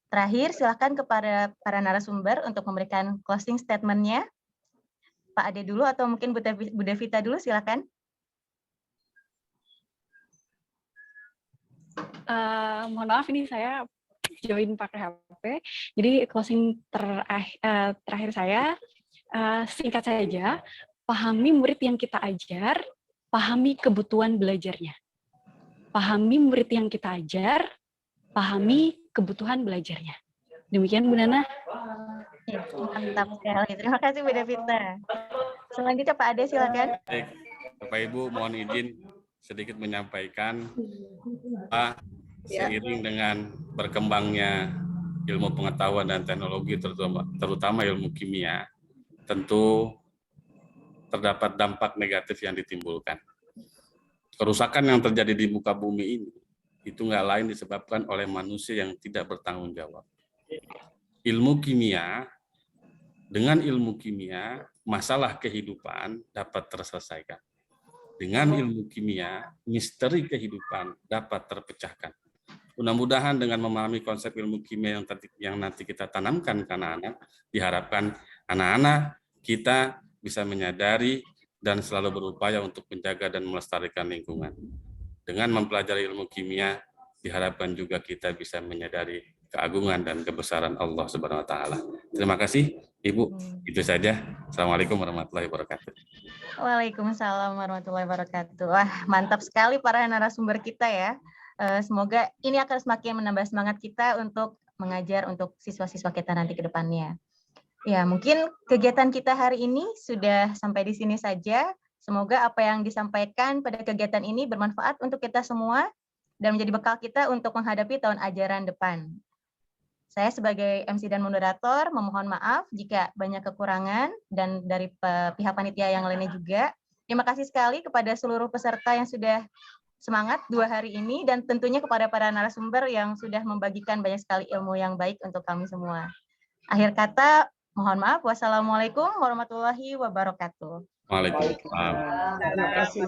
Terakhir, silakan kepada para narasumber untuk memberikan closing statement-nya. Pak Ade dulu atau mungkin Bu Devita dulu, silakan. Mohon maaf, ini saya join pakai HP. Jadi closing terakhir saya, singkat saja, pahami murid yang kita ajar, pahami kebutuhan belajarnya. Pahami murid yang kita ajar, pahami kebutuhan belajarnya. Demikian Bu Nana. Ya, mantap sekali. Terima kasih Bu Devita. Selanjutnya Pak Ade, silakan. Baik, Bapak Ibu mohon izin sedikit menyampaikan seiring dengan berkembangnya ilmu pengetahuan dan teknologi, terutama ilmu kimia, tentu terdapat dampak negatif yang ditimbulkan. Kerusakan yang terjadi di muka bumi ini itu nggak lain disebabkan oleh manusia yang tidak bertanggung jawab. Dengan ilmu kimia, masalah kehidupan dapat terselesaikan. Dengan ilmu kimia, misteri kehidupan dapat terpecahkan. Mudah-mudahan dengan memahami konsep ilmu kimia yang nanti kita tanamkan ke anak-anak, diharapkan anak-anak kita bisa menyadari dan selalu berupaya untuk menjaga dan melestarikan lingkungan. Dengan mempelajari ilmu kimia, diharapkan juga kita bisa menyadari keagungan dan kebesaran Allah Subhanahu wa taala. Terima kasih, Ibu. Itu saja. Assalamualaikum warahmatullahi wabarakatuh. Waalaikumsalam warahmatullahi wabarakatuh. Wah, mantap sekali para narasumber kita ya. Semoga ini akan semakin menambah semangat kita untuk mengajar untuk siswa-siswa kita nanti ke depannya. Ya, mungkin kegiatan kita hari ini sudah sampai di sini saja. Semoga apa yang disampaikan pada kegiatan ini bermanfaat untuk kita semua dan menjadi bekal kita untuk menghadapi tahun ajaran depan. Saya sebagai MC dan moderator memohon maaf jika banyak kekurangan dan dari pihak panitia yang lainnya juga. Terima kasih sekali kepada seluruh peserta yang sudah semangat 2 hari ini dan tentunya kepada para narasumber yang sudah membagikan banyak sekali ilmu yang baik untuk kami semua. Akhir kata, mohon maaf. Wassalamualaikum warahmatullahi wabarakatuh. Waalaikumsalam. Terima kasih.